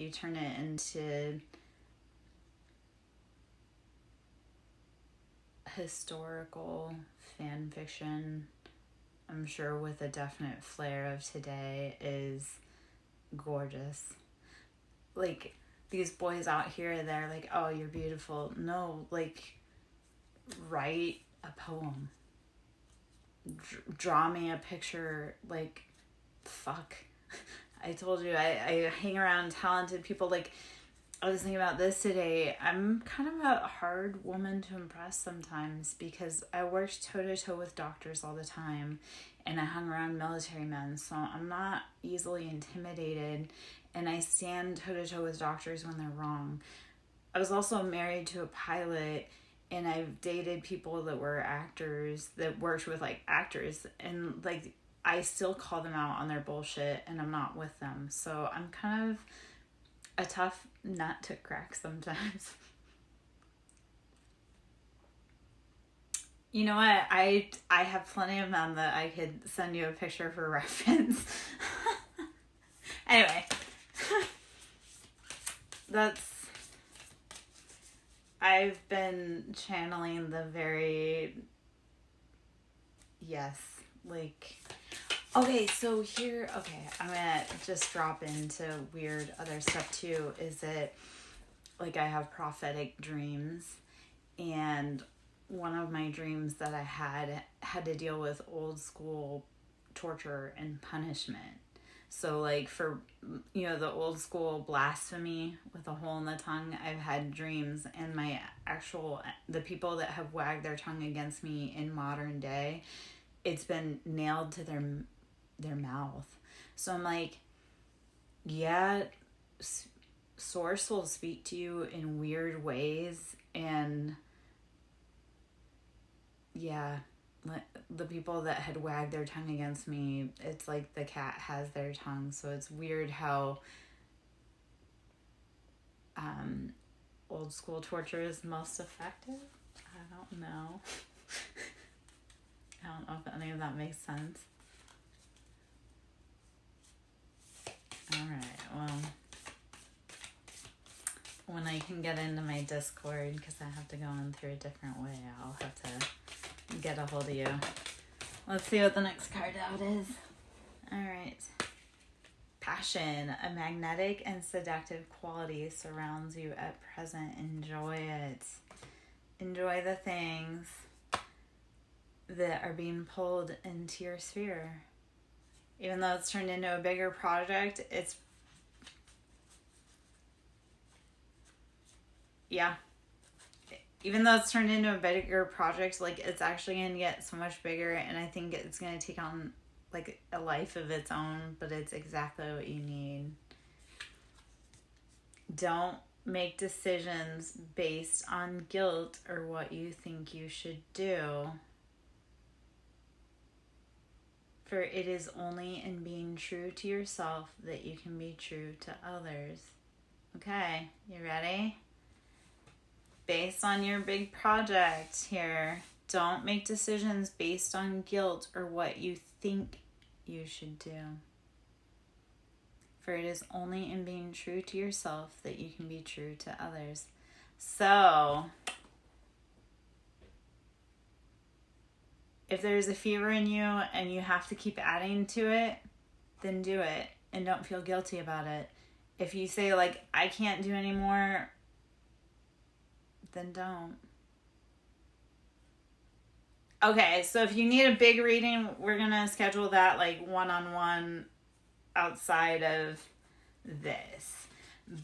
maybe turn it into historical fan fiction. I'm sure with a definite flair of today is gorgeous. Like, these boys out here, they're like, oh, you're beautiful. No, like, write a poem. Draw me a picture. Like, fuck. I told you, I hang around talented people. Like, I was thinking about this today. I'm kind of a hard woman to impress sometimes because I worked toe-to-toe with doctors all the time, and I hung around military men, so I'm not easily intimidated, and I stand toe-to-toe with doctors when they're wrong. I was also married to a pilot, and I've dated people that were actors, that worked with, like, actors, and, like, I still call them out on their bullshit, and I'm not with them. So I'm kind of a tough nut to crack sometimes. You know what? I have plenty of men that I could send you a picture for reference. Anyway, I've been channeling the very, yes, like, okay, so here, I'm gonna just drop into weird other stuff too, is that, like, I have prophetic dreams, and one of my dreams that I had to deal with old school torture and punishment. So, like, for, the old school blasphemy with a hole in the tongue, I've had dreams, and the people that have wagged their tongue against me in modern day, it's been nailed to their mouth. So I'm like, yeah, source will speak to you in weird ways, and yeah, the people that had wagged their tongue against me, it's like the cat has their tongue. So it's weird how old school torture is most effective. I don't know. I don't know if any of that makes sense. Alright, well, when I can get into my Discord, because I have to go in through a different way, I'll have to get a hold of you. Let's see what the next card out is. Alright. Passion. A magnetic and seductive quality surrounds you at present. Enjoy it. Enjoy the things that are being pulled into your sphere. Even though it's turned into a bigger project, even though it's turned into a bigger project, like, it's actually going to get so much bigger, and I think it's going to take on, like, a life of its own, but it's exactly what you need. Don't make decisions based on guilt or what you think you should do. For it is only in being true to yourself that you can be true to others. Okay, you ready? Based on your big project here, don't make decisions based on guilt or what you think you should do. For it is only in being true to yourself that you can be true to others. So, if there's a fever in you and you have to keep adding to it, then do it and don't feel guilty about it. If you say, like, I can't do anymore, then don't. Okay, so if you need a big reading, we're going to schedule that, like, one-on-one outside of this.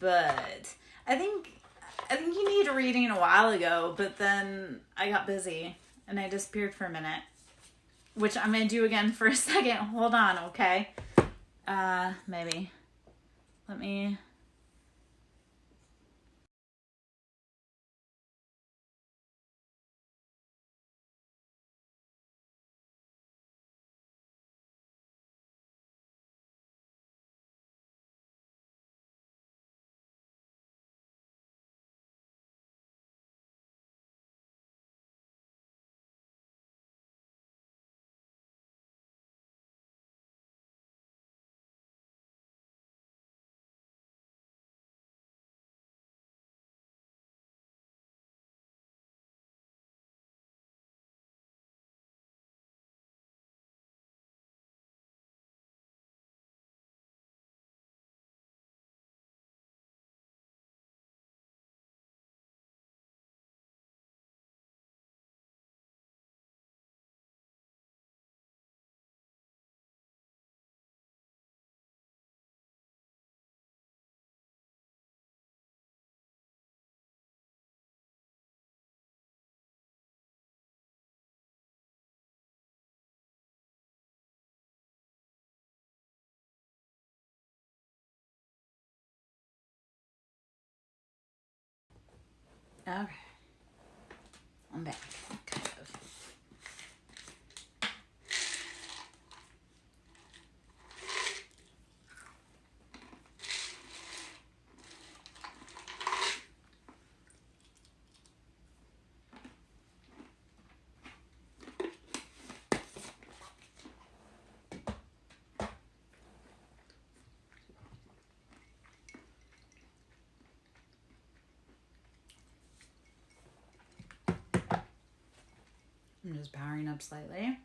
But I think you need a reading a while ago, but then I got busy and I disappeared for a minute, which I'm going to do again for a second. Hold on, okay? Maybe. Let me... Okay. I'm back, kind of. I'm just powering up slightly.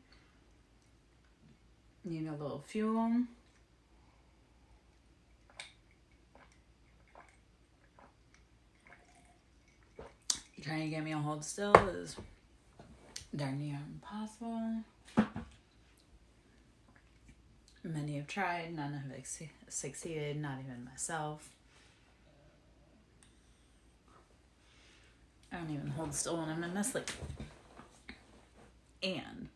Need a little fuel. Trying to get me a hold still is darn near impossible. Many have tried, none have succeeded, not even myself. I don't even hold still when I'm in my sleep. And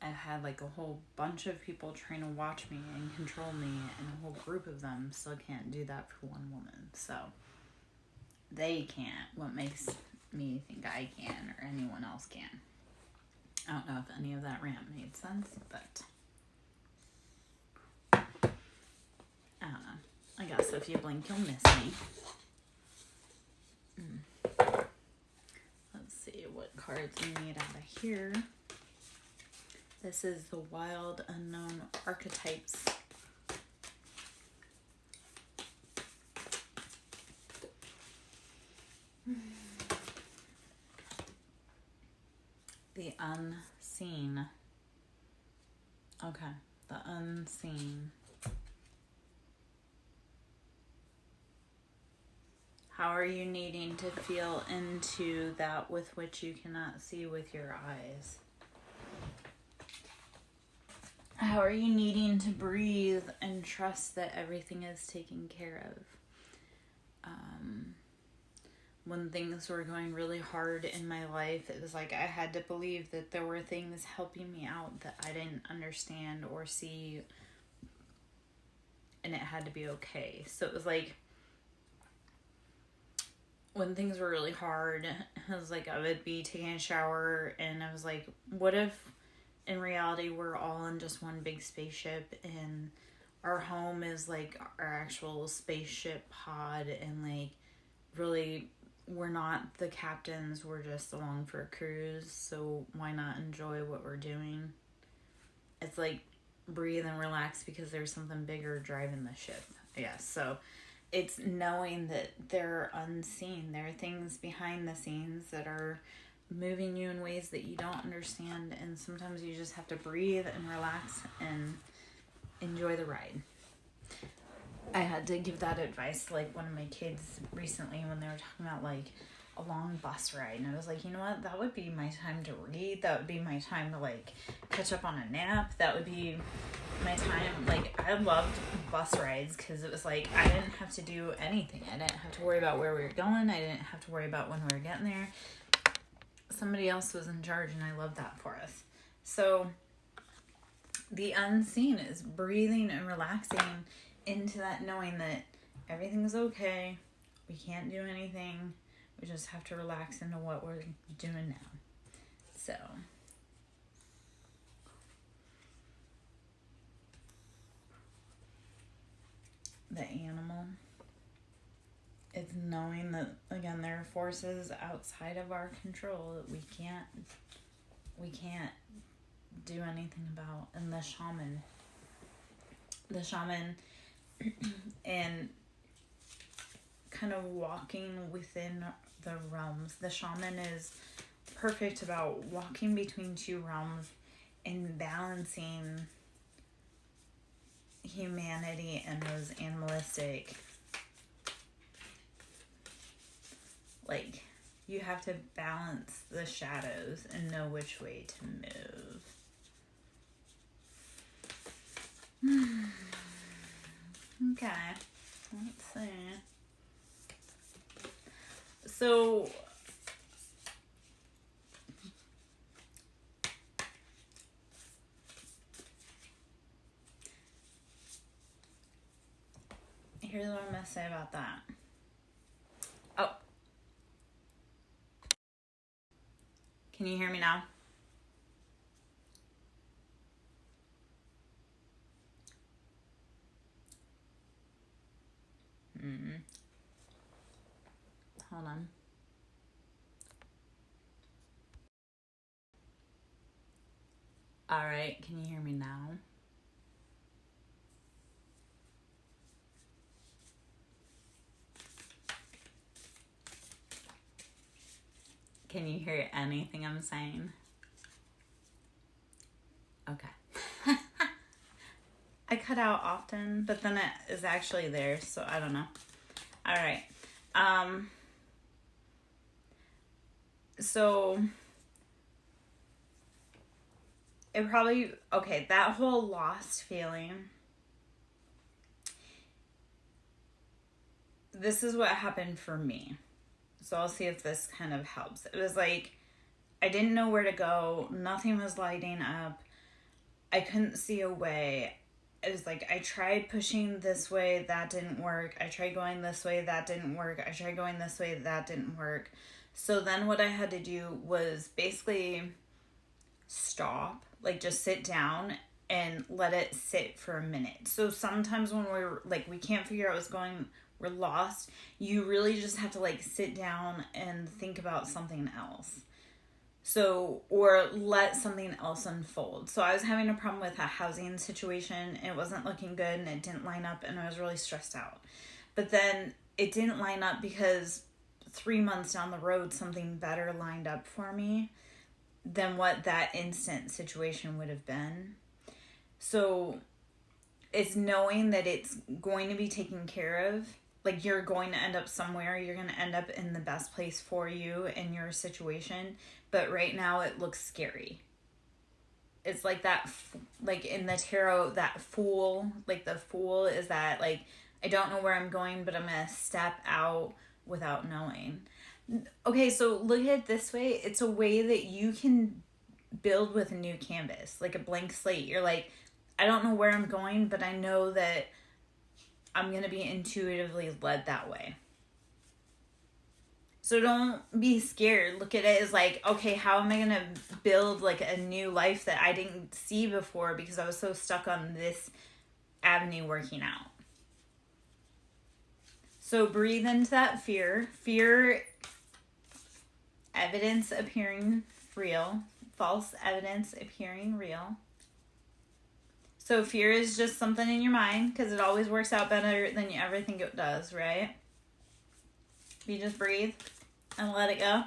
I've had like a whole bunch of people trying to watch me and control me, and a whole group of them still can't do that for one woman. So they can't. What makes me think I can or anyone else can? I don't know if any of that rant made sense, but I don't know. I guess if you blink, you'll miss me. Let's see what cards we need out of here. This is the Wild Unknown Archetypes. The Unseen. Okay, the Unseen. How are you needing to feel into that with which you cannot see with your eyes? How are you needing to breathe and trust that everything is taken care of? When things were going really hard in my life, it was like I had to believe that there were things helping me out that I didn't understand or see, and it had to be okay. So it was like, when things were really hard, I was like, I would be taking a shower, and I was like, what if in reality we're all in just one big spaceship, and our home is like our actual spaceship pod, and like really we're not the captains, we're just along for a cruise, so why not enjoy what we're doing? It's like breathe and relax because there's something bigger driving the ship. Yeah, so it's knowing that they're unseen. There are things behind the scenes that are moving you in ways that you don't understand, and sometimes you just have to breathe and relax and enjoy the ride. I had to give that advice to like one of my kids recently when they were talking about like a long bus ride, and I was like, you know what, that would be my time to read, that would be my time to like catch up on a nap, that would be my time. Like, I loved bus rides because it was like I didn't have to do anything. I didn't have to worry about where we were going. I didn't have to worry about when we were getting there. Somebody else was in charge, and I loved that for us. So the unseen is breathing and relaxing into that, knowing that everything's okay. We can't do anything. We just have to relax into what we're doing now. So the animal, it's knowing that, again, there are forces outside of our control that we can't do anything about. And the shaman and kind of walking within the realms. The shaman is perfect about walking between two realms and balancing humanity and those animalistic, like, you have to balance the shadows and know which way to move. Okay, let's see. So here's what I'm going to say about that. Oh, Can you hear me now? Hold on. All right, can you hear me now? Can you hear anything I'm saying? Okay. I cut out often, but then it is actually there, so I don't know. All right. So it probably, okay, that whole lost feeling, this is what happened for me. So I'll see if this kind of helps. It was like, I didn't know where to go. Nothing was lighting up. I couldn't see a way. It was like, I tried pushing this way, that didn't work. I tried going this way, that didn't work. I tried going this way, that didn't work. So then what I had to do was basically stop, like just sit down and let it sit for a minute. So sometimes when we're like, we can't figure out what's going, we're lost, you really just have to like sit down and think about something else. So, or let something else unfold. So I was having a problem with a housing situation. It wasn't looking good and it didn't line up and I was really stressed out. But then it didn't line up because 3 months down the road, something better lined up for me than what that instant situation would have been. So it's knowing that it's going to be taken care of. Like, you're going to end up somewhere. You're going to end up in the best place for you in your situation. But right now it looks scary. It's like that, like in the tarot, that fool. Like the fool is that, like, I don't know where I'm going, but I'm going to step out without knowing. Okay, so look at it this way. It's a way that you can build with a new canvas, like a blank slate. You're like, I don't know where I'm going, but I know that I'm going to be intuitively led that way. So don't be scared. Look at it as like, okay, how am I going to build like a new life that I didn't see before because I was so stuck on this avenue working out? So breathe into that fear. Fear, evidence appearing real. False evidence appearing real. So fear is just something in your mind because it always works out better than you ever think it does, right? You just breathe and let it go.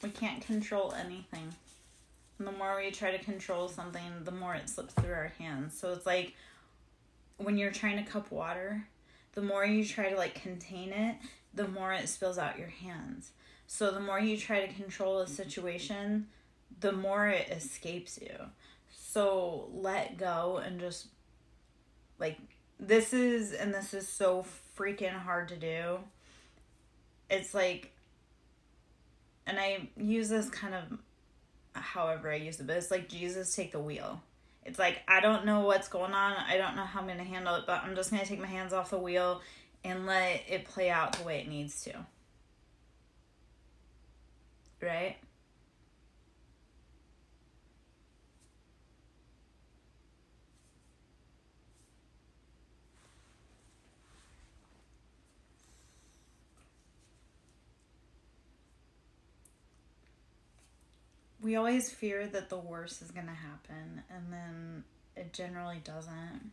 We can't control anything. And the more we try to control something, the more it slips through our hands. So it's like when you're trying to cup water, the more you try to like contain it, the more it spills out your hands. So the more you try to control a situation, the more it escapes you. So let go and just like, this is so freaking hard to do. It's like, and I use this kind of however I use it, but it's like, Jesus, take the wheel. It's like, I don't know what's going on. I don't know how I'm going to handle it, but I'm just going to take my hands off the wheel and let it play out the way it needs to. Right? We always fear that the worst is going to happen, and then it generally doesn't.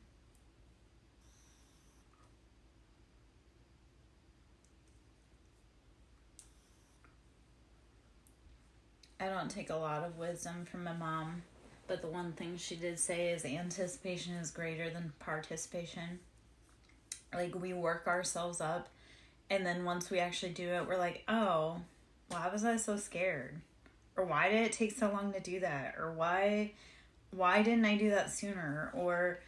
I don't take a lot of wisdom from my mom, but the one thing she did say is anticipation is greater than participation. Like, we work ourselves up, and then once we actually do it, we're like, oh, why was I so scared? Or why did it take so long to do that? Or why didn't I do that sooner? Or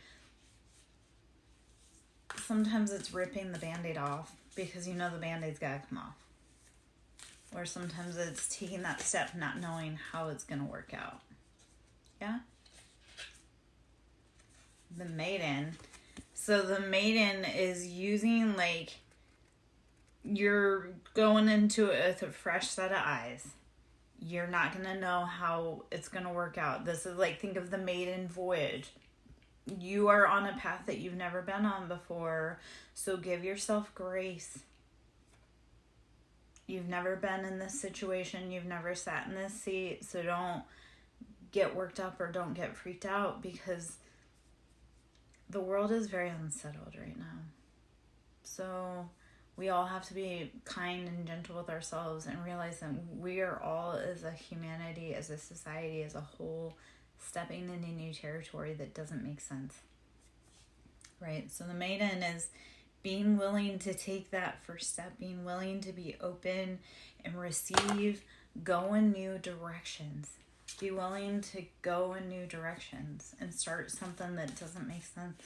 sometimes it's ripping the Band-Aid off because you know the Band-Aid's got to come off. Or sometimes it's taking that step, not knowing how it's going to work out. Yeah? The maiden. So the maiden is using, like, you're going into it with a fresh set of eyes. You're not going to know how it's going to work out. This is like, think of the maiden voyage. You are on a path that you've never been on before. So give yourself grace. You've never been in this situation. You've never sat in this seat. So don't get worked up or don't get freaked out, because the world is very unsettled right now. So we all have to be kind and gentle with ourselves and realize that we are all, as a humanity, as a society, as a whole, stepping into new territory that doesn't make sense. Right? So the maiden is being willing to take that first step, being willing to be open and receive, go in new directions. Be willing to go in new directions and start something that doesn't make sense.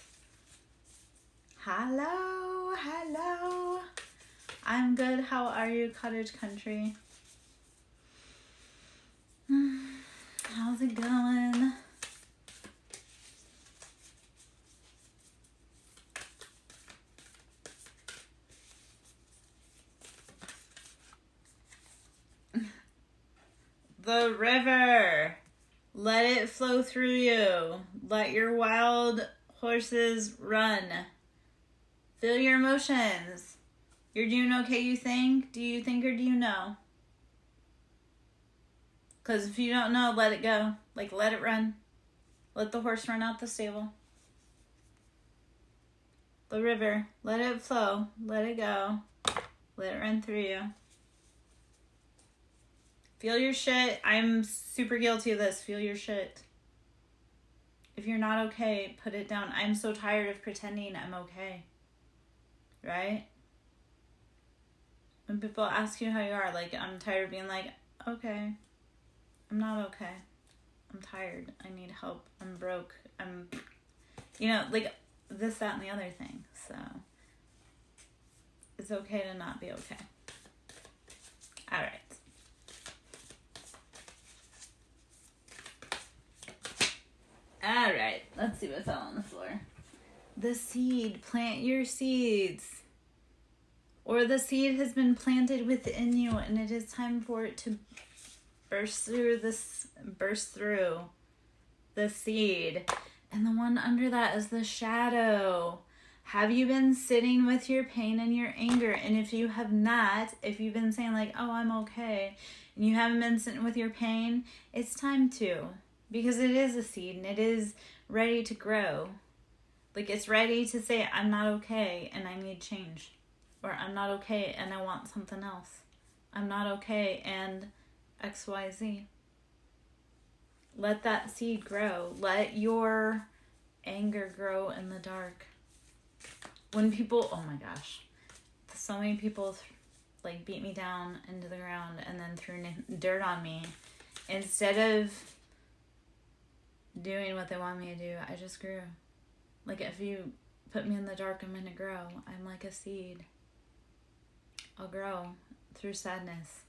Hello, hello. I'm good. How are you, cottage country? How's it going? The river. Let it flow through you. Let your wild horses run. Feel your emotions. You're doing okay, you think? Do you think, or do you know? Because if you don't know, let it go. Like, let it run. Let the horse run out the stable. The river. Let it flow. Let it go. Let it run through you. Feel your shit. I'm super guilty of this. Feel your shit. If you're not okay, put it down. I'm so tired of pretending I'm okay. Right? When people ask you how you are, like, I'm tired of being like, okay. I'm not okay. I'm tired. I need help. I'm broke. I'm, like this, that, and the other thing. So it's okay to not be okay. All right. All right, let's see what fell on the floor. The seed. Plant your seeds. Or the seed has been planted within you, and it is time for it to burst through the seed. And the one under that is the shadow. Have you been sitting with your pain and your anger? And if you have not, if you've been saying like, oh, I'm okay, and you haven't been sitting with your pain, it's time to. Because it is a seed and it is ready to grow. Like, it's ready to say, I'm not okay and I need change. Or I'm not okay and I want something else. I'm not okay and XYZ. Let that seed grow. Let your anger grow in the dark. When people, oh my gosh, so many people like beat me down into the ground and then threw dirt on me. Instead of doing what they want me to do, I just grew. Like, if you put me in the dark, I'm going to grow. I'm like a seed. I'll grow through sadness.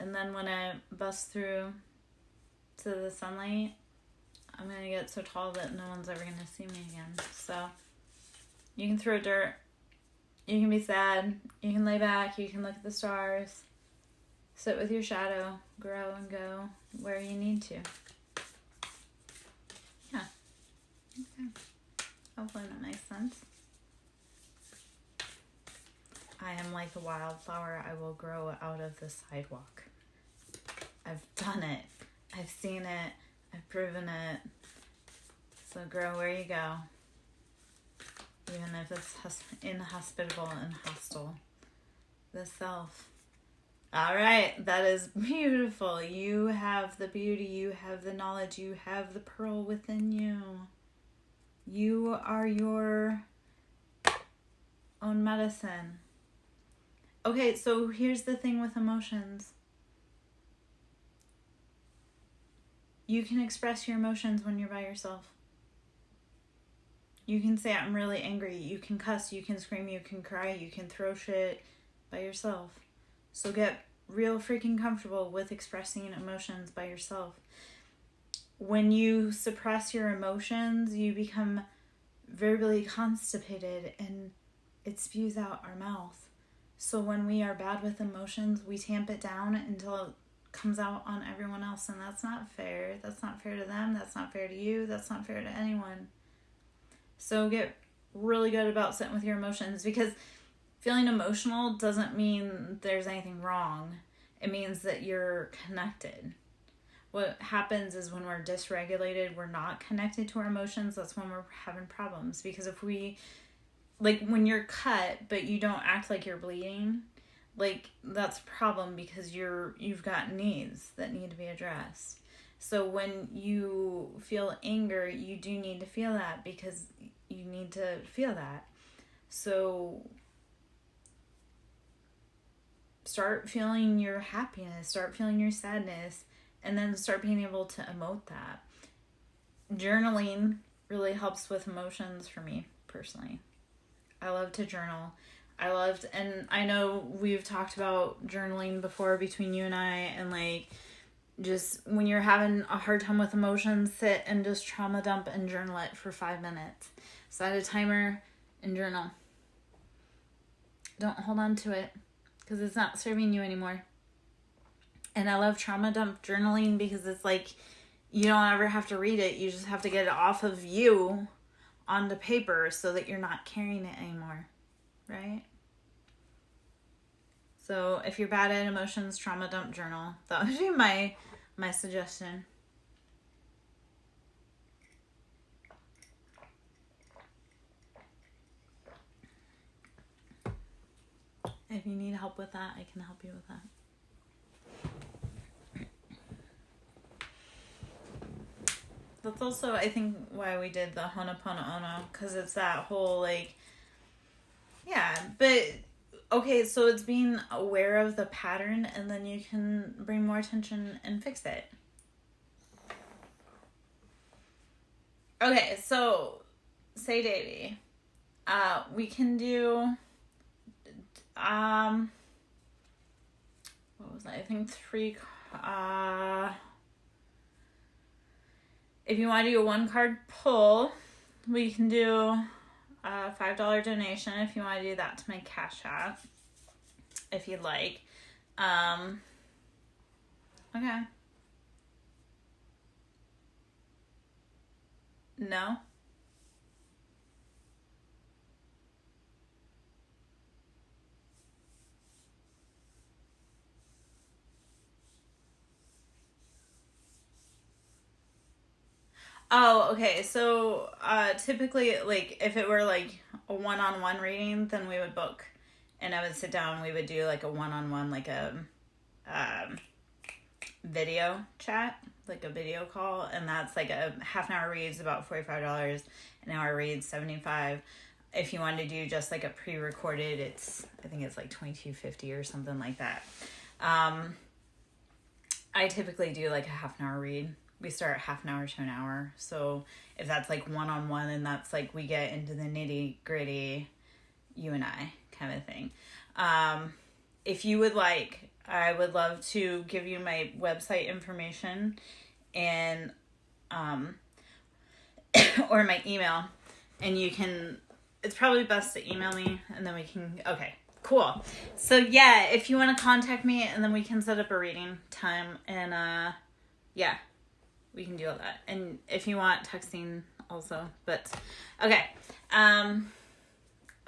And then when I bust through to the sunlight, I'm going to get so tall that no one's ever going to see me again. So you can throw dirt. You can be sad. You can lay back. You can look at the stars. Sit with your shadow. Grow and go where you need to. Yeah. Okay. Hopefully that makes sense. I am like a wildflower. I will grow out of the sidewalk. I've done it. I've seen it. I've proven it. So grow where you go. Even if it's inhospitable and hostile. The self. All right. That is beautiful. You have the beauty. You have the knowledge. You have the pearl within you. You are your own medicine. Okay, so here's the thing with emotions. You can express your emotions when you're by yourself. You can say, I'm really angry. You can cuss, you can scream, you can cry, you can throw shit by yourself. So get real freaking comfortable with expressing emotions by yourself. When you suppress your emotions, you become verbally constipated and it spews out our mouth. So when we are bad with emotions, we tamp it down until it comes out on everyone else, and that's not fair. That's not fair to them. That's not fair to you. That's not fair to anyone. So get really good about sitting with your emotions, because feeling emotional doesn't mean there's anything wrong. It means that you're connected. What happens is when we're dysregulated, we're not connected to our emotions. That's when we're having problems. Because if we, like when you're cut, but you don't act like you're bleeding, like that's a problem, because you've got needs that need to be addressed. So when you feel anger, you do need to feel that, because you need to feel that. So start feeling your happiness, start feeling your sadness, and then start being able to emote that. Journaling really helps with emotions for me personally. I love to journal. And I know we've talked about journaling before between you and I, and like, just when you're having a hard time with emotions, sit and just trauma dump and journal it for 5 minutes. Set a timer and journal. Don't hold on to it, because it's not serving you anymore. And I love trauma dump journaling because it's like, you don't ever have to read it. You just have to get it off of you onto paper so that you're not carrying it anymore. Right? So if you're bad at emotions, trauma dump journal. That would be my suggestion. If you need help with that, I can help you with that. That's also, I think, why we did the Ho'oponopono, because it's that whole, like, yeah, but, okay, so it's being aware of the pattern, and then you can bring more attention and fix it. Okay, so, say Davey, we can do, what was that? I think 3, if you want to do a 1-card pull, we can do a $5 donation if you want to do that to my Cash App, if you'd like. Okay. No? Oh, okay. So, typically, like, if it were, like, a one-on-one reading, then we would book. And I would sit down, we would do, like, a one-on-one, like, a video chat, like a video call. And that's, like, a half-an-hour read is about $45. An hour read, $75. If you wanted to do just, like, a pre-recorded, I think it's, like, $22.50 or something like that. I typically do, like, a half-an-hour read. We start half an hour to an hour. So if that's like one-on-one, and that's like we get into the nitty-gritty, you and I kind of thing. If you would like, I would love to give you my website information and or my email, and you can, it's probably best to email me, and then we can, okay, cool. So yeah, if you want to contact me, and then we can set up a reading time, and yeah, we can do all that. And if you want, texting also, but okay.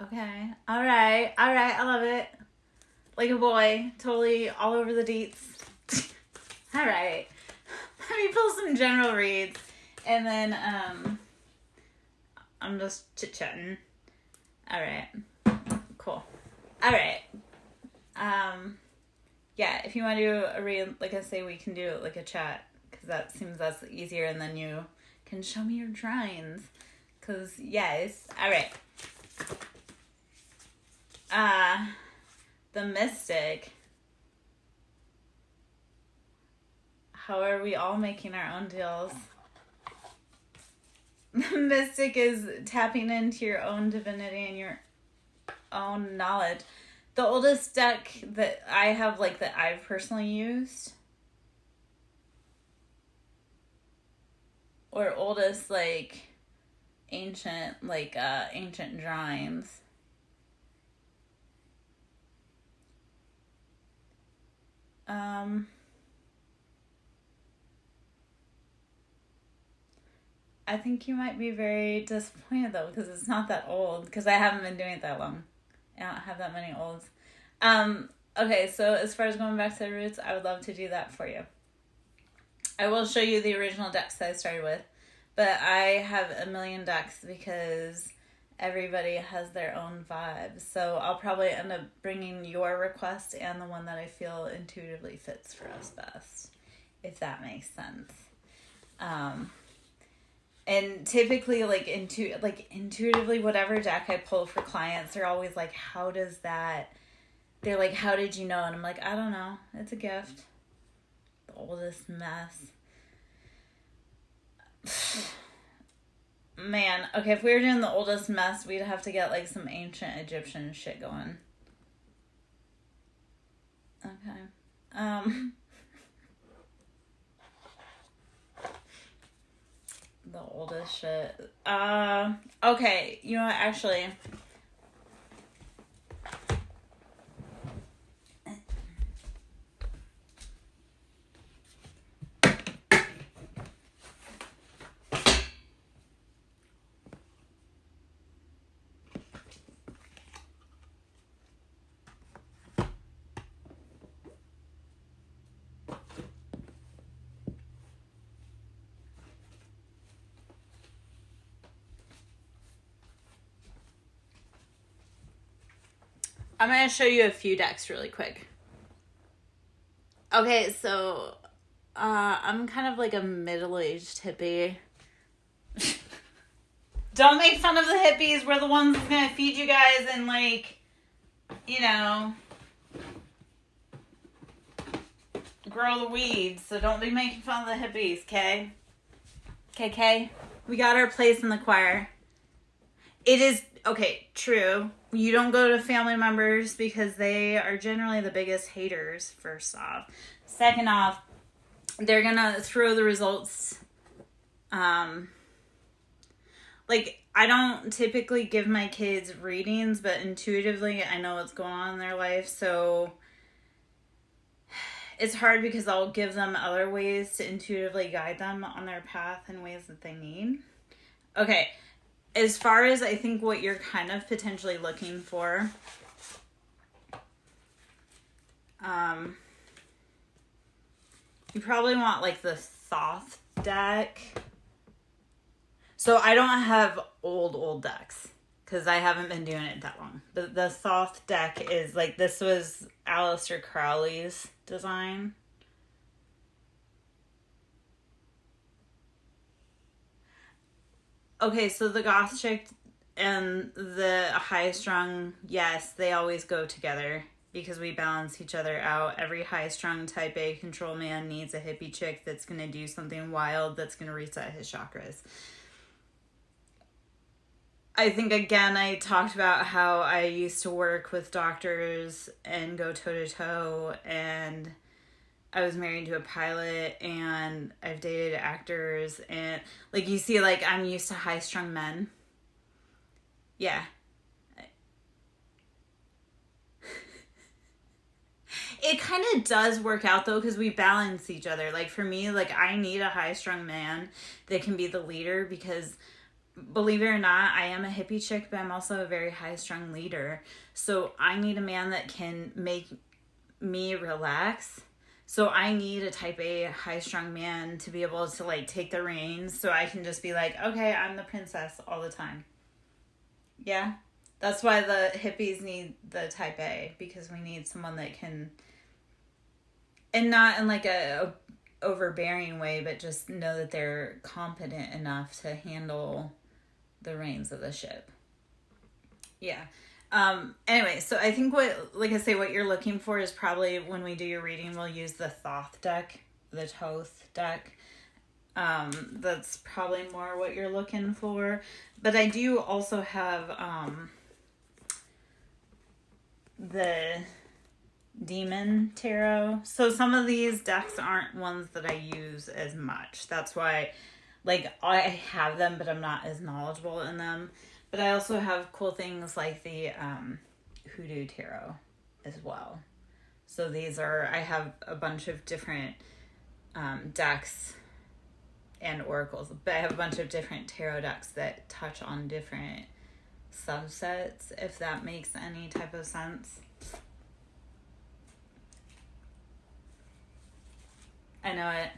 Okay. All right. I love it. Like a boy, totally all over the deets. All right. Let me pull some general reads, and then I'm just chit-chatting. All right. Cool. All right. Yeah, if you want to do a read, like I say, we can do like a chat, because that seems that's easier, and then you can show me your drawings, because yes. All right. The Mystic. How are we all making our own deals? The Mystic is tapping into your own divinity and your own knowledge. The oldest deck that I have, like, that I've personally used, or oldest, like, ancient drawings. I think you might be very disappointed, though, because it's not that old, because I haven't been doing it that long. I don't have that many olds. Okay, so as far as going back to the roots, I would love to do that for you. I will show you the original decks that I started with, but I have a million decks because everybody has their own vibes. So I'll probably end up bringing your request and the one that I feel intuitively fits for us best, if that makes sense. And typically, like, intuitively, whatever deck I pull for clients, they're always like, how did you know? And I'm like, I don't know. It's a gift. The oldest mess. Man, okay, if we were doing the oldest mess, we'd have to get, like, some ancient Egyptian shit going. Okay. The oldest shit. Okay, you know what, actually. I'm going to show you a few decks really quick. Okay, so I'm kind of like a middle-aged hippie. Don't make fun of the hippies. We're the ones that's going to feed you guys and, like, you know, grow the weeds. So don't be making fun of the hippies, okay? Okay? We got our place in the choir. It is, okay, true. You don't go to family members because they are generally the biggest haters, first off. Second off, they're going to throw the results. Like, I don't typically give my kids readings, but intuitively I know what's going on in their life. So it's hard because I'll give them other ways to intuitively guide them on their path in ways that they need. Okay. As far as I think what you're kind of potentially looking for, you probably want, like, the Thoth deck. So I don't have old decks because I haven't been doing it that long. The Thoth deck is, like, this was Aleister Crowley's design. Okay, so the goth chick and the high-strung, yes, they always go together because we balance each other out. Every high-strung type A control man needs a hippie chick that's going to do something wild that's going to reset his chakras. I think, again, I talked about how I used to work with doctors and go toe-to-toe, and I was married to a pilot, and I've dated actors, and, like, you see, like, I'm used to high-strung men. Yeah. It kind of does work out, though, because we balance each other. Like, for me, like, I need a high-strung man that can be the leader, because, believe it or not, I am a hippie chick, but I'm also a very high-strung leader. So I need a man that can make me relax. So I need a type A high-strung man to be able to, like, take the reins so I can just be like, okay, I'm the princess all the time. Yeah? That's why the hippies need the type A, because we need someone that can, and not in, like, a overbearing way, but just know that they're competent enough to handle the reins of the ship. Yeah. Anyway, so I think what you're looking for is probably when we do your reading, we'll use the Thoth deck, the Thoth deck. That's probably more what you're looking for. But I do also have, the Demon Tarot. So some of these decks aren't ones that I use as much. That's why, like, I have them, but I'm not as knowledgeable in them. But I also have cool things like the Hoodoo Tarot as well. So these are, I have a bunch of different decks and oracles, but I have a bunch of different tarot decks that touch on different subsets, if that makes any type of sense. I know it.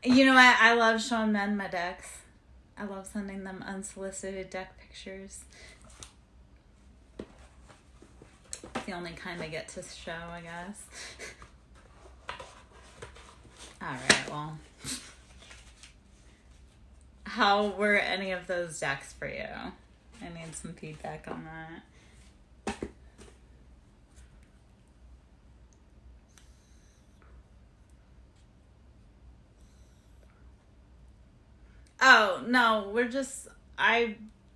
You know what? I love showing men my decks. I love sending them unsolicited deck pictures. It's the only kind I get to show, I guess. Alright, well. How were any of those decks for you? I need some feedback on that. Oh, no, we're just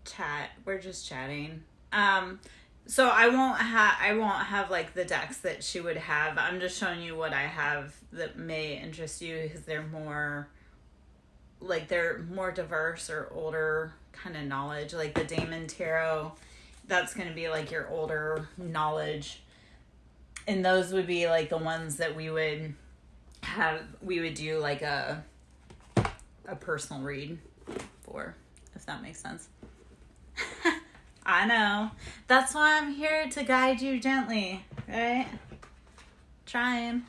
chatting. So I won't have like the decks that she would have. I'm just showing you what I have that may interest you because they're more diverse or older kind of knowledge. Like the Demon Tarot, that's going to be like your older knowledge. And those would be like the ones that we would do like a personal read for, if that makes sense. I know. That's why I'm here to guide you gently, right? Trying.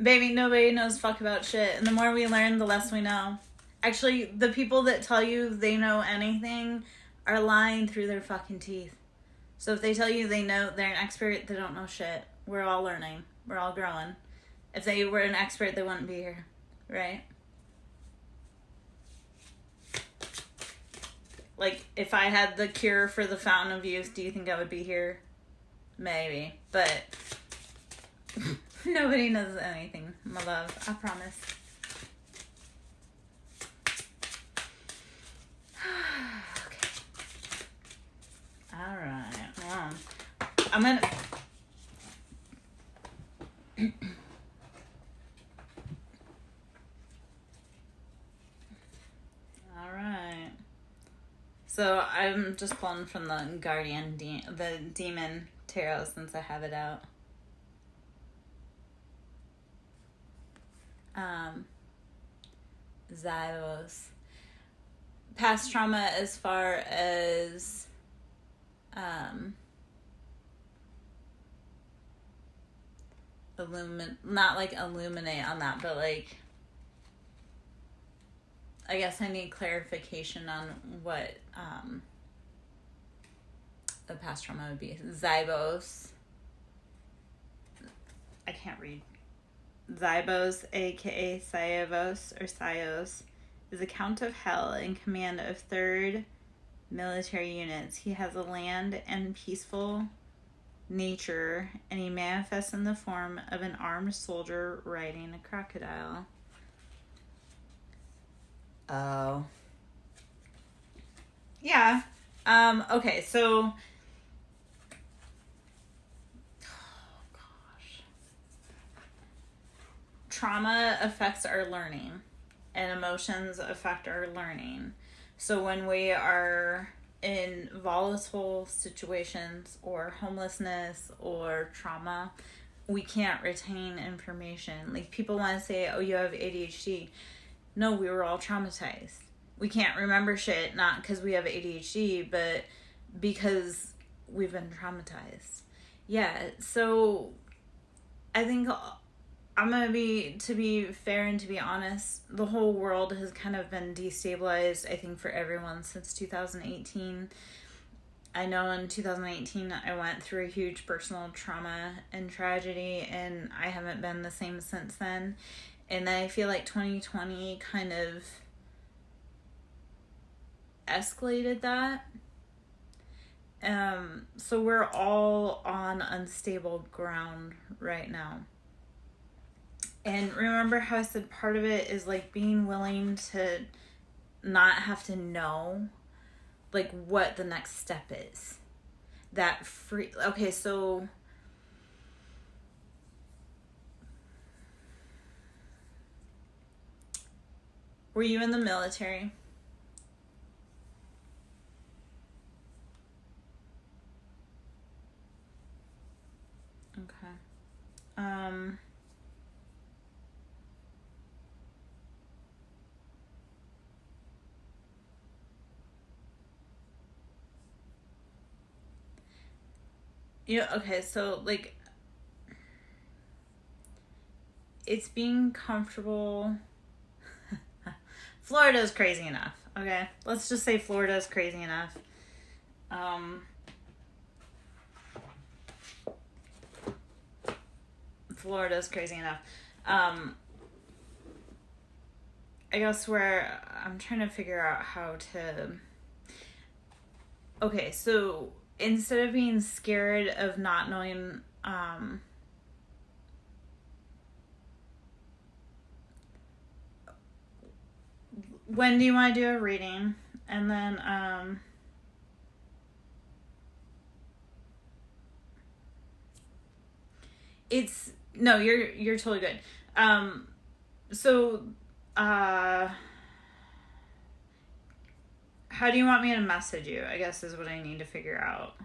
Baby, nobody knows fuck about shit. And the more we learn, the less we know. Actually, the people that tell you they know anything are lying through their fucking teeth. So if they tell you they know they're an expert, they don't know shit. We're all learning. We're all growing. If they were an expert, they wouldn't be here. Right? Like, if I had the cure for the fountain of youth, do you think I would be here? Maybe. But nobody knows anything, my love. I promise. Okay. Alright. Well, I'm gonna... Alright. So I'm just pulling from the the Demon Tarot since I have it out. Zyos. Past trauma as far as not like illuminate on that, but like I guess I need clarification on what the past trauma would be. Zybos. I can't read. Zybos, aka Syavos or Sios, is a Count of Hell in command of 3rd military units. He has a land and peaceful nature, and he manifests in the form of an armed soldier riding a crocodile. Oh. Yeah. Okay, so... Oh, gosh. Trauma affects our learning, and emotions affect our learning. So when we are in volatile situations or homelessness or trauma, we can't retain information. Like, people want to say, oh, you have ADHD. No, we were all traumatized. We can't remember shit, not because we have ADHD, but because we've been traumatized. Yeah, so I think I'm going to be fair and to be honest, the whole world has kind of been destabilized, I think, for everyone since 2018. I know in 2018 I went through a huge personal trauma and tragedy, and I haven't been the same since then. And I feel like 2020 kind of escalated that. So we're all on unstable ground right now. And remember how I said part of it is like being willing to not have to know like what the next step is. that free, okay, so were you in the military? Okay. Yeah, okay, so like it's being comfortable. Florida's crazy enough, okay? Let's just say Florida's crazy enough. Florida's crazy enough. I guess where I'm trying to figure out how to... Okay, so instead of being scared of not knowing... when do you want to do a reading? And then... it's... No, you're totally good. So... how do you want me to message you, I guess is what I need to figure out.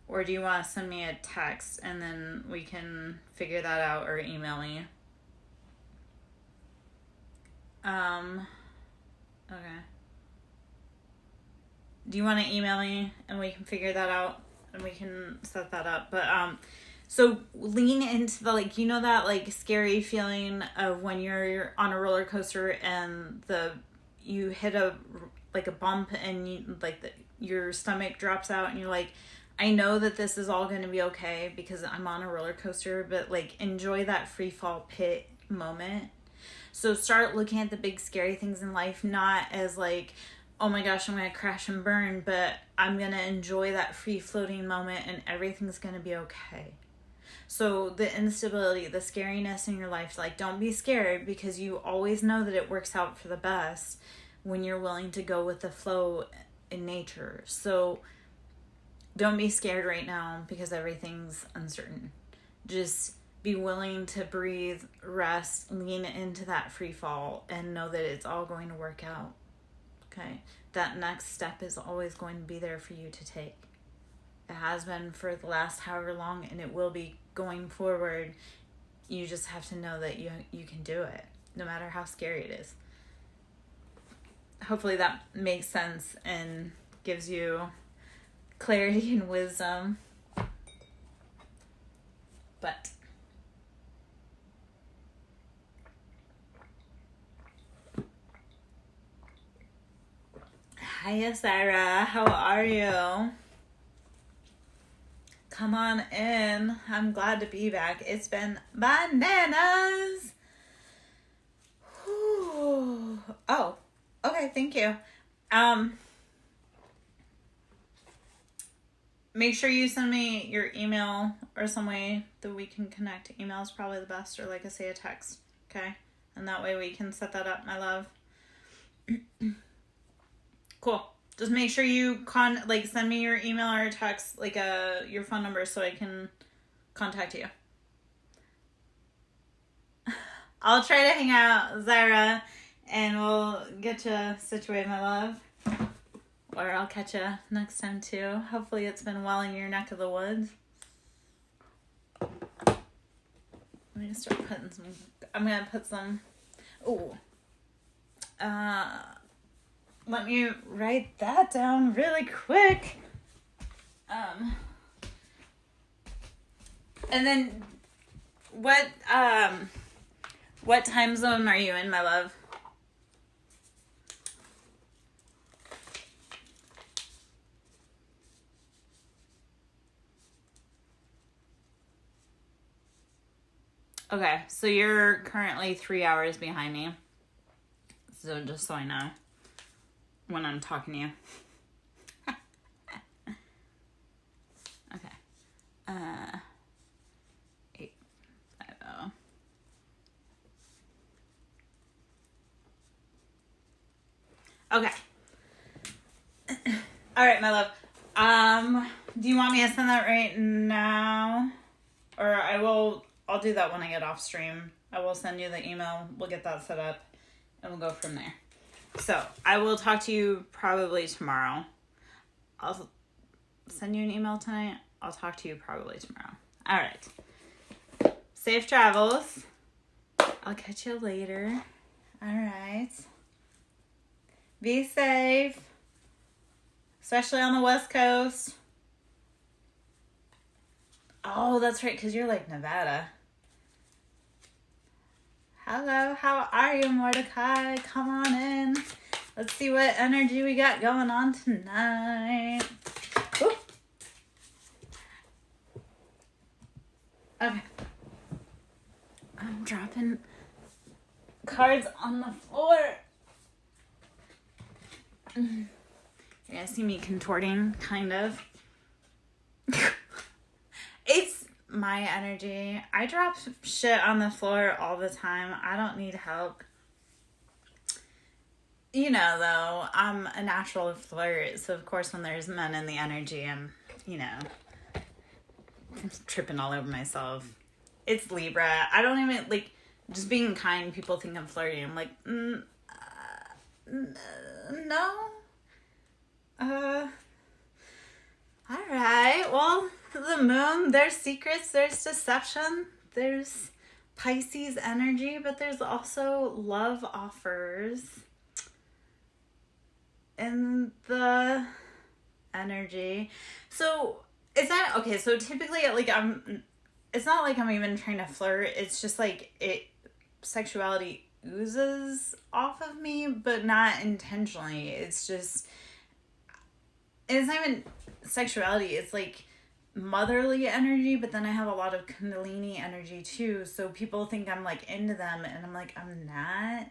Or do you want to send me a text and then we can figure that out, or email me? Okay. Do you want to email me and we can figure that out and we can set that up? But, so lean into the, like, you know, that like scary feeling of when you're on a roller coaster and you hit a bump and you, like, your stomach drops out and you're like, I know that this is all going to be okay because I'm on a roller coaster, but like enjoy that free fall pit moment. So start looking at the big scary things in life, not as like, oh my gosh, I'm going to crash and burn, but I'm going to enjoy that free floating moment and everything's going to be okay. So the instability, the scariness in your life, like, don't be scared because you always know that it works out for the best when you're willing to go with the flow in nature. So don't be scared right now because everything's uncertain. Just be willing to breathe, rest, lean into that free fall, and know that it's all going to work out. Okay? That next step is always going to be there for you to take. It has been for the last however long, and it will be going forward. You just have to know that you can do it, no matter how scary it is. Hopefully that makes sense and gives you clarity and wisdom. But hiya, Sarah. How are you? Come on in. I'm glad to be back. It's been bananas. Whew. Oh, okay. Thank you. Make sure you send me your email or some way that we can connect. Email is probably the best, or like I say, a text. Okay? And that way we can set that up, my love. Cool. Just make sure you send me your email or text, like your phone number, so I can contact you. I'll try to hang out, Zara, and we'll get you situated, my love. Or I'll catch you next time too. Hopefully it's been well in your neck of the woods. I'm gonna start putting some. I'm gonna put some. Ooh. Let me write that down really quick. And then what time zone are you in, my love? Okay, so you're currently 3 hours behind me. So just so I know when I'm talking to you. Okay. 850. Okay. All right, my love. Do you want me to send that right now? Or I'll do that when I get off stream. I will send you the email. We'll get that set up and we'll go from there. So I will talk to you probably tomorrow. I'll send you an email tonight. I'll talk to you probably tomorrow. All right. Safe travels. I'll catch you later. All right. Be safe. Especially on the West Coast. Oh, that's right, because you're like Nevada. Hello, how are you, Mordecai? Come on in. Let's see what energy we got going on tonight. Ooh. Okay. I'm dropping cards on the floor. You're gonna see me contorting, kind of. It's my energy. I drop shit on the floor all the time. I don't need help. You know, though, I'm a natural flirt, so of course when there's men in the energy, I'm tripping all over myself. It's Libra. I don't even, like, just being kind, people think I'm flirty. I'm like, no. Alright, well, the moon, there's secrets, there's deception, there's Pisces energy, but there's also love offers in the energy. So, is that, okay, so typically, like, it's not like I'm even trying to flirt, it's just like, sexuality oozes off of me, but not intentionally. It's just, it's not even sexuality, it's like motherly energy, but then I have a lot of Kundalini energy too, so people think I'm like into them, and I'm like, I'm not,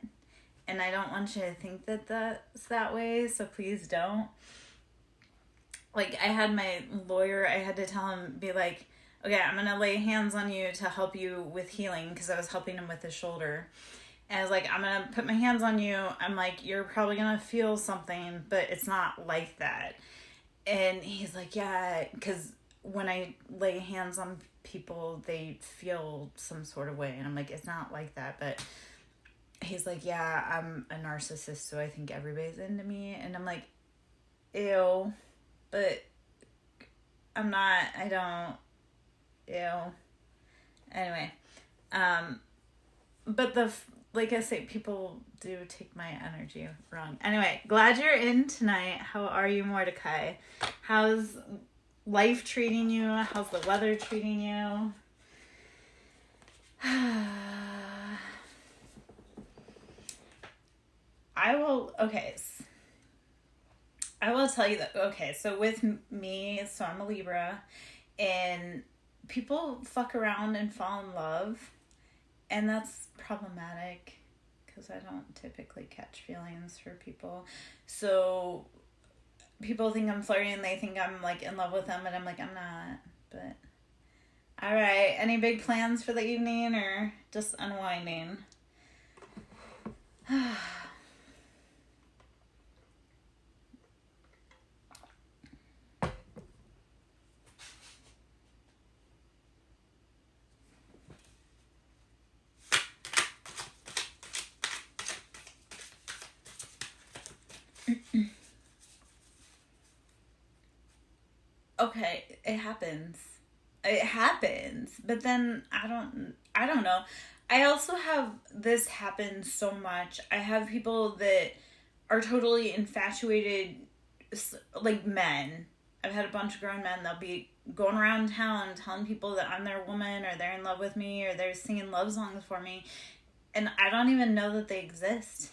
and I don't want you to think that that's that way, so please don't. Like, I had my lawyer, I had to tell him, be like, okay, I'm gonna lay hands on you to help you with healing, because I was helping him with his shoulder. And I was like, I'm gonna put my hands on you. I'm like, you're probably gonna feel something, but it's not like that. And he's like, yeah, because when I lay hands on people, they feel some sort of way. And I'm like, it's not like that. But he's like, yeah, I'm a narcissist, so I think everybody's into me. And I'm like, ew, but I'm not, I don't, ew. Anyway, but like I say, people do take my energy wrong. Anyway, glad you're in tonight. How are you, Mordecai? How's life treating you? How's the weather treating you? I will tell you that, okay, so with me, so I'm a Libra, and people fuck around and fall in love, and that's problematic because I don't typically catch feelings for people. So people think I'm flirty and they think I'm like in love with them, and I'm like, I'm not. But all right, any big plans for the evening or just unwinding? Okay, it happens. But then I don't know. I also have this happen so much. I have people that are totally infatuated, like men. I've had a bunch of grown men. They'll be going around town telling people that I'm their woman, or they're in love with me, or they're singing love songs for me, and I don't even know that they exist.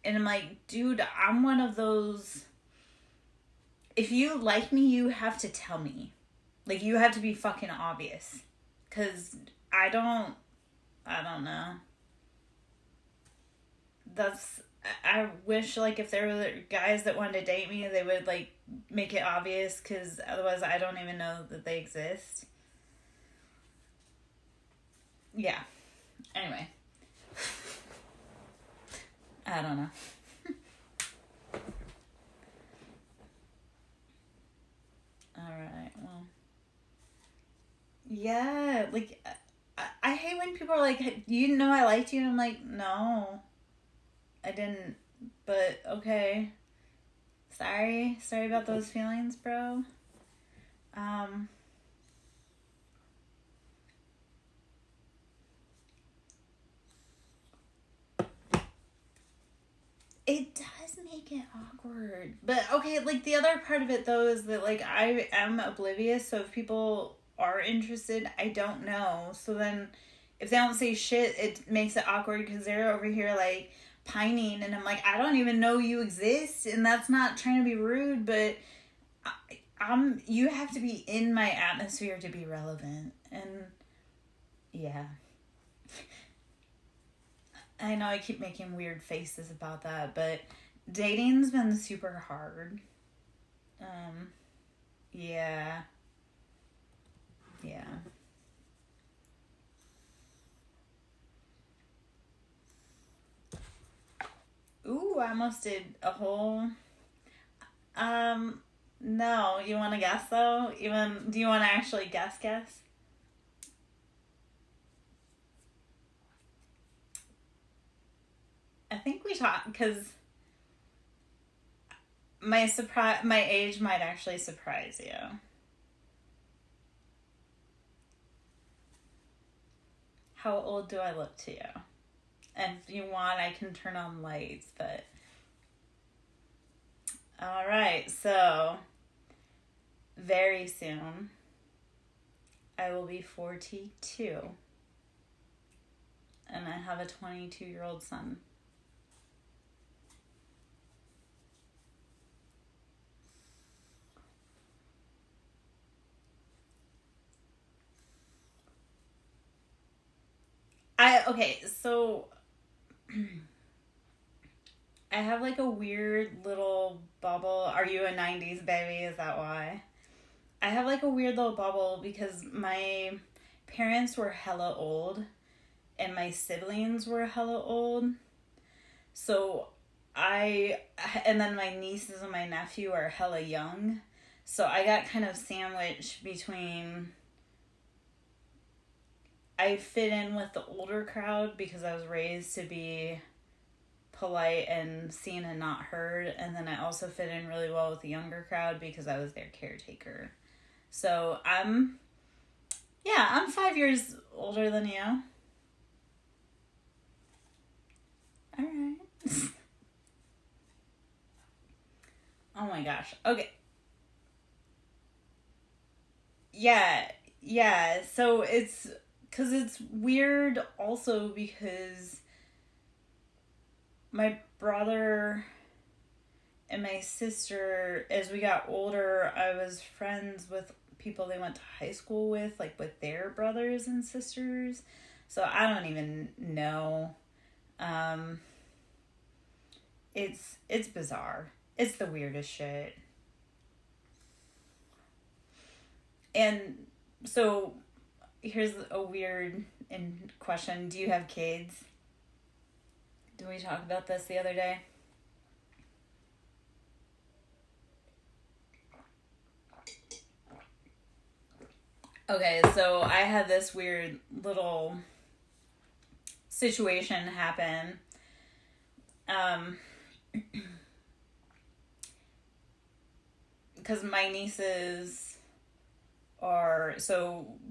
And I'm like, dude, I'm one of those. If you like me, you have to tell me. Like, you have to be fucking obvious. Because I don't know. I wish, like, if there were guys that wanted to date me, they would, like, make it obvious. Because otherwise, I don't even know that they exist. Yeah. Anyway. I don't know. right, well. Yeah, like, I hate when people are like, you know I liked you, and I'm like, no, I didn't, but okay. Sorry about those feelings, bro. It does make it awkward. But okay, like the other part of it though is that like I am oblivious, so if people are interested, I don't know. So then if they don't say shit, it makes it awkward because they're over here like pining and I'm like, I don't even know you exist, and that's not trying to be rude, but you have to be in my atmosphere to be relevant. And yeah. I know I keep making weird faces about that, but dating's been super hard. Yeah. Yeah. Ooh, I almost did a whole... No, you want to guess though? Do you want to actually guess? I think we talked, because my age might actually surprise you. How old do I look to you? And if you want, I can turn on lights, but... Alright, so... Very soon, I will be 42. And I have a 22-year-old son. Okay, so I have like a weird little bubble. Are you a 90s baby? Is that why? I have like a weird little bubble because my parents were hella old and my siblings were hella old. So and then my nieces and my nephew are hella young. So I got kind of sandwiched between... I fit in with the older crowd because I was raised to be polite and seen and not heard. And then I also fit in really well with the younger crowd because I was their caretaker. So I'm 5 years older than you. All right. Oh my gosh. Okay. Yeah. So it's weird also because my brother and my sister, as we got older, I was friends with people they went to high school with, like with their brothers and sisters. So I don't even know. It's bizarre. It's the weirdest shit. And so here's a weird question. Do you have kids? Did we talk about this the other day? Okay, so I had this weird little situation happen. Because my nieces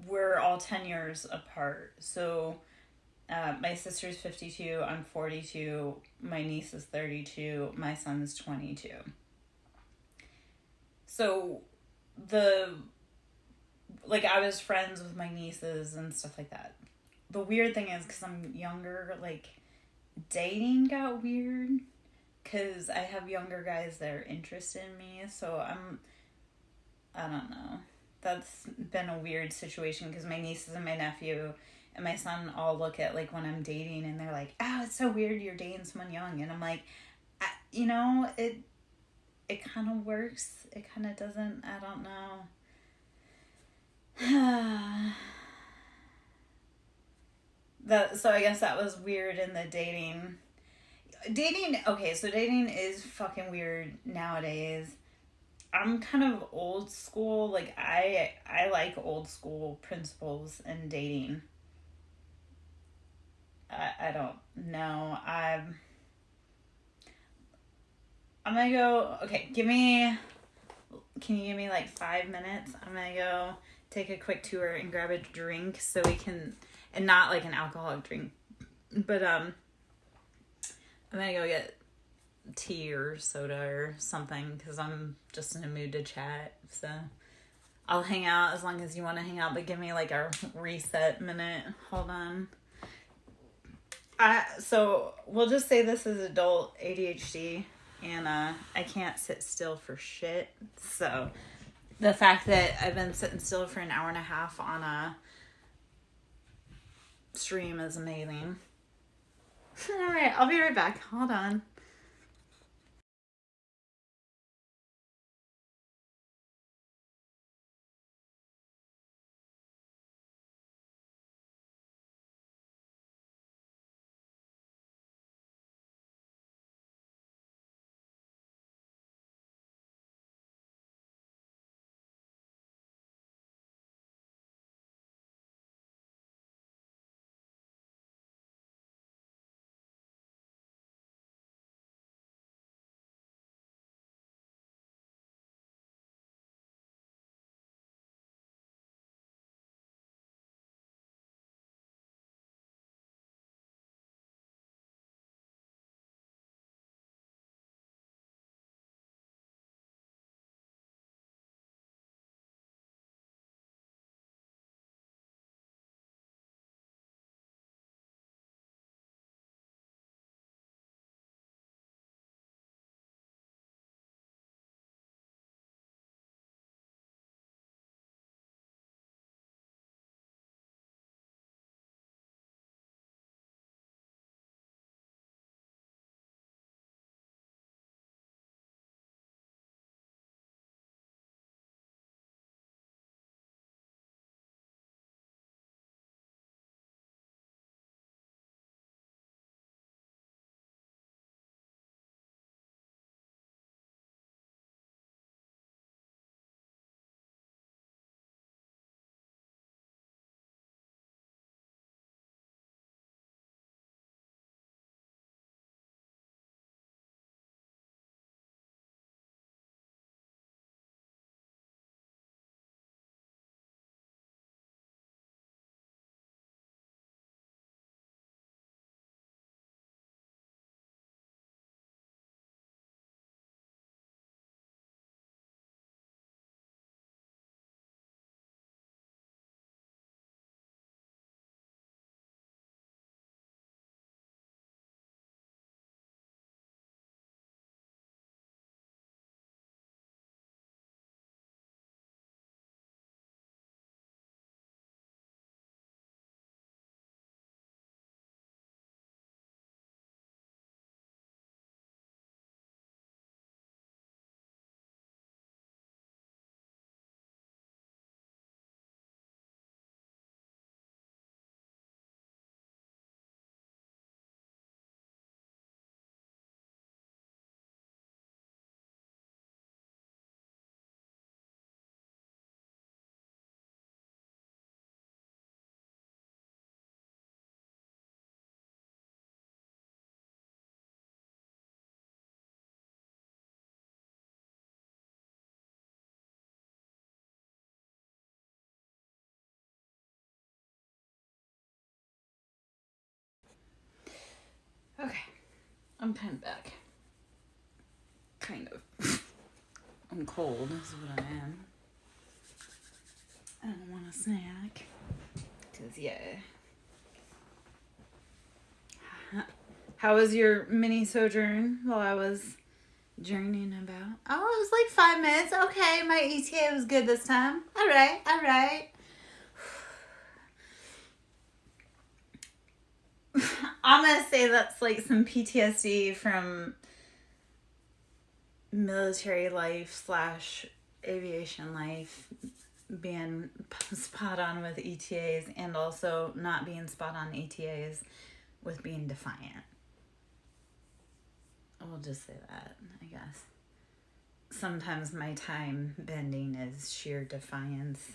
we're all 10 years apart. So my sister's 52, I'm 42, my niece is 32, my son's 22. So I was friends with my nieces and stuff like that. The weird thing is, because I'm younger, like, dating got weird because I have younger guys that are interested in me. So I don't know. That's been a weird situation because my nieces and my nephew and my son all look at, like, when I'm dating and they're like, oh, it's so weird you're dating someone young. And I'm like, it kind of works. It kind of doesn't. I don't know. So I guess that was weird in the dating. Okay, so dating is fucking weird nowadays. I'm kind of old school. Like I like old school principles in dating. I don't know. I'm gonna go. Okay, can you give me like 5 minutes? I'm gonna go take a quick tour and grab a drink so we can, and not like an alcoholic drink, but I'm gonna go get tea or soda or something because I'm just in a mood to chat. So I'll hang out as long as you want to hang out, but give me like a reset minute. Hold on. So we'll just say this is adult ADHD, and I can't sit still for shit. So the fact that I've been sitting still for an hour and a half on a stream is amazing. All right, I'll be right back. Hold on. Okay, I'm kind of back. Kind of. I'm cold, is what I am. I don't want a snack. Because, yeah. How was your mini sojourn while I was journeying about? Oh, it was like 5 minutes. Okay, my ETA was good this time. All right. I'm going to say that's like some PTSD from military life / aviation life, being spot on with ETAs and also not being spot on ETAs with being defiant. We'll just say that, I guess. sometimes my time bending is sheer defiance.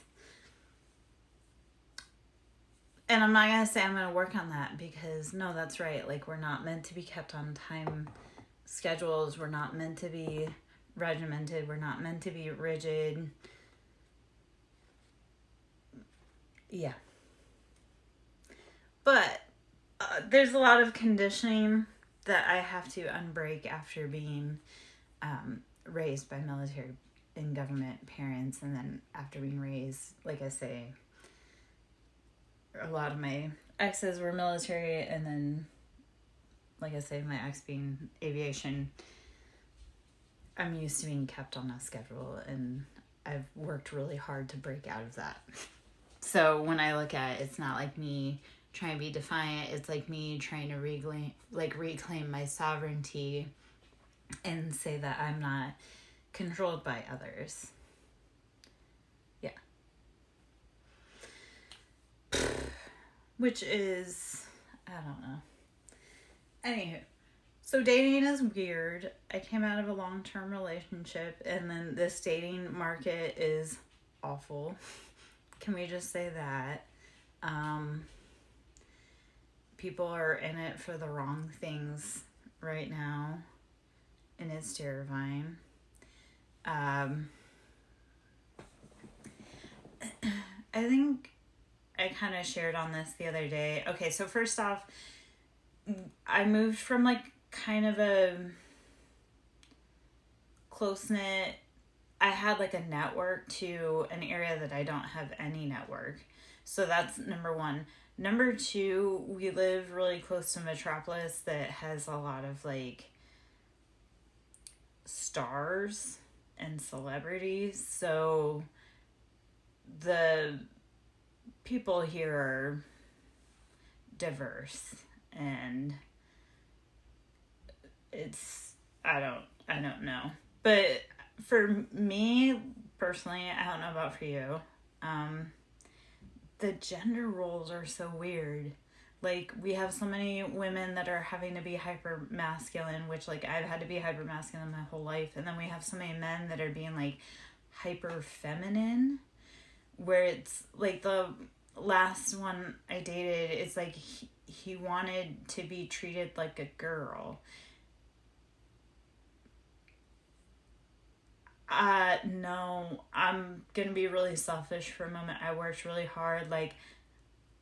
And I'm not going to say I'm going to work on that, because no, that's right. Like, we're not meant to be kept on time schedules. We're not meant to be regimented. We're not meant to be rigid. Yeah. But there's a lot of conditioning that I have to unbreak after being raised by military and government parents, and then after being raised, like I say, a lot of my exes were military, and then, like I say, my ex being aviation. I'm used to being kept on a schedule, and I've worked really hard to break out of that. So when I look at it, it's not like me trying to be defiant. It's like me trying to reclaim my sovereignty and say that I'm not controlled by others. Yeah. Which is, I don't know. Anywho, so dating is weird. I came out of a long-term relationship, and then this dating market is awful. Can we just say that? People are in it for the wrong things right now, and it's terrifying. I think I kind of shared on this the other day. Okay, so first off, I moved from like kind of a close-knit, I had like a network, to an area that I don't have any network. So that's number one. Number two, we live really close to Metropolis that has a lot of like stars and celebrities. So the people here are diverse, and it's, I don't know. But for me personally, I don't know about for you, the gender roles are so weird. Like, we have so many women that are having to be hyper masculine, which like I've had to be hyper masculine my whole life, and then we have so many men that are being like hyper feminine, where it's like the last one I dated, it's like he wanted to be treated like a girl. No, I'm gonna be really selfish for a moment. I worked really hard. Like,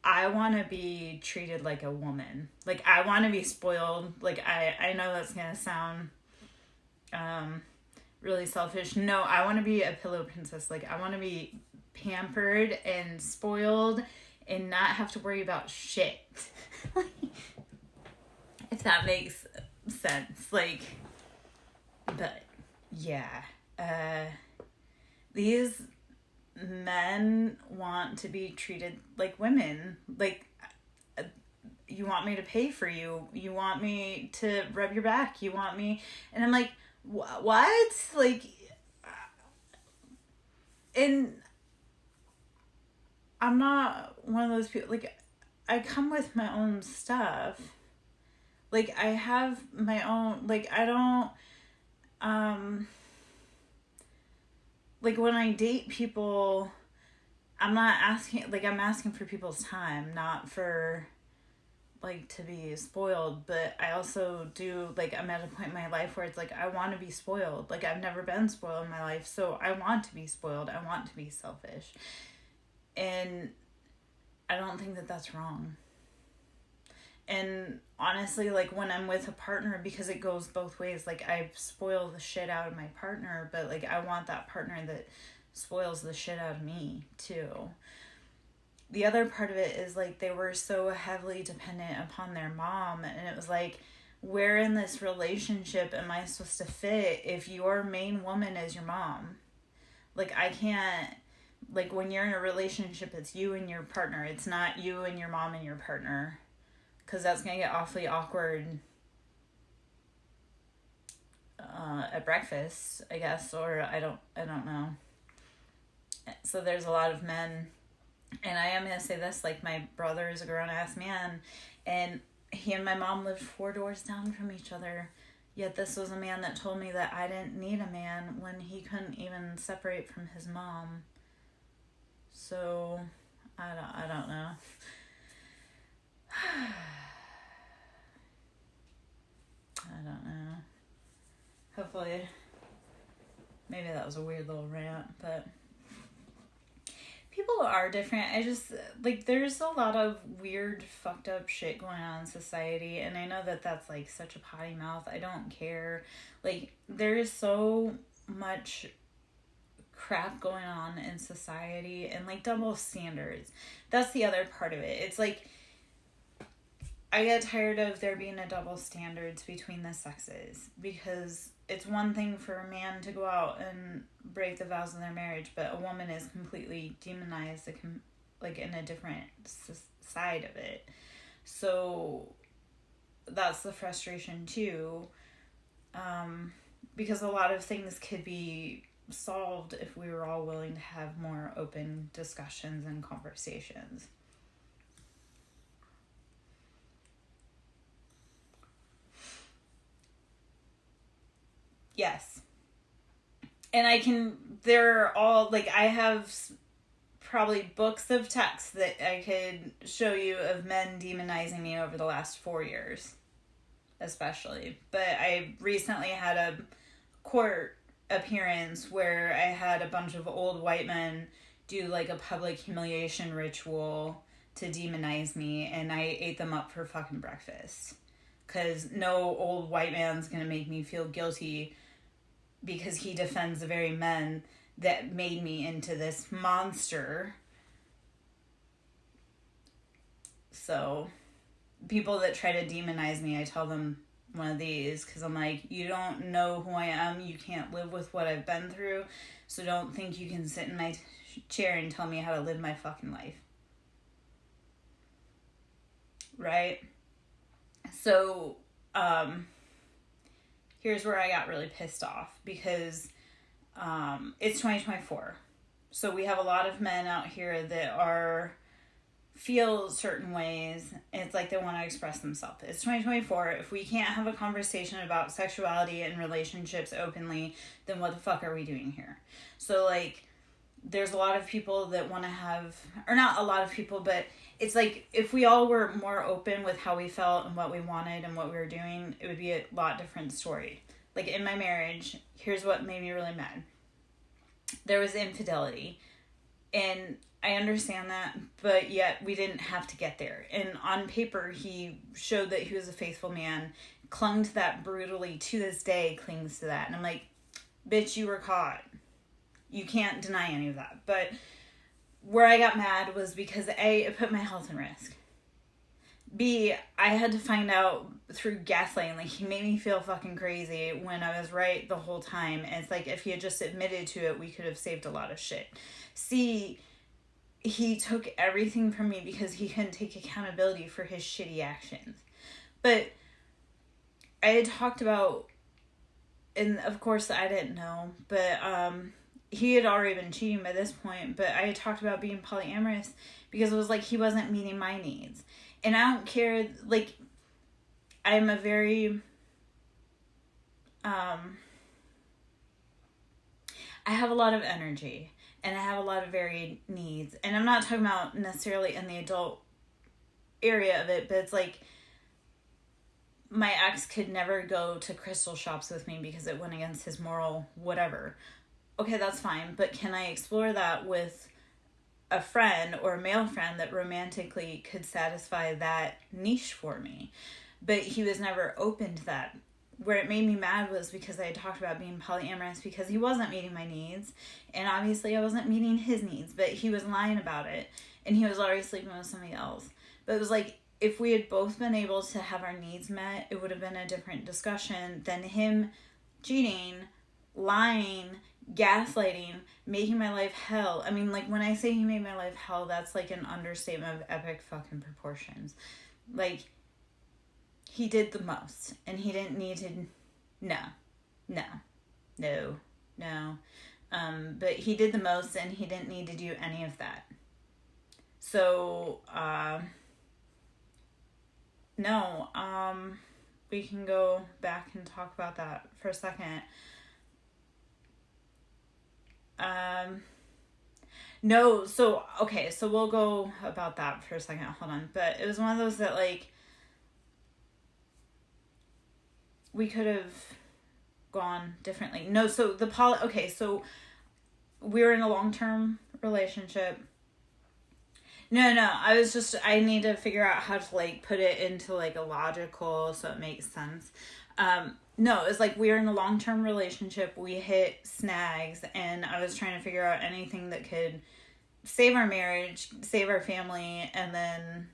I want to be treated like a woman. Like, I want to be spoiled. Like, I know that's gonna sound really selfish. No, I want to be a pillow princess. Like, I want to be pampered and spoiled and not have to worry about shit. If that makes sense. Like, but yeah. These men want to be treated like women. Like, you want me to pay for you. You want me to rub your back. You want me... And I'm like, what? Like, and I'm not one of those people... Like, I come with my own stuff. Like, I have my own... Like, I don't... Like, when I date people, I'm not asking, like, I'm asking for people's time, not for, like, to be spoiled. But I also do, like, I'm at a point in my life where it's like, I want to be spoiled. Like, I've never been spoiled in my life, so I want to be spoiled. I want to be selfish. And I don't think that that's wrong. And honestly, like, when I'm with a partner, because it goes both ways, like, I spoil the shit out of my partner, but, like, I want that partner that spoils the shit out of me, too. The other part of it is, like, they were so heavily dependent upon their mom, and it was like, where in this relationship am I supposed to fit if your main woman is your mom? Like, I can't... Like, when you're in a relationship, it's you and your partner. It's not you and your mom and your partner. Because that's going to get awfully awkward at breakfast, I guess, or I don't know. So there's a lot of men, and I am going to say this, like, my brother is a grown-ass man, and he and my mom lived 4 doors down from each other, Yet this was a man that told me that I didn't need a man when he couldn't even separate from his mom. So, I don't know. I don't know. Hopefully, maybe that was a weird little rant, but people are different. I just, like, there's a lot of weird, fucked up shit going on in society, and I know that that's, like, such a potty mouth. I don't care. Like, there is so much crap going on in society, and, like, double standards. That's the other part of it. It's, like, I get tired of there being a double standards between the sexes, because it's one thing for a man to go out and break the vows of their marriage, but a woman is completely demonized, like, in a different side of it. So that's the frustration too, because a lot of things could be solved if we were all willing to have more open discussions and conversations. Yes. And they're all, like, I have probably books of text that I could show you of men demonizing me over the last 4 years, especially. But I recently had a court appearance where I had a bunch of old white men do, like, a public humiliation ritual to demonize me, and I ate them up for fucking breakfast. Because no old white man's gonna make me feel guilty because he defends the very men that made me into this monster. So, people that try to demonize me, I tell them one of these, because I'm like, you don't know who I am, you can't live with what I've been through, so don't think you can sit in my chair and tell me how to live my fucking life. Right? So, here's where I got really pissed off, because it's 2024. So we have a lot of men out here that feel certain ways, and it's like they want to express themselves. It's 2024. If we can't have a conversation about sexuality and relationships openly, then what the fuck are we doing here? So, like, there's a lot of people that want to have, or not a lot of people, but it's like, if we all were more open with how we felt and what we wanted and what we were doing, it would be a lot different story. Like, in my marriage, here's what made me really mad. There was infidelity, and I understand that, but yet we didn't have to get there. And on paper, he showed that he was a faithful man, clung to that brutally, to this day, clings to that. And I'm like, bitch, you were caught. You can't deny any of that. But where I got mad was because A, it put my health in risk. B, I had to find out through gaslighting. Like, he made me feel fucking crazy when I was right the whole time. And it's like, if he had just admitted to it, we could have saved a lot of shit. C, he took everything from me because he couldn't take accountability for his shitty actions. But I had talked about, and of course I didn't know, but he had already been cheating by this point, but I had talked about being polyamorous because it was like he wasn't meeting my needs. And I don't care, like, I'm a very, I have a lot of energy, and I have a lot of varied needs. And I'm not talking about necessarily in the adult area of it, but it's like, my ex could never go to crystal shops with me because it went against his moral whatever. Okay, that's fine, but can I explore that with a friend or a male friend that romantically could satisfy that niche for me? But he was never open to that. Where it made me mad was because I had talked about being polyamorous because he wasn't meeting my needs, and obviously I wasn't meeting his needs, but he was lying about it, and he was already sleeping with somebody else. But it was like, if we had both been able to have our needs met, it would have been a different discussion than him cheating, lying, gaslighting, making my life hell. I mean, like, when I say he made my life hell, that's like an understatement of epic fucking proportions. Like, he did the most, and he didn't need to, no. But he did the most, and he didn't need to do any of that. So, no, we can go back and talk about that for a second. No, so, okay, so we'll go about that for a second. Hold on. But it was one of those that, like, we could have gone differently. No, so okay, so we were in a long-term relationship. No, I need to figure out how to, like, put it into, like, a logical, so it makes sense. No, it's like we were in a long-term relationship. We hit snags, and I was trying to figure out anything that could save our marriage, save our family, and then,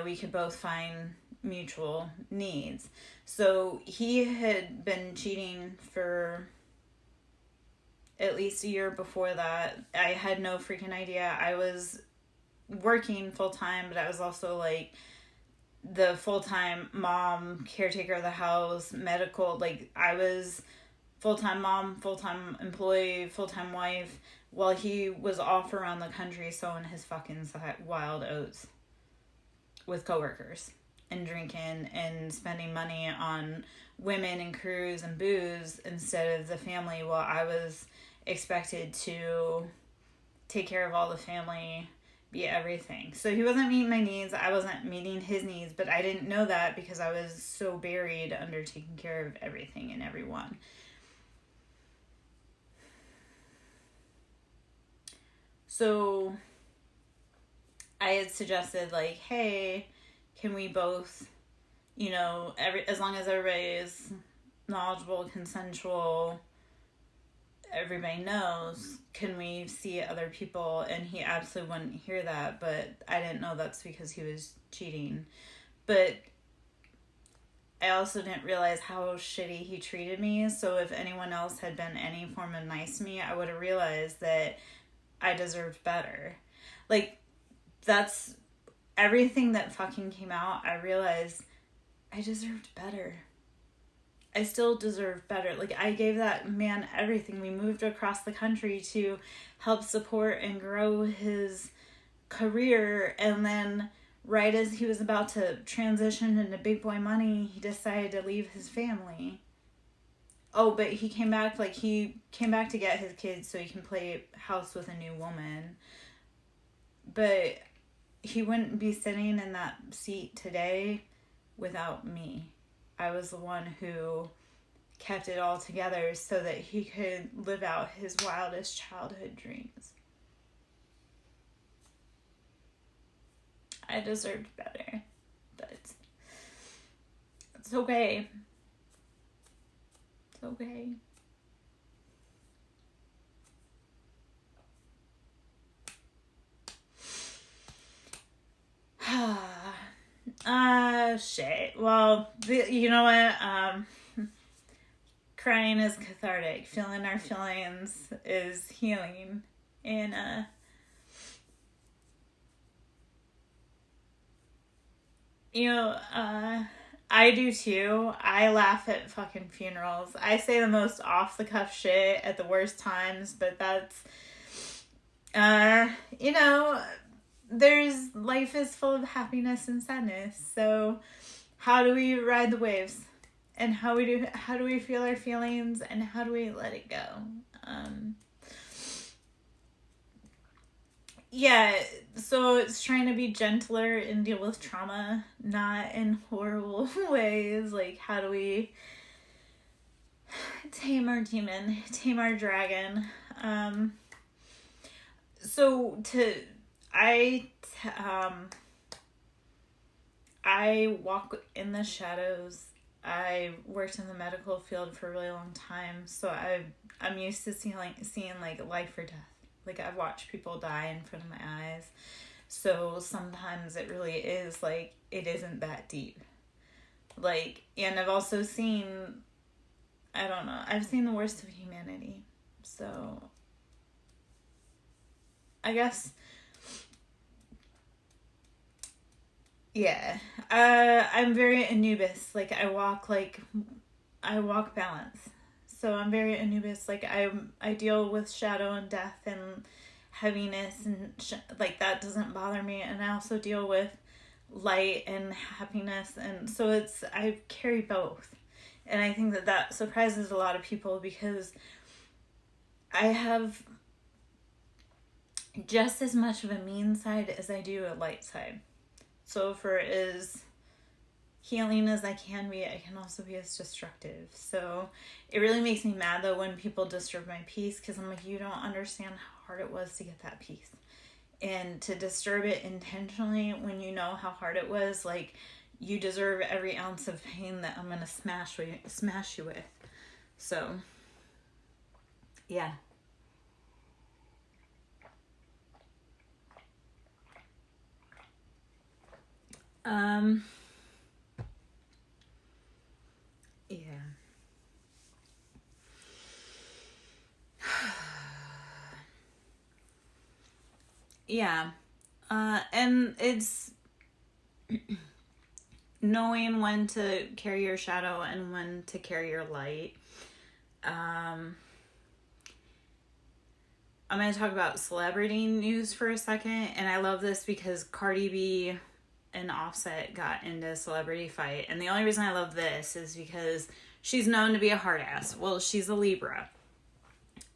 we could both find mutual needs. So he had been cheating for at least a year before that. I had no freaking idea. I was working full-time, but I was also, like, the full-time mom, caretaker of the house, medical, like, I was full-time mom, full-time employee, full-time wife, while he was off around the country sowing his fucking wild oats with coworkers and drinking and spending money on women and cruise and booze instead of the family, while I was expected to take care of all the family, be everything. So he wasn't meeting my needs. I wasn't meeting his needs, but I didn't know that because I was so buried under taking care of everything and everyone. So I had suggested, like, hey, can we both, as long as everybody is knowledgeable, consensual, everybody knows, can we see other people? And he absolutely wouldn't hear that, but I didn't know that's because he was cheating. But I also didn't realize how shitty he treated me. So if anyone else had been any form of nice to me, I would have realized that I deserved better. Like, that's everything that fucking came out. I realized I deserved better. I still deserve better. Like, I gave that man everything. We moved across the country to help support and grow his career. And then right as he was about to transition into big boy money, he decided to leave his family. Oh, but he came back to get his kids so he can play house with a new woman. But he wouldn't be sitting in that seat today without me. I was the one who kept it all together so that he could live out his wildest childhood dreams. I deserved better, but it's okay. It's okay. Shit. Well, you know what? Crying is cathartic. Feeling our feelings is healing. And, I do too. I laugh at fucking funerals. I say the most off the cuff shit at the worst times, but that's, life is full of happiness and sadness. So how do we ride the waves? And how do we feel our feelings, and how do we let it go? Yeah, so it's trying to be gentler and deal with trauma, not in horrible ways. Like, how do we tame our demon, tame our dragon? I walk in the shadows. I worked in the medical field for a really long time, so I'm used to seeing like life or death. Like, I've watched people die in front of my eyes. So sometimes it really is like, it isn't that deep. Like, and I've also seen, I don't know, I've seen the worst of humanity. So I guess, yeah, I'm very Anubis. Like, I walk balance. So I'm very Anubis. Like, I deal with shadow and death and heaviness and like that doesn't bother me. And I also deal with light and happiness. And so I carry both. And I think that surprises a lot of people, because I have just as much of a mean side as I do a light side. So for as healing as I can be, I can also be as destructive. So it really makes me mad though when people disturb my peace, because I'm like, you don't understand how hard it was to get that peace. And to disturb it intentionally when you know how hard it was, like, you deserve every ounce of pain that I'm going to smash you with. So, yeah. Yeah. Yeah. And it's knowing when to carry your shadow and when to carry your light. I'm going to talk about celebrity news for a second. And I love this because Cardi B and Offset got into a celebrity fight. And the only reason I love this is because she's known to be a hard ass. Well, she's a Libra.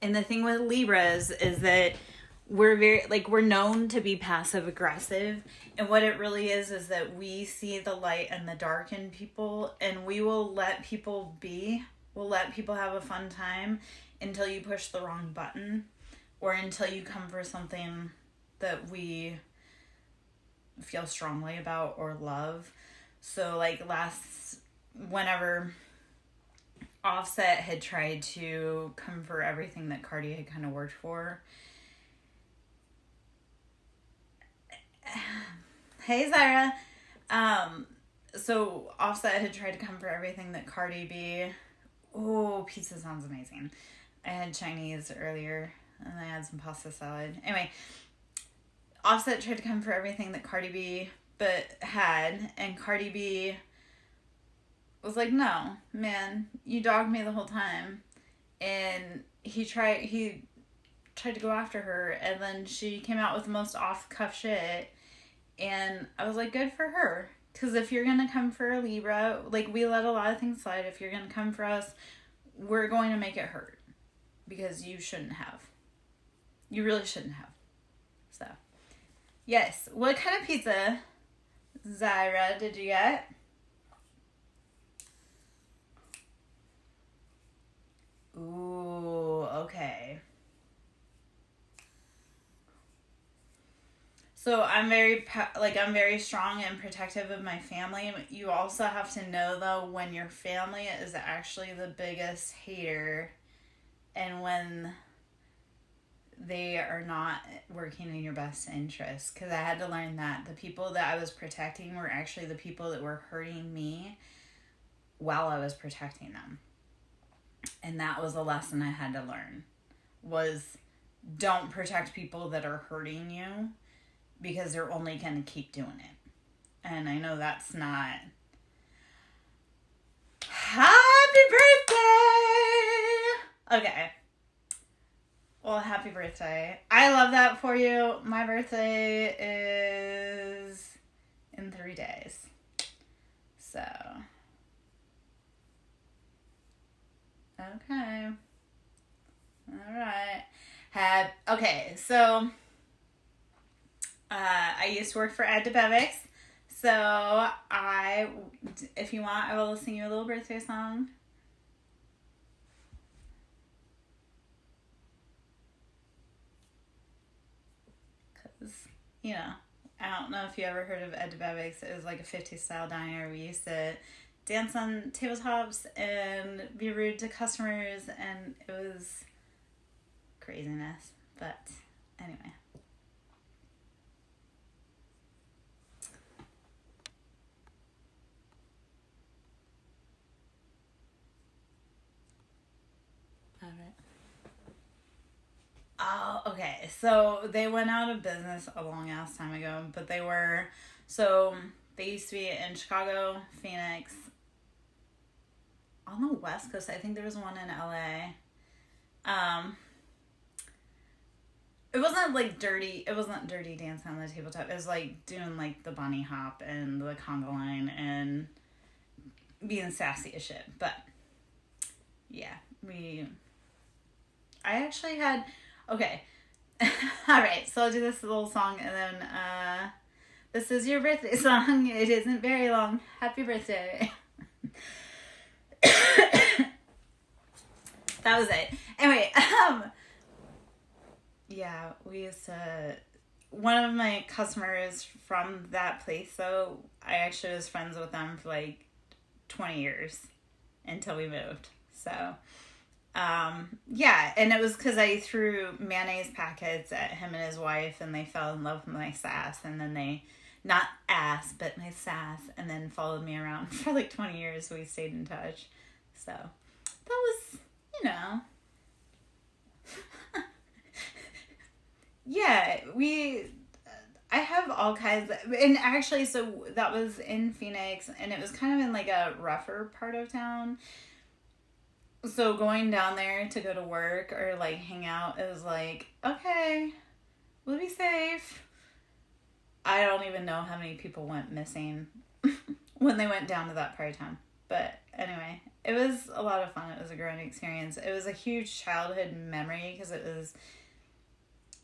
And the thing with Libras is that we're known to be passive aggressive. And what it really is that we see the light and the dark in people, and we will let people be. We'll let people have a fun time until you push the wrong button, or until you come for something that we feel strongly about or love. So like whenever Offset had tried to come for everything that Cardi had kind of worked for. Hey, Zyra. So Offset had tried to come for everything that Cardi B... Oh, pizza sounds amazing. I had Chinese earlier, and I had some pasta salad. Anyway, Offset tried to come for everything that Cardi B had, and Cardi B was like, no, man, you dogged me the whole time. And he tried to go after her, and then she came out with the most off-the-cuff shit, and I was like, good for her. Because if you're going to come for a Libra, like, we let a lot of things slide. If you're going to come for us, we're going to make it hurt. Because you shouldn't have. You really shouldn't have. So, yes. What kind of pizza, Zyra, did you get? Ooh, okay. So I'm very strong and protective of my family. You also have to know, though, when your family is actually the biggest hater, and when they are not working in your best interest. Because I had to learn that the people that I was protecting were actually the people that were hurting me while I was protecting them. And that was a lesson I had to learn, was don't protect people that are hurting you, because they're only going to keep doing it. And I know that's not... Happy birthday! Okay. Well, happy birthday. I love that for you. My birthday is in 3 days. So... Okay. Alright. Okay, so... I used to work for Adibetics, so if you want, I will sing you a little birthday song. Because, I don't know if you ever heard of Adibetics. It was like a 50s style diner. We used to dance on tabletops and be rude to customers, and it was craziness. But anyway. Oh, okay. So they went out of business a long ass time ago, but they used to be in Chicago, Phoenix, on the West Coast. I think there was one in LA. It wasn't like dirty. It wasn't dirty dancing on the tabletop. It was like doing like the bunny hop and the conga line and being sassy as shit. But yeah, I actually had, okay. All right, so I'll do this little song and then this is your birthday song. It isn't very long. Happy birthday. That was it. Anyway, yeah, we used to, one of my customers from that place, so I actually was friends with them for like 20 years until we moved. So, yeah, and it was because I threw mayonnaise packets at him and his wife, and they fell in love with my sass, and then they, not ass, but my sass, and then followed me around for like 20 years. We stayed in touch. So, that was, you know, yeah, I have all kinds of, and actually, so that was in Phoenix, and it was kind of in like a rougher part of town. So going down there to go to work or like hang out, it was like, okay, we'll be safe. I don't even know how many people went missing when they went down to that part of town. But anyway, it was a lot of fun. It was a growing experience. It was a huge childhood memory because it was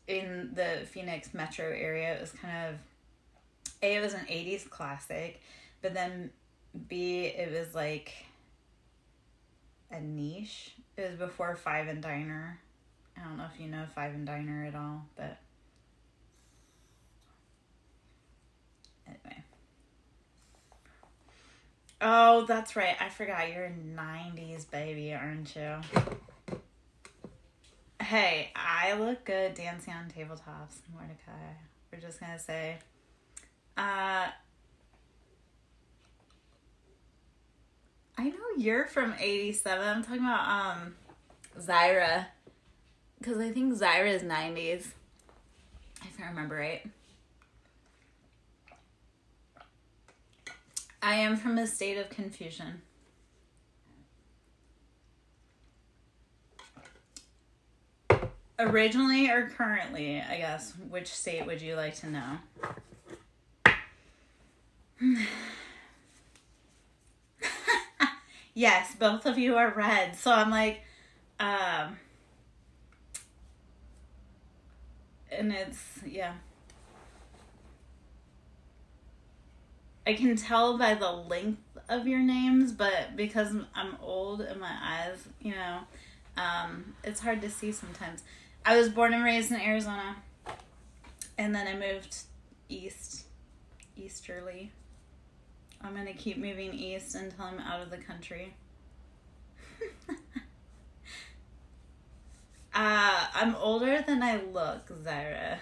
in the Phoenix metro area. It was kind of, A, it was an 80s classic, but then B, it was like a niche. It was before Five and Diner. I don't know if you know Five and Diner at all, but anyway. Oh, that's right. I forgot. You're a 90s baby, aren't you? Hey, I look good dancing on tabletops, Mordecai. We're just going to say. I know you're from 87. I'm talking about Zyra. Because I think Zyra is 90s. If I remember right. I am from a state of confusion. Originally or currently, I guess. Which state would you like to know? Yes, both of you are red. So I'm like, and it's, yeah. I can tell by the length of your names, but because I'm old and my eyes, you know, it's hard to see sometimes. I was born and raised in Arizona, and then I moved easterly. I'm going to keep moving east until I'm out of the country. I'm older than I look, Zyra.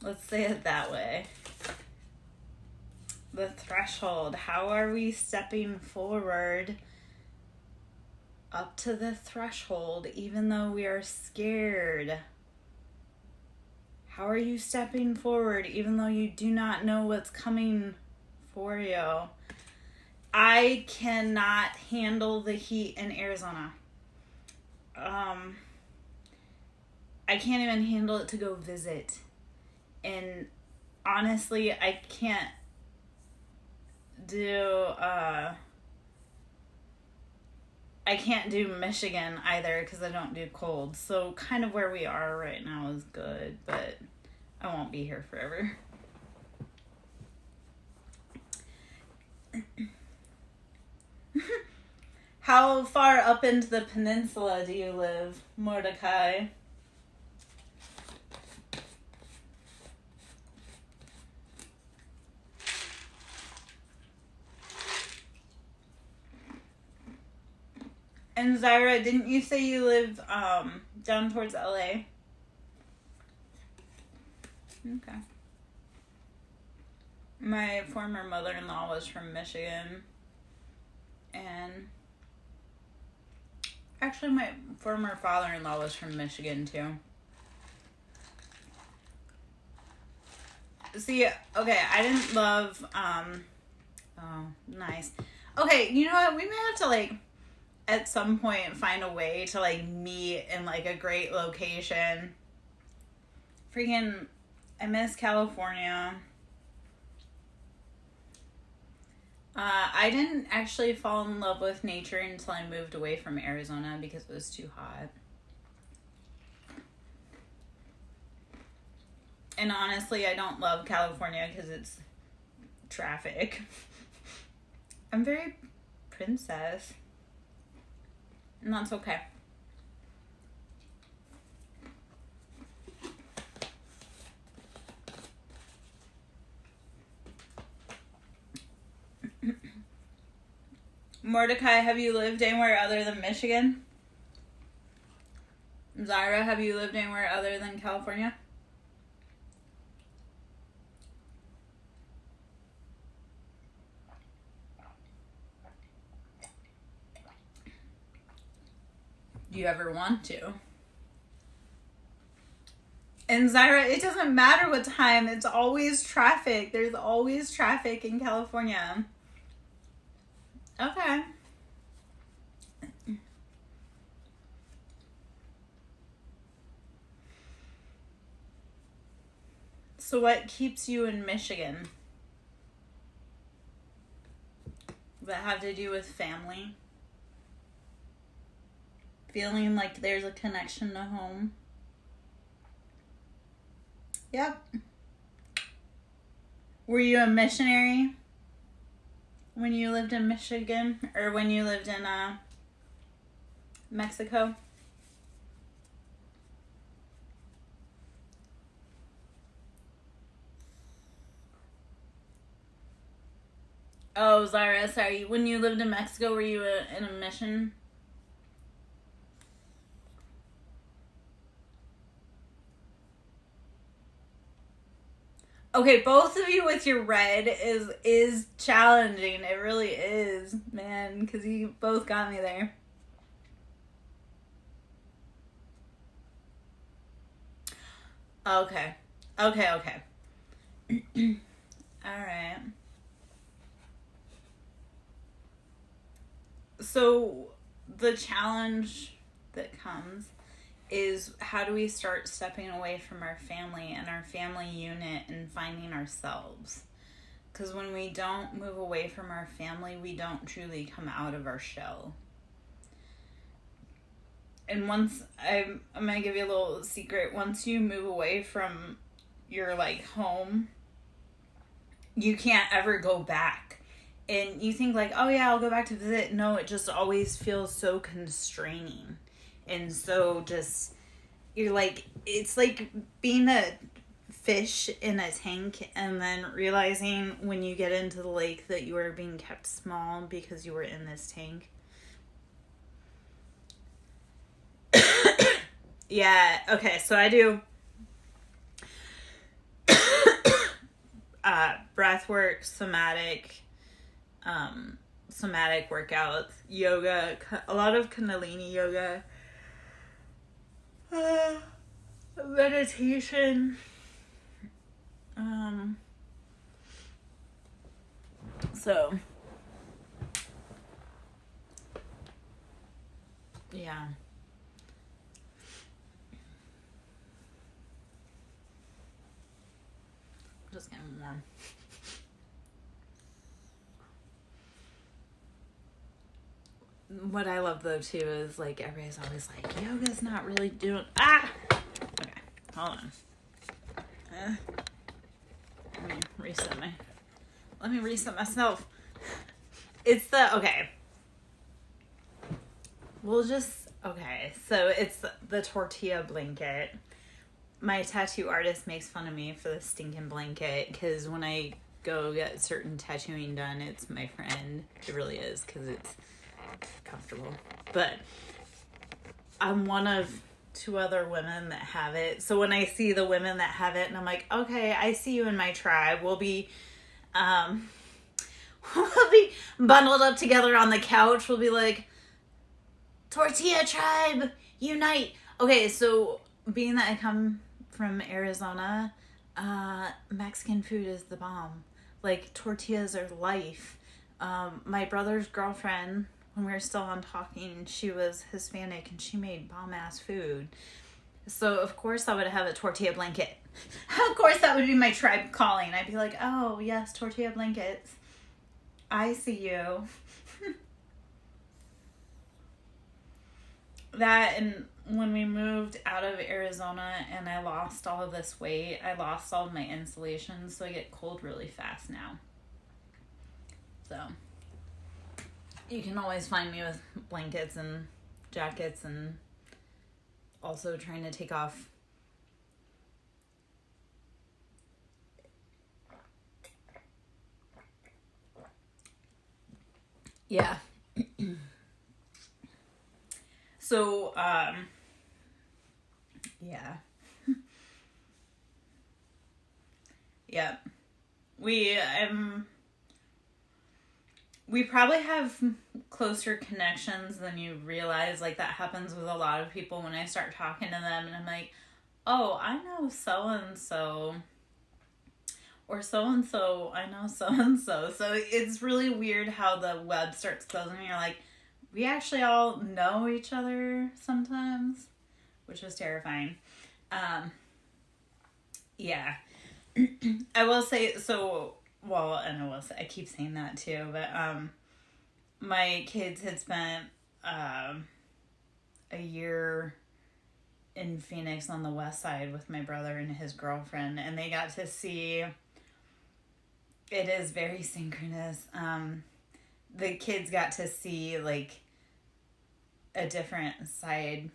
Let's say it that way. The threshold. How are we stepping forward up to the threshold even though we are scared? How are you stepping forward even though you do not know what's coming for you? I cannot handle the heat in Arizona. I can't even handle it to go visit. And honestly, I can't do Michigan either because I don't do cold. So kind of where we are right now is good, but I won't be here forever. How far up into the peninsula do you live, Mordecai? And Zyra, didn't you say you live down towards LA? Okay. My former mother-in-law was from Michigan. And actually my former father-in-law was from Michigan too. See, okay, I didn't love, oh, nice. Okay, you know what? We may have to, like, at some point find a way to, like, meet in, like, a great location Freaking, I miss California. I didn't actually fall in love with nature until I moved away from Arizona because it was too hot. And honestly, I don't love California because it's traffic. I'm very princess. And that's okay. Mordecai, have you lived anywhere other than Michigan? Zyra, have you lived anywhere other than California? Do you ever want to? And Zyra, it doesn't matter what time. It's always traffic. There's always traffic in California. Okay. So what keeps you in Michigan? Does that have to do with family? Feeling like there's a connection to home? Yep. Were you a missionary when you lived in Michigan? Or when you lived in Mexico? Oh, Zara, sorry. When you lived in Mexico, were you in a mission? Okay, both of you with your red is challenging. It really is, man, because you both got me there. Okay. Okay. All right. So the challenge that comes is, how do we start stepping away from our family and our family unit and finding ourselves? Because when we don't move away from our family, we don't truly come out of our shell. And once, I'm going to give you a little secret. Once you move away from your, like, home, you can't ever go back. And you think, like, oh yeah, I'll go back to visit. No, it just always feels so constraining. And so just, you're like, it's like being a fish in a tank and then realizing when you get into the lake that you are being kept small because you were in this tank. Yeah, okay, so I do breath work, somatic workouts, yoga, a lot of Kundalini yoga, meditation, so yeah. Just getting warm. What I love though too is, like, everybody's always like, yoga's not really doing. Okay, hold on. Let me reset myself. It's the okay. So it's the tortilla blanket. My tattoo artist makes fun of me for the stinking blanket because when I go get certain tattooing done, it's my friend. It really is, because it's comfortable. But I'm one of 2 other women that have it. So when I see the women that have it, and I'm like, okay, I see you in my tribe. We'll be bundled up together on the couch. We'll be like, tortilla tribe, unite. Okay, so being that I come from Arizona, Mexican food is the bomb. Like, tortillas are life. My brother's girlfriend, when we were still on talking, she was Hispanic and she made bomb ass food. So, of course, I would have a tortilla blanket. Of course, that would be my tribe calling. I'd be like, oh, yes, tortilla blankets. I see you. That, and when we moved out of Arizona and I lost all of this weight, I lost all of my insulation, so I get cold really fast now. So, you can always find me with blankets and jackets, and also trying to take off yeah. So, yeah. Yeah. We probably have closer connections than you realize. Like, that happens with a lot of people when I start talking to them and I'm like, oh, I know so-and-so. Or so-and-so, I know so-and-so. So it's really weird how the web starts closing and you're like, we actually all know each other sometimes, which is terrifying. Yeah. I will say, so, well, and I keep saying that too, but my kids had spent a year in Phoenix on the west side with my brother and his girlfriend, and they got to see, it is very synchronous. The kids got to see, like, a different side,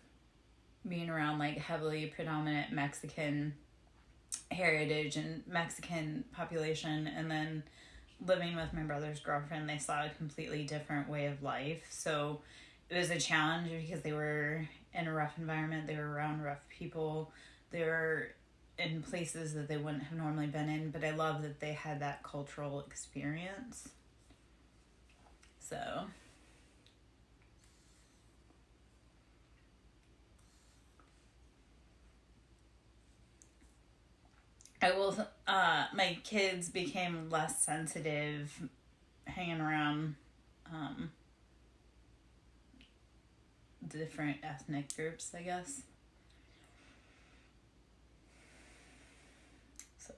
being around, like, heavily predominant Mexican heritage and Mexican population, and then living with my brother's girlfriend, they saw a completely different way of life. So it was a challenge because they were in a rough environment, they were around rough people, they were in places that they wouldn't have normally been in, but I love that they had that cultural experience. So I will, my kids became less sensitive hanging around different ethnic groups, I guess. So,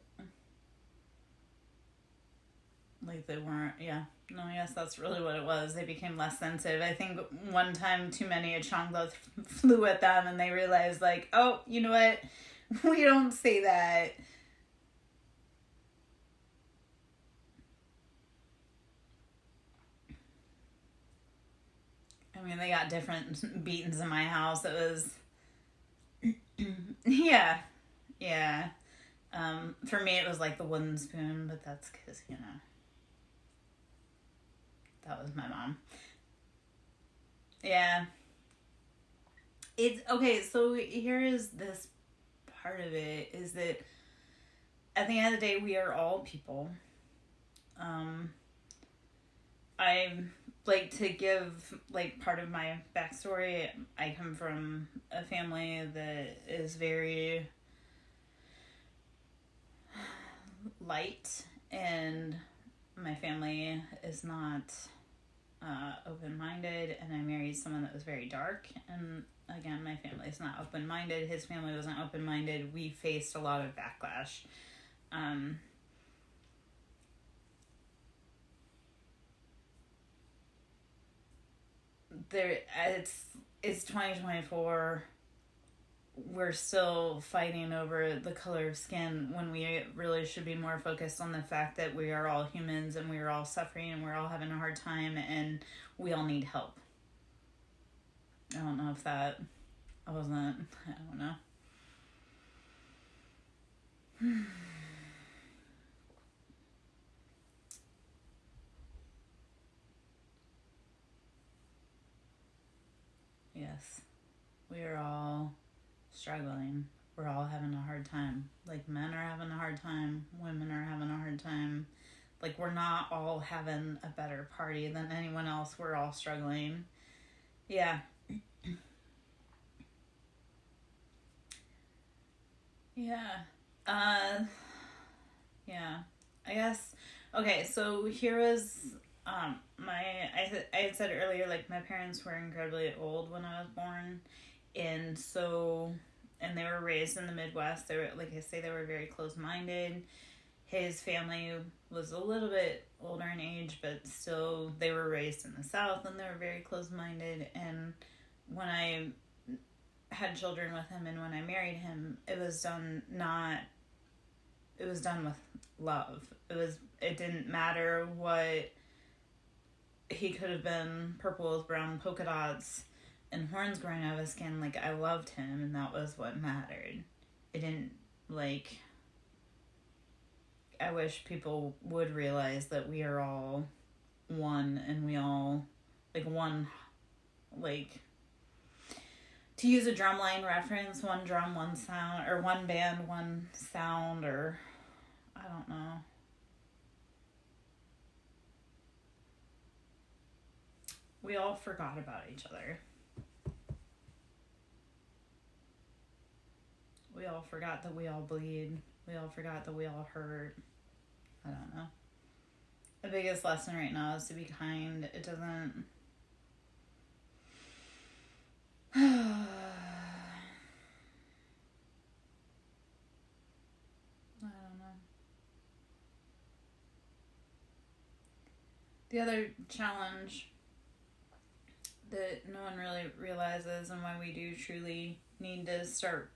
like, they weren't, yeah. No, I guess that's really what it was. They became less sensitive. I think one time too many chanclas flew at them and they realized, like, oh, you know what? We don't say that. I mean, they got different beatings in my house. It was, yeah, yeah. For me, it was like the wooden spoon, but that's because, that was my mom. Yeah. It's, okay, so here is this part of it, is that at the end of the day, we are all people. I like to give, like, part of my backstory. I come from a family that is very light, and my family is not open-minded, and I married someone that was very dark, and again, my family is not open-minded. His family wasn't open-minded. We faced a lot of backlash. It's 2024. We're still fighting over the color of skin when we really should be more focused on the fact that we are all humans and we are all suffering and we're all having a hard time and we all need help. I don't know if that I don't know. Yes, we are all struggling. We're all having a hard time. Like, men are having a hard time, women are having a hard time. Like, we're not all having a better party than anyone else. We're all struggling. Yeah. Yeah. Yeah. I guess. Okay, so here was I had said earlier, like, my parents were incredibly old when I was born, and so and they were raised in the Midwest. They were, like I say, they were very close-minded. His family was a little bit older in age, but still they were raised in the South, and they were very close-minded. And when I had children with him and when I married him, it was done with love. It didn't matter what, he could have been purple with brown polka dots and horns growing out of his skin. Like, I loved him, and that was what mattered. It didn't, like, I wish people would realize that we are all one, and we all, like, one, like, to use a drumline reference, one drum, one sound, or one band, one sound, or I don't know. We all forgot about each other. We all forgot that we all bleed. We all forgot that we all hurt. I don't know. The biggest lesson right now is to be kind. It doesn't... I don't know. The other challenge that no one really realizes, and why we do truly need to start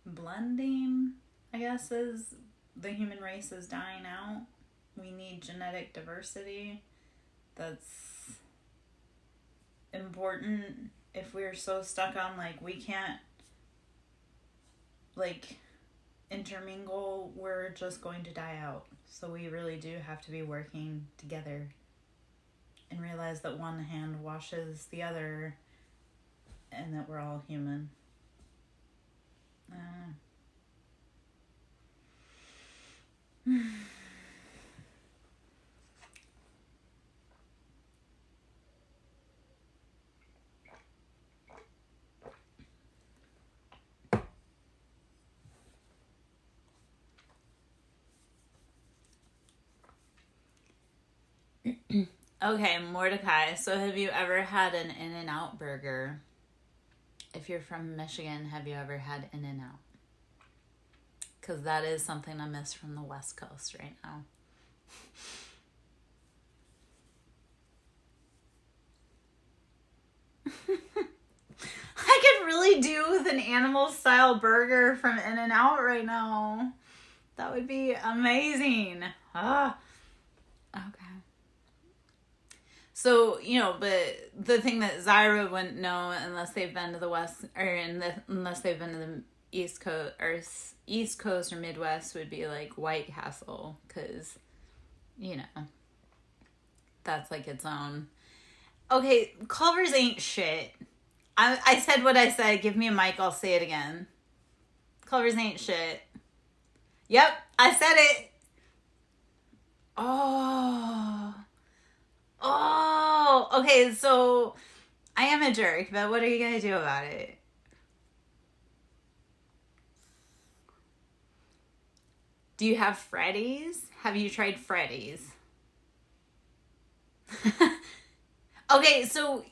blending, I guess, is the human race is dying out. We need genetic diversity. That's important. If we're so stuck on, like, we can't, like, intermingle, we're just going to die out. So we really do have to be working together and realize that one hand washes the other, and that we're all human. Okay, Mordecai, so have you ever had an In-N-Out burger? If you're from Michigan, have you ever had In-N-Out? Because that is something I miss from the West Coast right now. I could really do with an animal-style burger from In-N-Out right now. That would be amazing. Ah, okay. So, you know, but the thing that Zyra wouldn't know unless they've been to the West, or unless they've been to the East Coast or Midwest, would be like White Castle, because, you know, that's like its own. Okay, Culver's ain't shit. I said what I said. Give me a mic, I'll say it again. Culver's ain't shit. Yep, I said it. Oh, okay, so I am a jerk, but what are you going to do about it? Do you have Freddy's? Have you tried Freddy's? Okay, so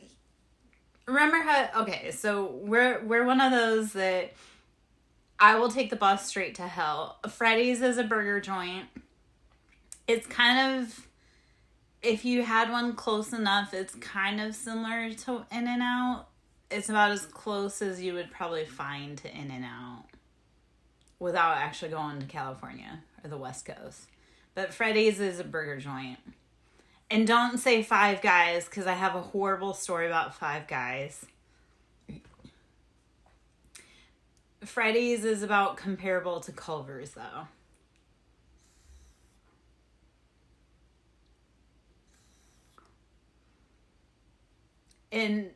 remember how, okay, so we're one of those that I will take the bus straight to hell. Freddy's is a burger joint. It's kind of, if you had one close enough, it's kind of similar to In-N-Out. It's about as close as you would probably find to In-N-Out without actually going to California or the West Coast. But Freddy's is a burger joint. And don't say Five Guys, because I have a horrible story about Five Guys. Freddy's is about comparable to Culver's, though. And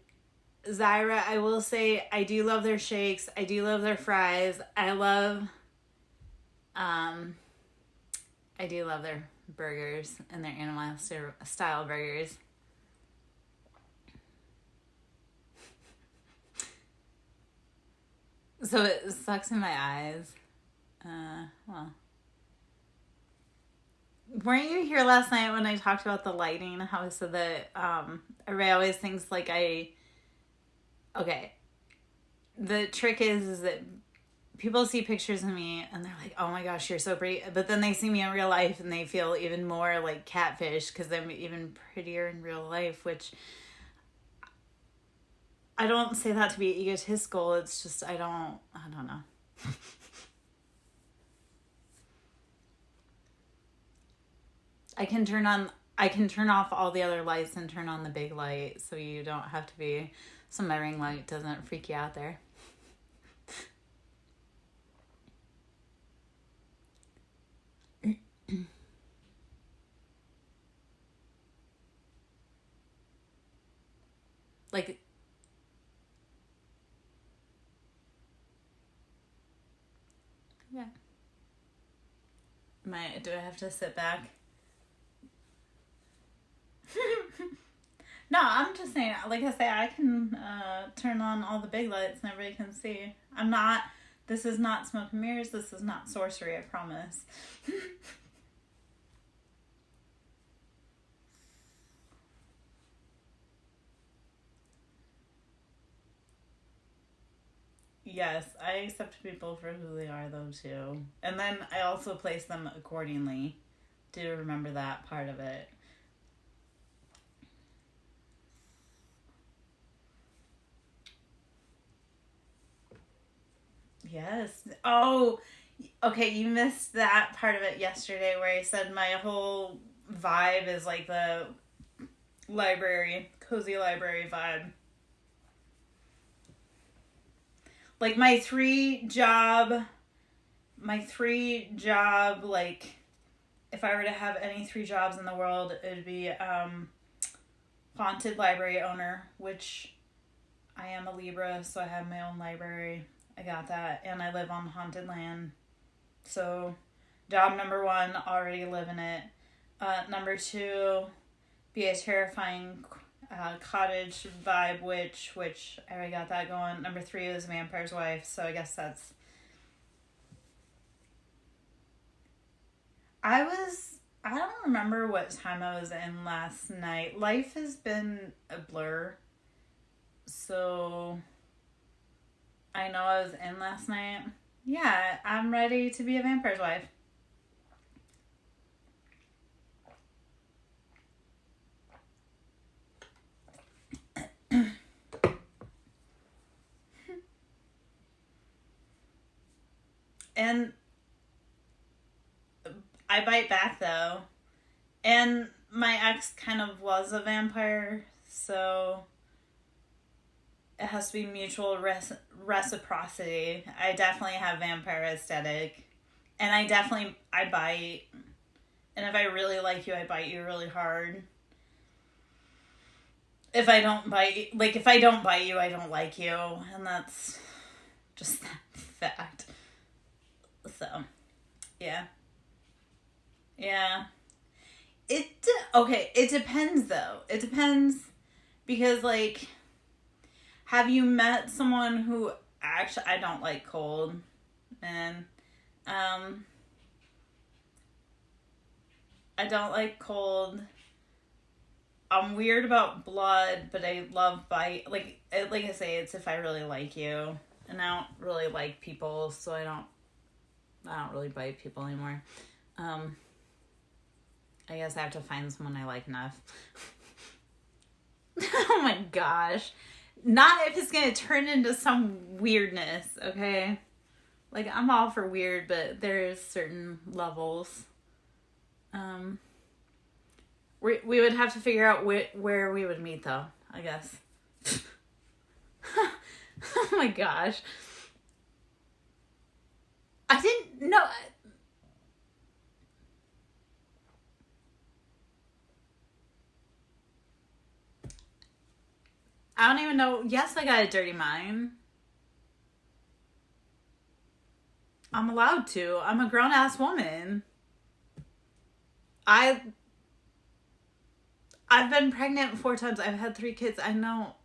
Zyra, I will say, I do love their shakes. I do love their fries. I do love their burgers and their animal style burgers. So it sucks in my eyes. Well. Weren't you here last night when I talked about the lighting? How I said that everybody always thinks like Okay. The trick is that people see pictures of me and they're like, oh my gosh, you're so pretty. But then they see me in real life and they feel even more like catfish because I'm even prettier in real life, which I don't say that to be egotistical. It's just, I don't know. I can turn off all the other lights and turn on the big light so you don't have to be, so my ring light doesn't freak you out there. Like, yeah. Do I have to sit back? No, I'm just saying, like I say, I can turn on all the big lights and everybody can see. This is not smoke and mirrors, this is not sorcery, I promise. Yes, I accept people for who they are, though, too. And then I also place them accordingly. Do remember that part of it. Yes. Oh, okay, you missed that part of it yesterday where I said my whole vibe is like the cozy library vibe. Like my three job, like, if I were to have any 3 jobs in the world, it would be haunted library owner, which I am a Libra, so I have my own library. I got that. And I live on haunted land. So job number 1, already live in it. Number 2, be a terrifying cottage vibe witch, which I already got that going. Number 3 is vampire's wife, so I guess that's... I don't remember what time I was in last night. Life has been a blur. So I know I was in last night. Yeah, I'm ready to be a vampire's wife. And I bite back, though. And my ex kind of was a vampire, so it has to be mutual reciprocity. I definitely have vampire aesthetic. And I bite. And if I really like you, I bite you really hard. If I don't bite you, I don't like you. And that's just that fact. So, yeah. Yeah. It depends, though. It depends because, like, have you met someone who actually... I don't like cold. And, I don't like cold. I'm weird about blood, but I love bite. Like I say, it's if I really like you. And I don't really like people, so I don't really bite people anymore. I guess I have to find someone I like enough. Oh my gosh. Not if it's going to turn into some weirdness, okay? Like, I'm all for weird, but there's certain levels. We would have to figure out where we would meet, though, I guess. Oh my gosh. I didn't know... I don't even know. Yes, I got a dirty mind. I'm allowed to. I'm a grown-ass woman. I've been pregnant 4 times. I've had 3 kids. I know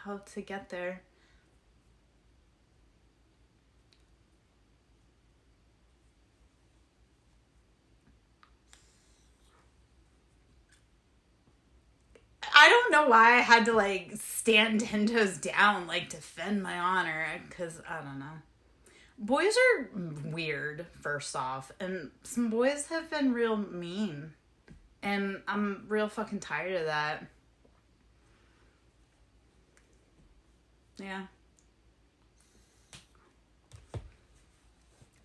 how to get there. I don't don't know why I had to, like, stand 10 toes down, like, defend my honor, because, I don't know. Boys are weird, first off, and some boys have been real mean, and I'm real fucking tired of that. Yeah.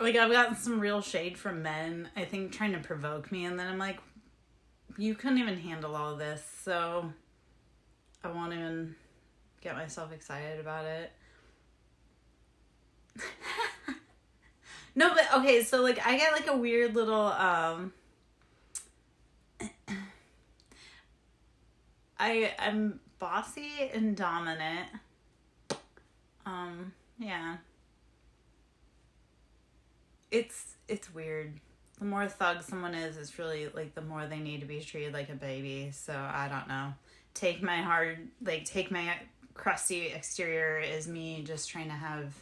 Like, I've gotten some real shade from men, I think, trying to provoke me, and then I'm like, you couldn't even handle all this, so I won't even get myself excited about it. No, but, okay, so, like, I get, like, a weird little, I'm bossy and dominant. Yeah. It's weird. The more thug someone is, it's really, like, the more they need to be treated like a baby. So, I don't know. Take my crusty exterior as me just trying to have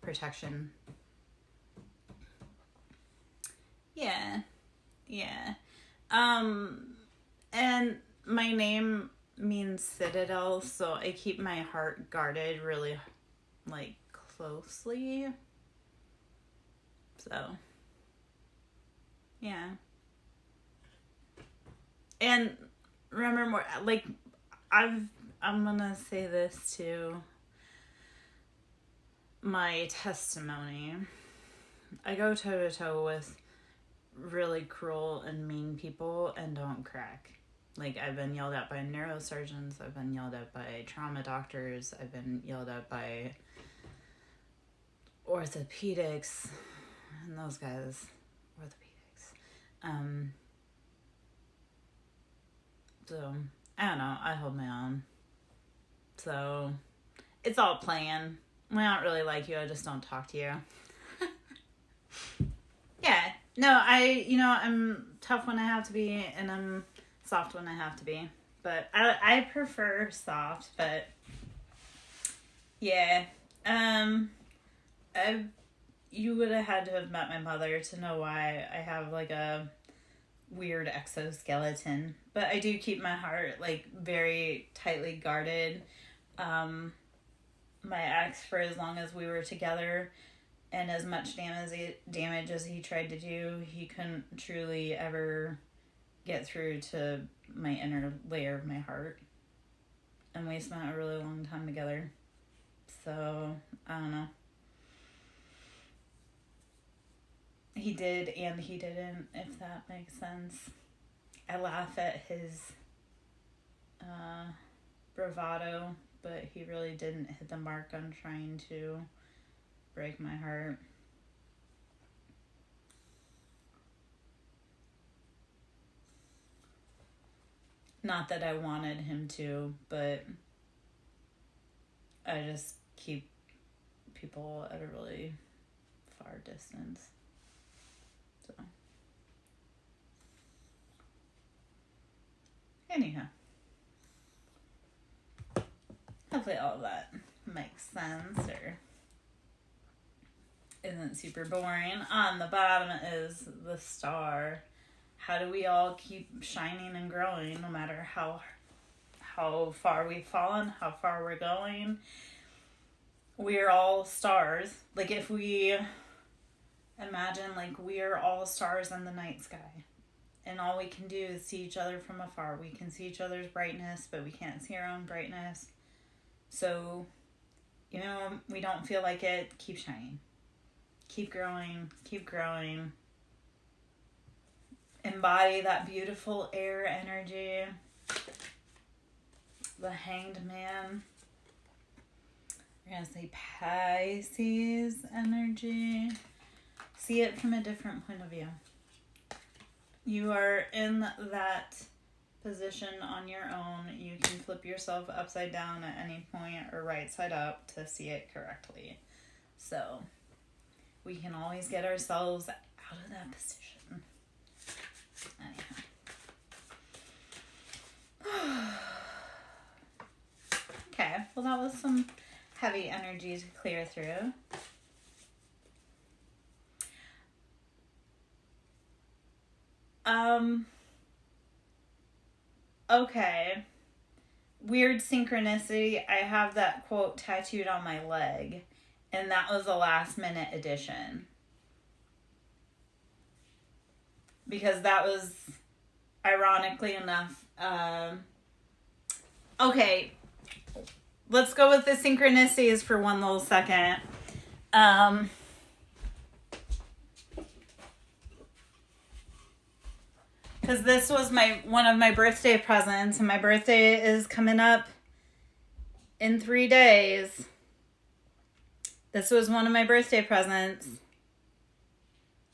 protection. Yeah. Yeah. And my name means citadel, so I keep my heart guarded really, like, closely. So, yeah. And remember more, like, I'm gonna say this to my testimony. I go toe to toe with really cruel and mean people and don't crack. Like, I've been yelled at by neurosurgeons, I've been yelled at by trauma doctors, I've been yelled at by orthopedics, and those guys, orthopedics. So, I don't know, I hold my own. So, it's all playing. I don't really like you, I just don't talk to you. Yeah. No, I'm tough when I have to be, and I'm soft when I have to be. But I prefer soft, but yeah. You would have had to have met my mother to know why I have, like, a weird exoskeleton. But I do keep my heart, like, very tightly guarded. My ex, for as long as we were together, and as much damage as he tried to do, he couldn't truly ever get through to my inner layer of my heart. And we spent a really long time together. So, I don't know. He did and he didn't, if that makes sense. I laugh at his bravado, but he really didn't hit the mark on trying to break my heart. Not that I wanted him to, but I just keep people at a really far distance. So, anyhow, hopefully all of that makes sense or isn't super boring. On the bottom is the star. How do we all keep shining and growing no matter how far we've fallen, how far we're going? We're all stars. Like, if we imagine, like, we are all stars in the night sky, and all we can do is see each other from afar. We can see each other's brightness, but we can't see our own brightness. So, we don't feel like it. Keep shining. Keep growing. Keep growing. Embody that beautiful air energy. The Hanged Man. We're going to say Pisces energy. See it from a different point of view. You are in that position on your own. You can flip yourself upside down at any point or right side up to see it correctly. So, we can always get ourselves out of that position. Anyhow. Okay, well, that was some heavy energy to clear through. Okay. weird synchronicity, I have that quote tattooed on my leg, and that was a last minute addition. Because that was, ironically enough, okay, let's go with the synchronicities for one little second. Because this was one of my birthday presents, and my birthday is coming up in 3 days. This was one of my birthday presents.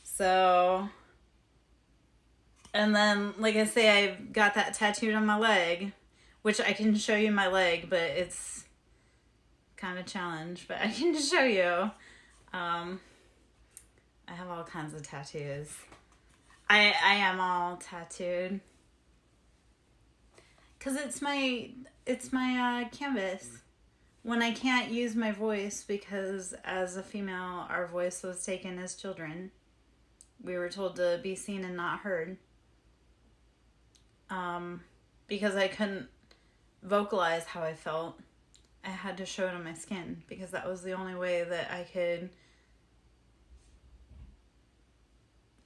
So, and then, like I say, I've got that tattooed on my leg, which I can show you my leg, but it's kind of a challenge, but I can just show you. I have all kinds of tattoos. I am all tattooed. Cause it's my canvas. When I can't use my voice, because as a female, our voice was taken as children. We were told to be seen and not heard. Because I couldn't vocalize how I felt, I had to show it on my skin, because that was the only way that I could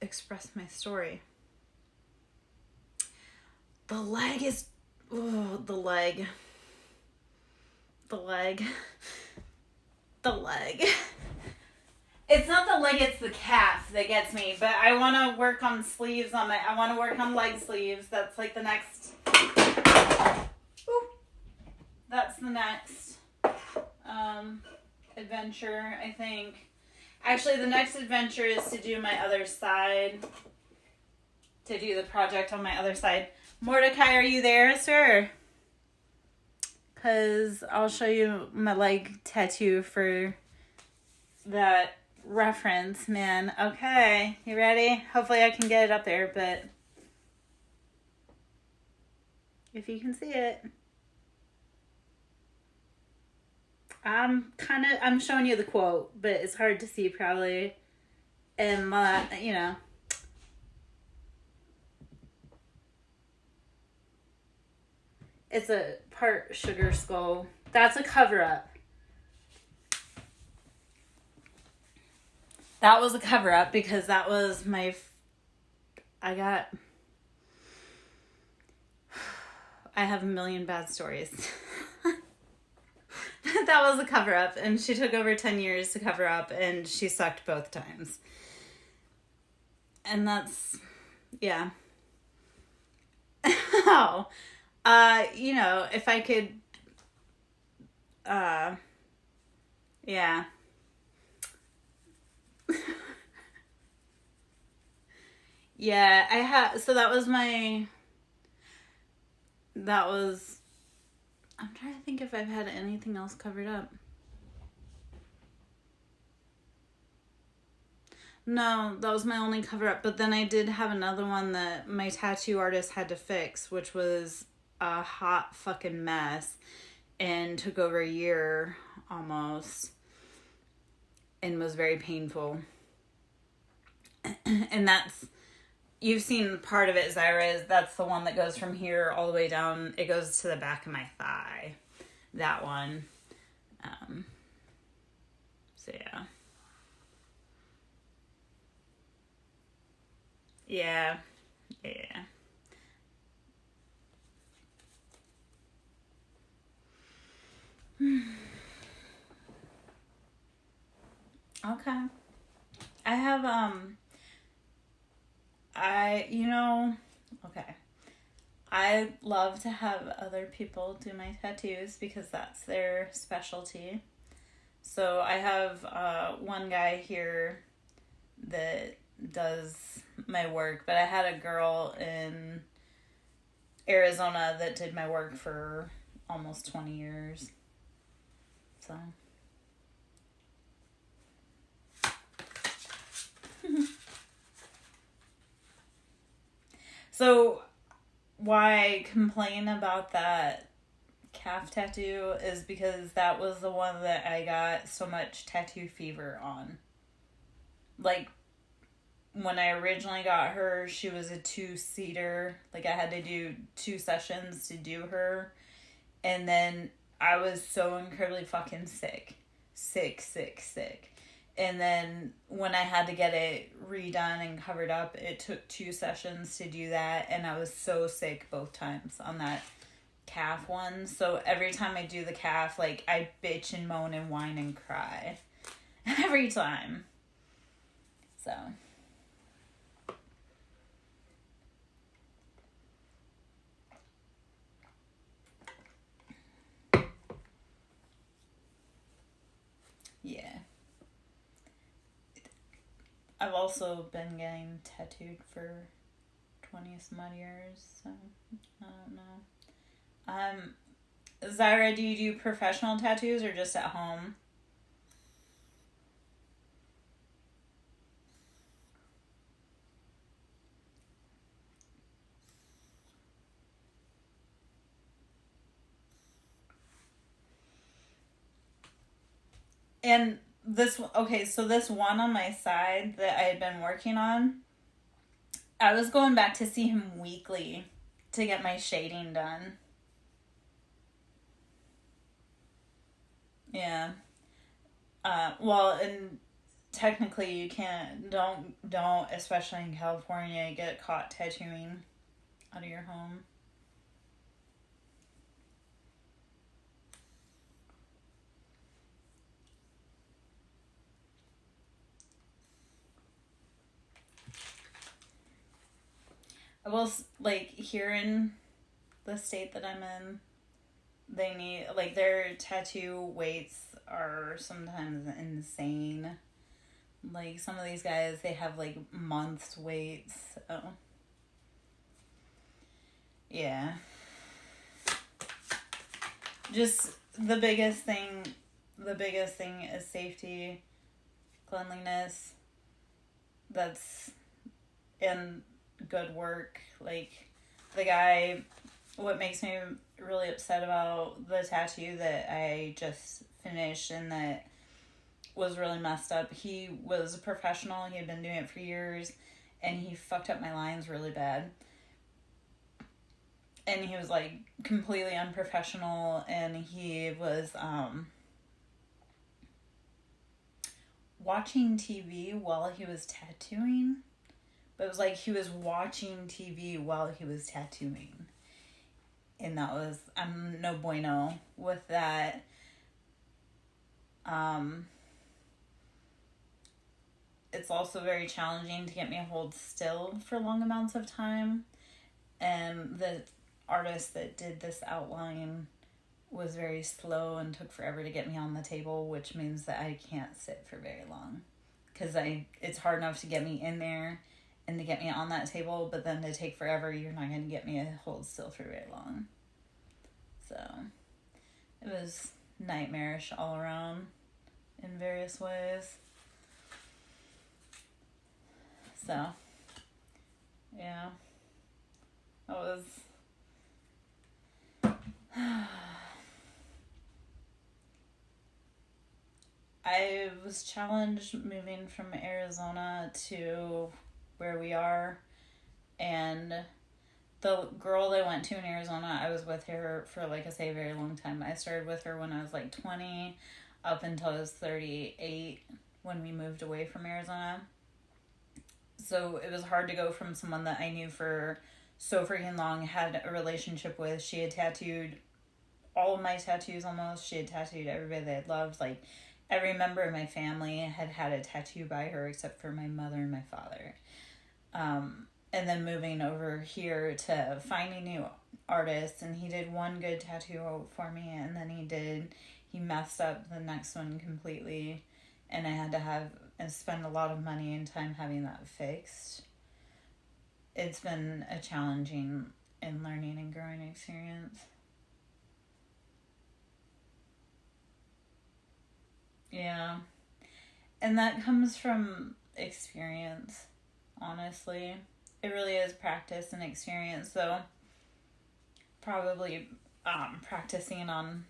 express my story. The leg is, oh, the leg. It's not the leg, it's the calf that gets me, but I want to work on sleeves I want to work on leg sleeves. That's like the next, that's the next adventure, I think. Actually, the next adventure is to do my other side. To do the project on my other side. Mordecai, are you there, sir? Because I'll show you my leg tattoo for that reference, man. Okay, you ready? Hopefully I can get it up there, but if you can see it. I'm showing you the quote, but it's hard to see probably. And it's a part sugar skull. That's a cover-up. That was a cover-up because that was I have a million bad stories. That was a cover-up, and she took over 10 years to cover up, and she sucked both times. And that's, yeah. Oh. If I could, yeah. Yeah, so I'm trying to think if I've had anything else covered up. No, that was my only cover up, but then I did have another one that my tattoo artist had to fix, which was a hot fucking mess and took over a year almost and was very painful. And you've seen part of it, Zyra, that's the one that goes from here all the way down. It goes to the back of my thigh. That one. So yeah. Yeah. Yeah. Okay. I have, okay. I love to have other people do my tattoos because that's their specialty. So I have one guy here that does my work, but I had a girl in Arizona that did my work for almost 20 years. So... So, why I complain about that calf tattoo is because that was the one that I got so much tattoo fever on. Like, when I originally got her, she was a 2-seater. Like, I had to do 2 sessions to do her. And then I was so incredibly fucking sick. Sick. And then when I had to get it redone and covered up, it took 2 sessions to do that. And I was so sick both times on that calf one. So every time I do the calf, like, I bitch and moan and whine and cry. Every time. So. Yeah. I've also been getting tattooed for 20 some odd years, so I don't know. Zyra, do you do professional tattoos or just at home? And this one on my side that I had been working on, I was going back to see him weekly to get my shading done. Yeah. Well, and technically you don't, especially in California, get caught tattooing out of your home. Well, like, here in the state that I'm in, they need, like, their tattoo weights are sometimes insane. Like, some of these guys, they have, like, months weights. So, yeah. Just the biggest thing is safety, cleanliness. That's in good work. Like, the guy, what makes me really upset about the tattoo that I just finished and that was really messed up, he was a professional. He had been doing it for years, and he fucked up my lines really bad. And he was, like, completely unprofessional, and he was watching TV while he was tattooing. But it was like he was watching TV while he was tattooing. And that was, I'm no bueno with that. It's also very challenging to get me to hold still for long amounts of time. And the artist that did this outline was very slow and took forever to get me on the table, which means that I can't sit for very long. Because it's hard enough to get me in there and to get me on that table, but then to take forever, you're not going to get me to hold still for very long. So, it was nightmarish all around in various ways. So, yeah. That was... I was challenged moving from Arizona to where we are, and the girl that I went to in Arizona, I was with her for, like I say, a very long time. I started with her when I was like 20 up until I was 38 when we moved away from Arizona. So it was hard to go from someone that I knew for so freaking long, had a relationship with. She had tattooed all of my tattoos almost. She had tattooed everybody that I loved. Like, every member of my family had had a tattoo by her except for my mother and my father. And then moving over here to finding new artists, and he did one good tattoo for me, and then he messed up the next one completely, and I had to spend a lot of money and time having that fixed. It's been a challenging and learning and growing experience. Yeah. And that comes from experience, honestly. It really is practice and experience. So probably practicing on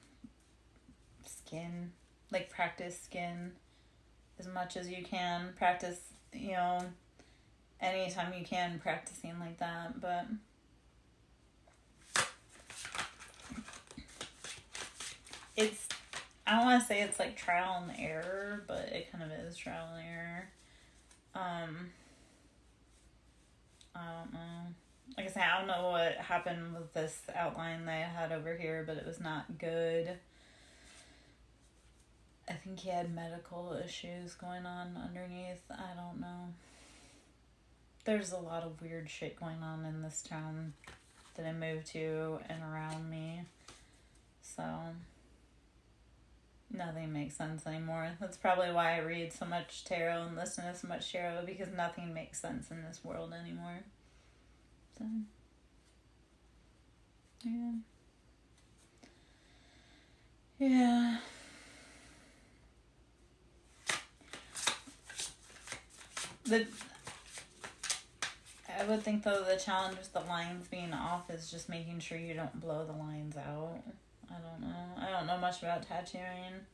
skin, like practice skin as much as you can. Practice, anytime you can, practicing like that. But it's, I don't want to say it's like trial and error, but it kind of is trial and error. I don't know. Like I said, I don't know what happened with this outline that I had over here, but it was not good. I think he had medical issues going on underneath. I don't know. There's a lot of weird shit going on in this town that I moved to and around me. So, nothing makes sense anymore. That's probably why I read so much tarot and listen to so much tarot, because nothing makes sense in this world anymore. So, yeah. Yeah. I would think, though, the challenge with the lines being off is just making sure you don't blow the lines out. I don't know. I don't know much about tattooing.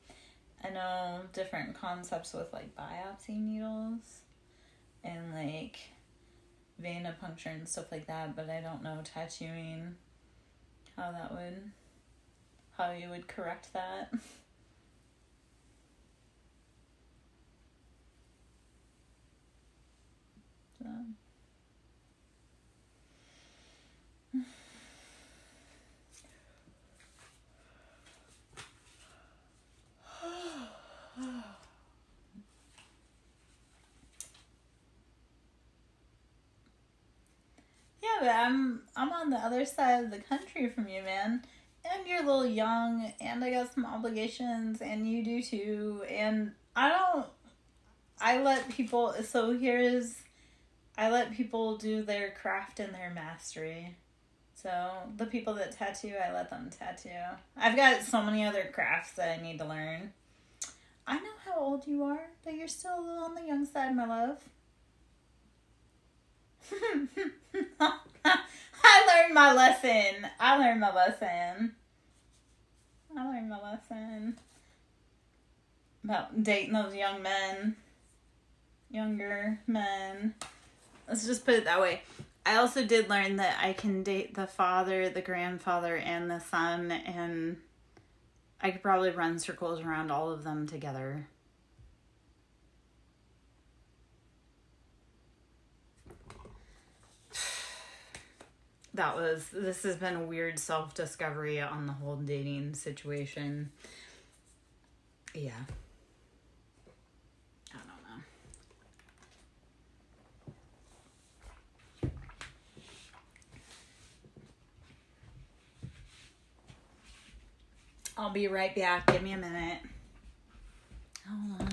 I know different concepts with, like, biopsy needles and, like, venipuncture and stuff like that, but I don't know tattooing, how you would correct that. So. Yeah, but I'm on the other side of the country from you, man. And you're a little young, and I got some obligations, and you do too. And I let people do their craft and their mastery. So the people that tattoo, I let them tattoo. I've got so many other crafts that I need to learn. I know how old you are, but you're still a little on the young side, my love. I learned my lesson about dating those younger men. Let's just put it that way. I also did learn that I can date the father, the grandfather, and the son, and I could probably run circles around all of them together. This has been a weird self-discovery on the whole dating situation. Yeah. I don't know. I'll be right back. Give me a minute. Hold on.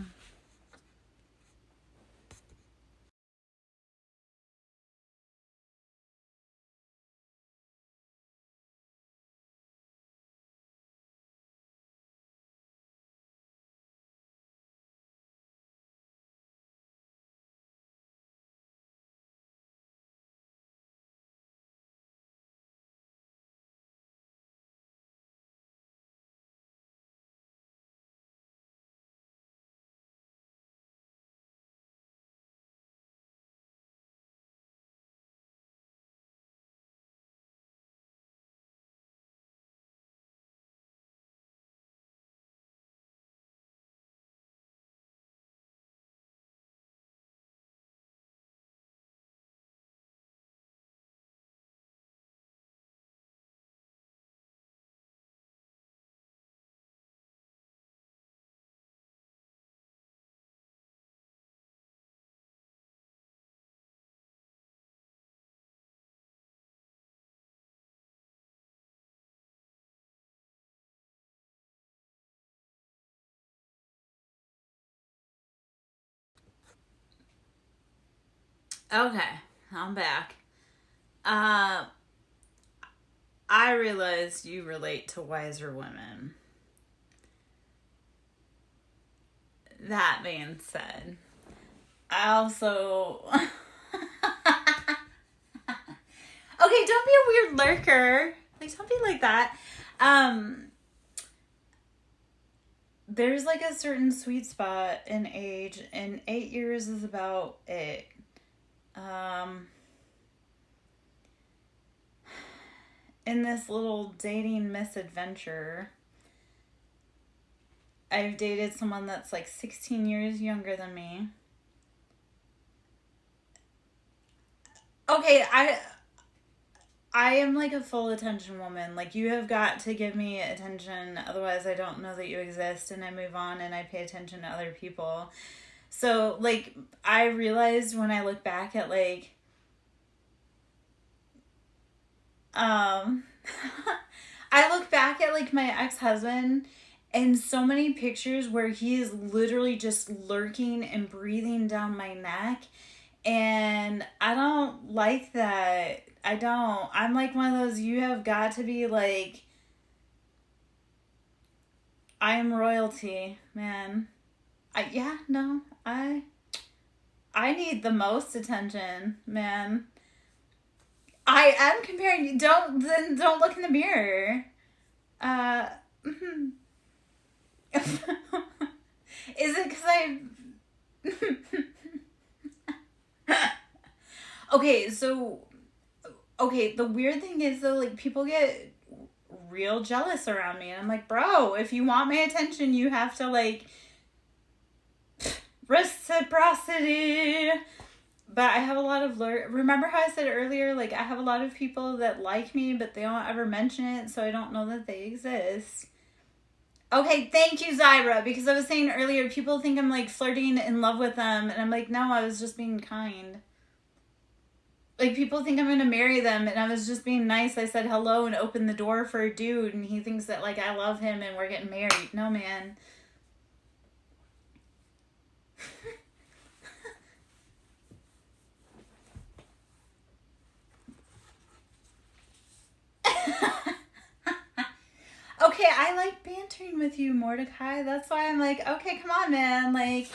Okay, I'm back. I realized you relate to wiser women. That being said, I also... Okay, don't be a weird lurker. Like, don't be like that. There's like a certain sweet spot in age, and 8 years is about it. In this little dating misadventure, I've dated someone that's like 16 years younger than me. Okay, I am like a full attention woman. Like, you have got to give me attention, otherwise I don't know that you exist, and I move on and I pay attention to other people. So, like, I realized when I look back at, like, I look back at, like, my ex-husband and so many pictures where he is literally just lurking and breathing down my neck, and I don't like that. I don't. I'm like one of those, you have got to be like, I am royalty, man. I need the most attention, man. I am comparing you. Don't look in the mirror. Is it because I... Okay, the weird thing is, though, like, people get real jealous around me. And I'm like, bro, if you want my attention, you have to, like, reciprocity. But I have a lot of... Remember how I said earlier, like, I have a lot of people that like me, but they don't ever mention it, so I don't know that they exist. Okay, thank you, Zyra, because I was saying earlier, people think I'm, like, flirting in love with them, and I'm like, no, I was just being kind. Like, people think I'm going to marry them, and I was just being nice. I said hello and opened the door for a dude, and he thinks that, like, I love him and we're getting married. No, man. Okay, I like bantering with you, Mordecai. That's why I'm like, okay, come on, man. Like,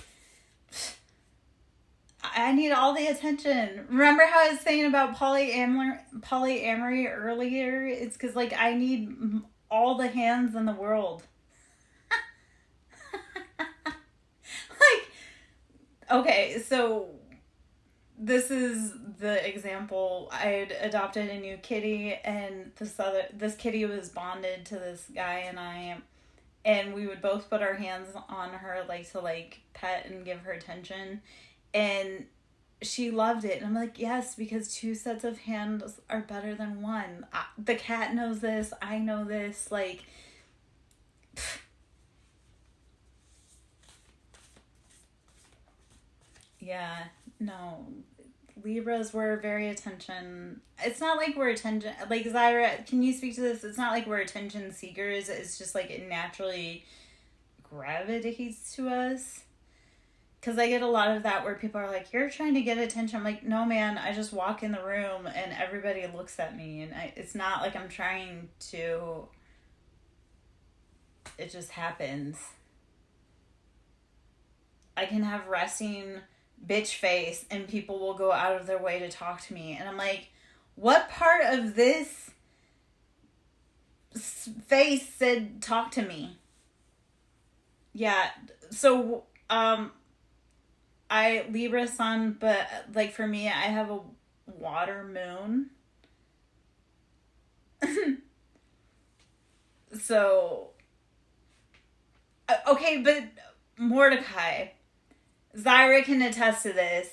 I need all the attention. Remember how I was saying about polyamory earlier? It's because, like, I need all the hands in the world. Like, okay, so this is the example. I had adopted a new kitty, and this kitty was bonded to this guy and we would both put our hands on her, like, to, like, pet and give her attention, and she loved it. And I'm like, yes, because 2 sets of hands are better than 1. The cat knows this. I know this. Like, yeah, no. Libras were very attention. It's not like we're attention. Like, Zyra, can you speak to this? It's not like we're attention seekers. It's just like it naturally gravitates to us. Because I get a lot of that where people are like, you're trying to get attention. I'm like, no, man, I just walk in the room and everybody looks at me. And it's not like I'm trying to. It just happens. I can have resting bitch face and people will go out of their way to talk to me. And I'm like, what part of this face said talk to me? Yeah, so, I Libra sun, but, like, for me, I have a water moon. So, okay, but Mordecai, Zyra can attest to this.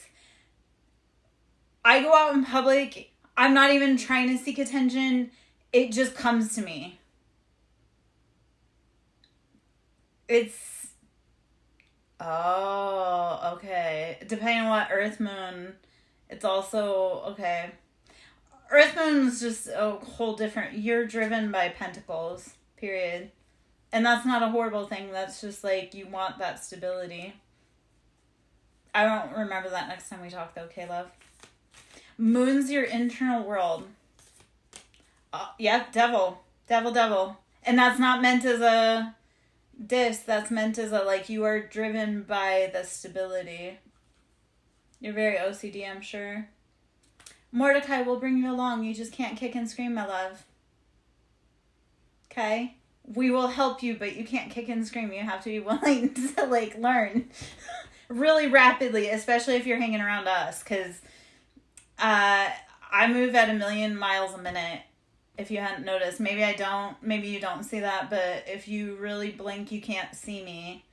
I go out in public, I'm not even trying to seek attention, it just comes to me. Oh, okay. Depending on what Earth Moon, it's also, okay. Earth Moon is just a whole different, you're driven by pentacles, period. And that's not a horrible thing, that's just like, you want that stability. I don't remember that next time we talk, though, okay, love? Moon's your internal world. Yep, devil. And that's not meant as a diss, that's meant as a, like, you are driven by the stability. You're very OCD, I'm sure. Mordecai will bring you along, you just can't kick and scream, my love. Okay? We will help you, but you can't kick and scream. You have to be willing to, like, learn really rapidly, especially if you're hanging around us, because I move at 1,000,000 miles a minute, If you hadn't noticed, maybe I don't, maybe you don't see that, but if you really blink, you can't see me.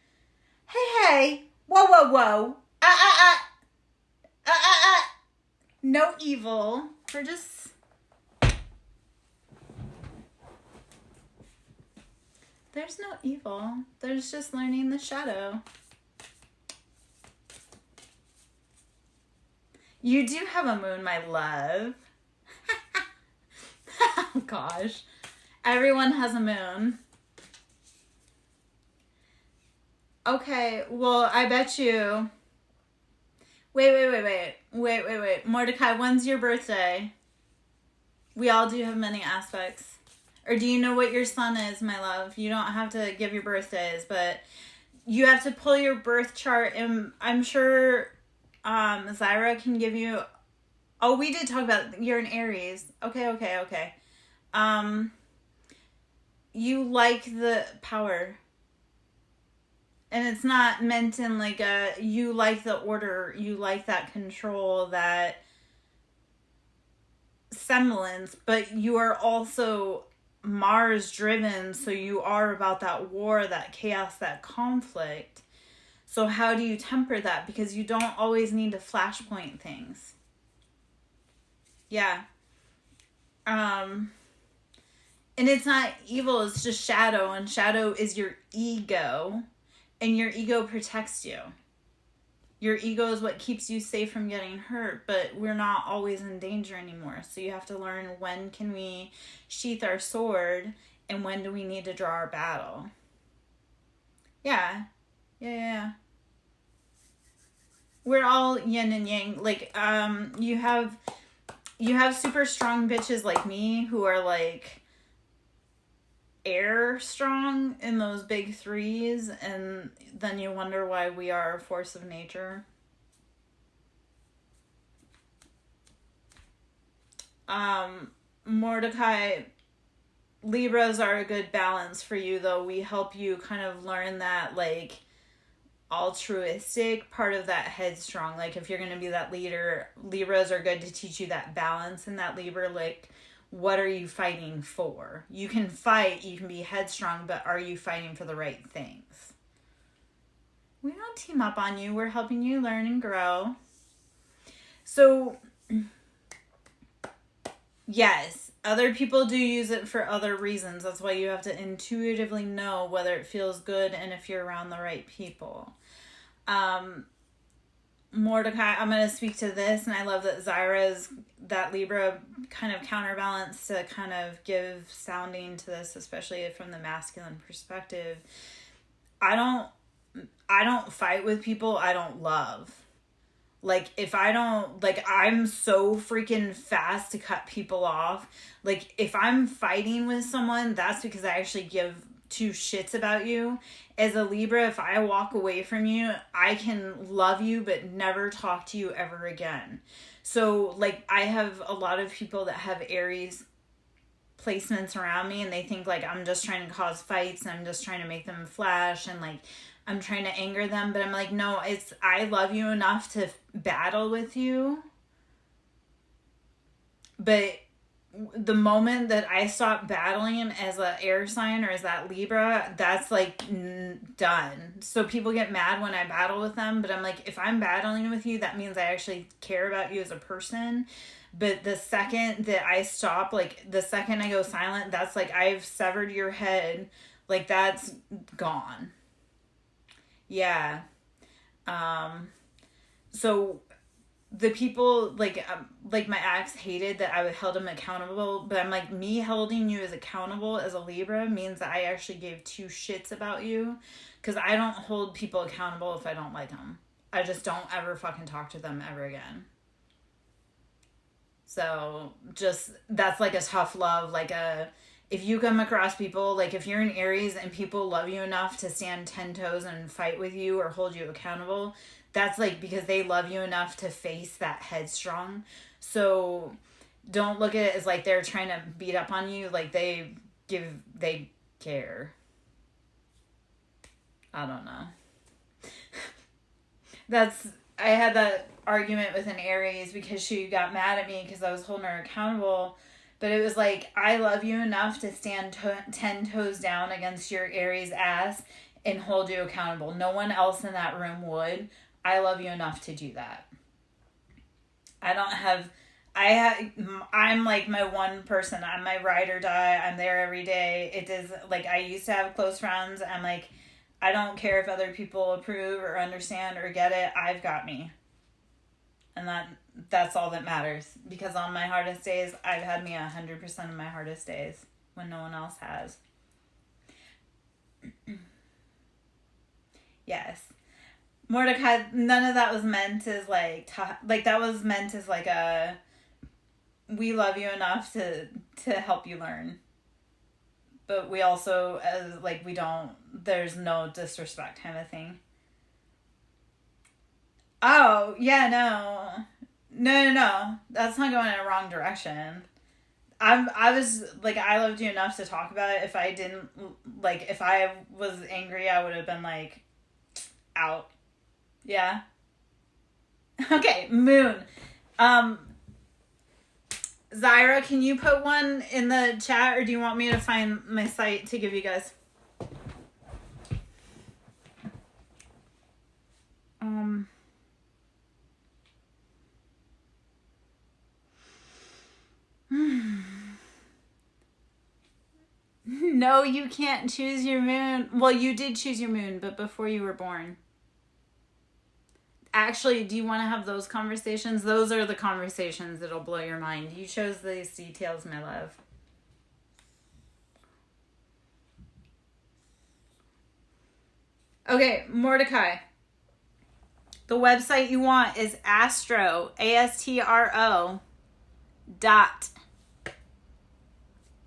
Hey, whoa, whoa, whoa. No evil. We're just... There's no evil. There's just learning the shadow. You do have a moon, my love. Oh, gosh. Everyone has a moon. Okay, well, I bet you... Wait. Mordecai, when's your birthday? We all do have many aspects. Or do you know what your sun is, my love? You don't have to give your birthdays, but you have to pull your birth chart, and I'm sure Zyra can give you... Oh, we did talk about you're an Aries. Okay. You like the power. And it's not meant in like a... You like the order. You like that control, that semblance, but you are also... Mars driven, so you are about that war, that chaos, that conflict. So how do you temper that? Because you don't always need to flashpoint things. Yeah. And it's not evil, it's just shadow, and shadow is your ego, and your ego protects you. Your ego is what keeps you safe from getting hurt, but we're not always in danger anymore. So you have to learn, when can we sheath our sword and when do we need to draw our battle. Yeah. We're all yin and yang. Like, you have super strong bitches like me who are like air strong in those big threes, and then you wonder why we are a force of nature. Mordecai, Libras are a good balance for you, though. We help you kind of learn that like altruistic part of that headstrong. Like if you're going to be that leader, Libras are good to teach you that balance in that Libra. Like, what are you fighting for? You can fight, you can be headstrong, but are you fighting for the right things? We don't team up on you. We're helping you learn and grow. So, yes, other people do use it for other reasons. That's why you have to intuitively know whether it feels good and if you're around the right people. Mordecai, I'm going to speak to this, and I love that Zyra's that Libra kind of counterbalance to kind of give sounding to this, especially from the masculine perspective. I don't fight with people I don't love. Like, if I don't, like, I'm so freaking fast to cut people off. Like, if I'm fighting with someone, that's because I actually give two shits about you. As a Libra, if I walk away from you, I can love you but never talk to you ever again. So, like, I have a lot of people that have Aries placements around me, and they think, like, I'm just trying to cause fights, and I'm just trying to make them flash, and, like, I'm trying to anger them. But I'm like, no, I love you enough to battle with you. But the moment that I stop battling as a air sign or as that Libra, that's like done. So people get mad when I battle with them, but I'm like, if I'm battling with you, that means I actually care about you as a person. But the second that I stop, like the second I go silent, that's like I've severed your head. Like that's gone. Yeah. So the people like my ex hated that I held him accountable, but I'm like, me holding you as accountable as a Libra means that I actually gave two shits about you, because I don't hold people accountable if I don't like them. I just don't ever fucking talk to them ever again. So just, that's like a tough love. Like if you come across people, like if you're an Aries and people love you enough to stand 10 toes and fight with you or hold you accountable, that's like because they love you enough to face that headstrong. So don't look at it as like they're trying to beat up on you. Like they care. I don't know. I had that argument with an Aries because she got mad at me because I was holding her accountable But it was like, I love you enough to stand 10 toes down against your Aries ass and hold you accountable. No one else in that room would. I love you enough to do that. I'm like my one person. I'm my ride or die. I'm there every day. It is like, I used to have close friends. I'm like, I don't care if other people approve or understand or get it. I've got me. And that's all that matters. Because on my hardest days, I've had me 100% of my hardest days when no one else has. Yes. Mordecai, none of that was meant as like that was meant as like a, we love you enough to help you learn. But we also, as like, we don't, there's no disrespect kind of thing. Oh, yeah, no. No. That's not going in a wrong direction. I was, like, I loved you enough to talk about it. If I didn't, like, if I was angry, I would have been, like, out. Yeah? Okay, moon. Zyra, can you put one in the chat, or do you want me to find my site to give you guys? No, you can't choose your moon. Well, you did choose your moon, but before you were born. Actually, do you want to have those conversations? Those are the conversations that'll blow your mind. You chose these details, my love. Okay, Mordecai. The website you want is astro, ASTRO, dot.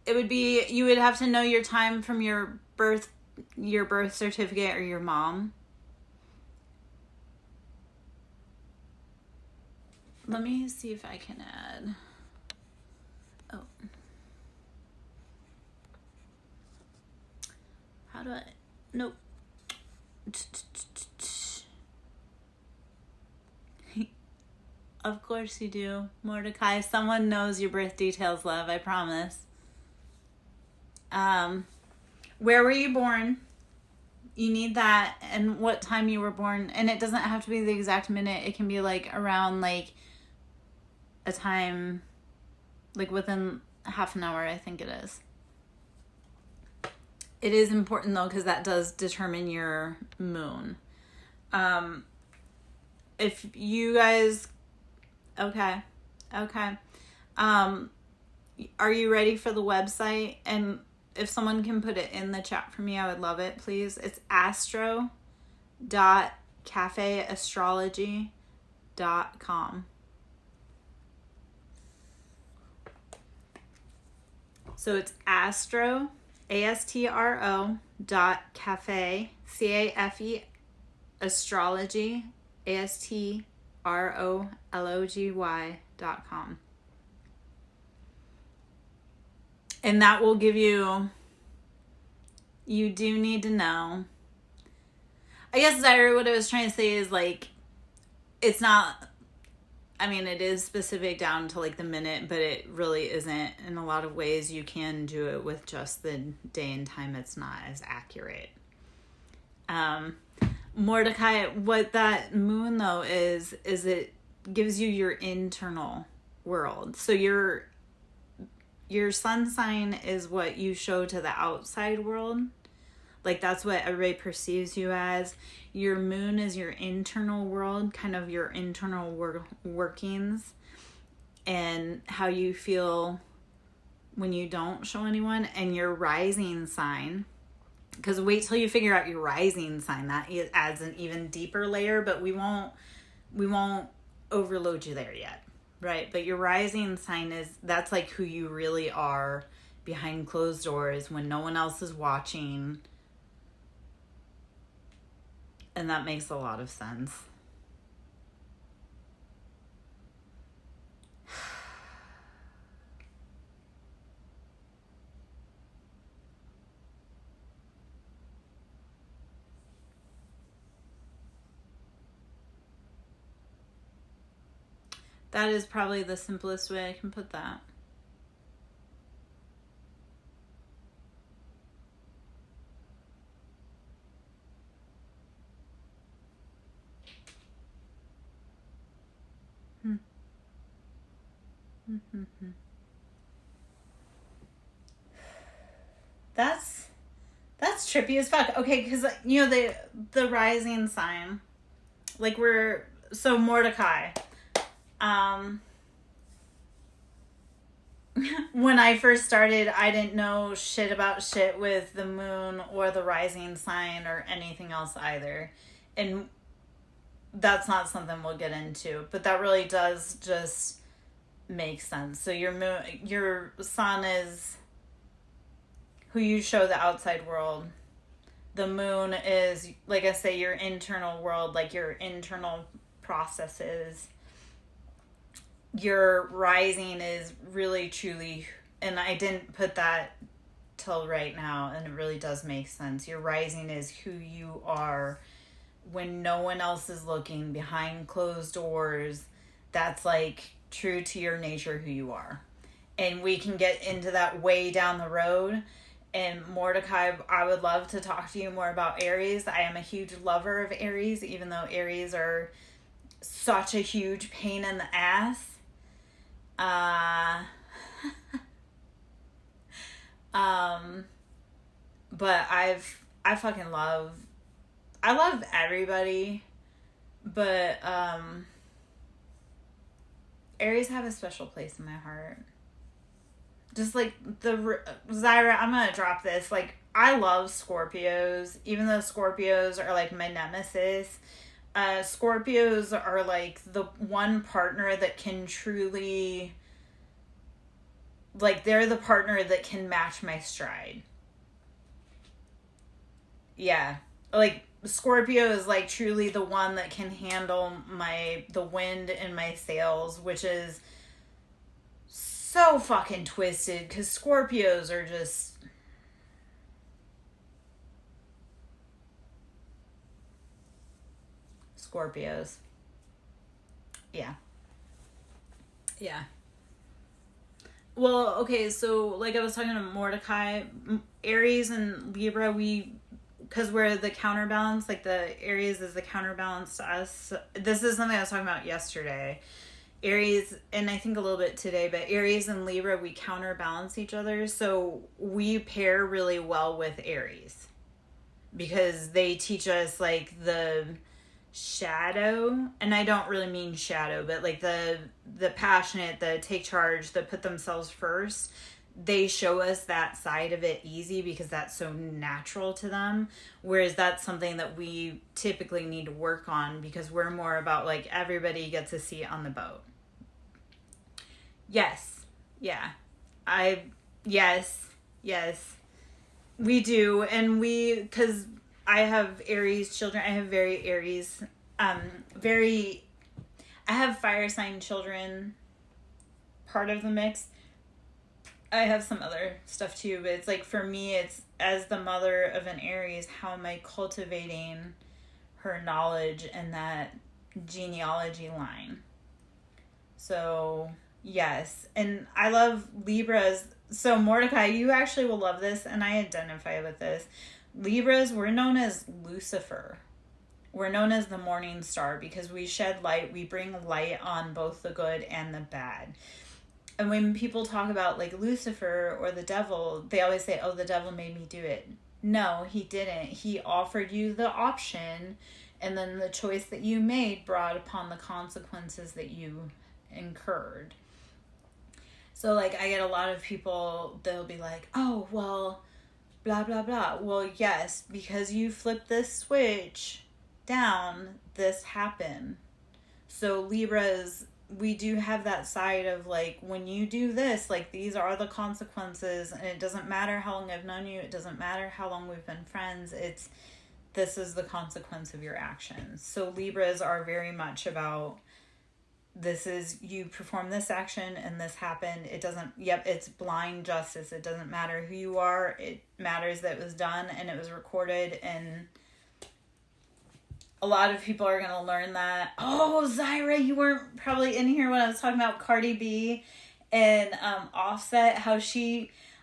It would be, you would have to know your time from your birth certificate or your mom. Let me see if I can add. Oh. How do I? Nope. Of course you do, Mordecai. Someone knows your birth details, love. I promise. Where were you born? You need that, and what time you were born. And it doesn't have to be the exact minute. It can be like around like a time, like within half an hour, I think it is. It is important though, because that does determine your moon. If you guys, okay. Are you ready for the website? And if someone can put it in the chat for me, I would love it, please. It's astro.cafeastrology.com. So it's astro, ASTRO .cafe, CAFE, astrology, ASTROLOGY.com. And that will give you do need to know. I guess, Zyra, what I was trying to say is, like, it's not, I mean, it is specific down to, like, the minute, but it really isn't. In a lot of ways, you can do it with just the day and time. It's not as accurate. Mordecai, what that moon, though, is it gives you your internal world. So your sun sign is what you show to the outside world. Like, that's what everybody perceives you as. Your moon is your internal world, kind of your internal workings, and how you feel when you don't show anyone. And your rising sign, because wait till you figure out your rising sign. That adds an even deeper layer, but we won't overload you there yet. Right, but your rising sign that's like who you really are behind closed doors when no one else is watching. And that makes a lot of sense. That is probably the simplest way I can put that. That's trippy as fuck. Okay, because the rising sign, like Mordecai. When I first started, I didn't know shit about shit with the moon or the rising sign or anything else either, and that's not something we'll get into. But that really does just make sense. So your sun is who you show the outside world. The moon is, like I say, your internal world, like your internal processes. Your rising is really, truly, and I didn't put that till right now, and it really does make sense. Your rising is who you are when no one else is looking, behind closed doors. That's like true to your nature, who you are. And we can get into that way down the road. And Mordecai, I would love to talk to you more about Aries. I am a huge lover of Aries, even though Aries are such a huge pain in the ass. But I fucking love everybody, but Aries have a special place in my heart. Just like Zyra, I'm gonna drop this. Like, I love Scorpios, even though Scorpios are like my nemesis. Scorpios are like the one partner that can truly, like, they're the partner that can match my stride. Yeah. Like, Scorpio is like truly the one that can handle the wind in my sails, which is so fucking twisted, because Scorpios are just Scorpios. Yeah. Well, okay, so like I was talking to Mordecai, Aries and Libra, because we're the counterbalance, like the Aries is the counterbalance to us. This is something I was talking about yesterday. Aries, and I think a little bit today, but Aries and Libra, we counterbalance each other. So we pair really well with Aries because they teach us like the shadow, and I don't really mean shadow, but like the passionate, the take charge, the put themselves first. They show us that side of it easy because that's so natural to them, whereas that's something that we typically need to work on because we're more about like everybody gets a seat on the boat. Yes. Yeah. Yes. We do. And because I have Aries children, I have very Aries, I have fire sign children, part of the mix. I have some other stuff too, but it's like, for me, it's as the mother of an Aries, how am I cultivating her knowledge and that genealogy line? So, yes. And I love Libras. So, Mordecai, you actually will love this, and I identify with this. Libras, we're known as Lucifer. We're known as the morning star because we shed light. We bring light on both the good and the bad. And when people talk about like Lucifer or the devil, they always say, oh, the devil made me do it. No, he didn't. He offered you the option, and then the choice that you made brought upon the consequences that you incurred. So like, I get a lot of people, they'll be like, oh, well, blah, blah, blah. Well, yes, because you flipped this switch down, this happened. So Libras, we do have that side of like, when you do this, like, these are the consequences, and it doesn't matter how long I've known you, it doesn't matter how long we've been friends, this is the consequence of your actions. So Libras are very much about, this is, you perform this action and this happened. It's blind justice. It doesn't matter who you are. It matters that it was done and it was recorded. And a lot of people are going to learn that. Oh, Zyra, you weren't probably in here when I was talking about Cardi B and Offset,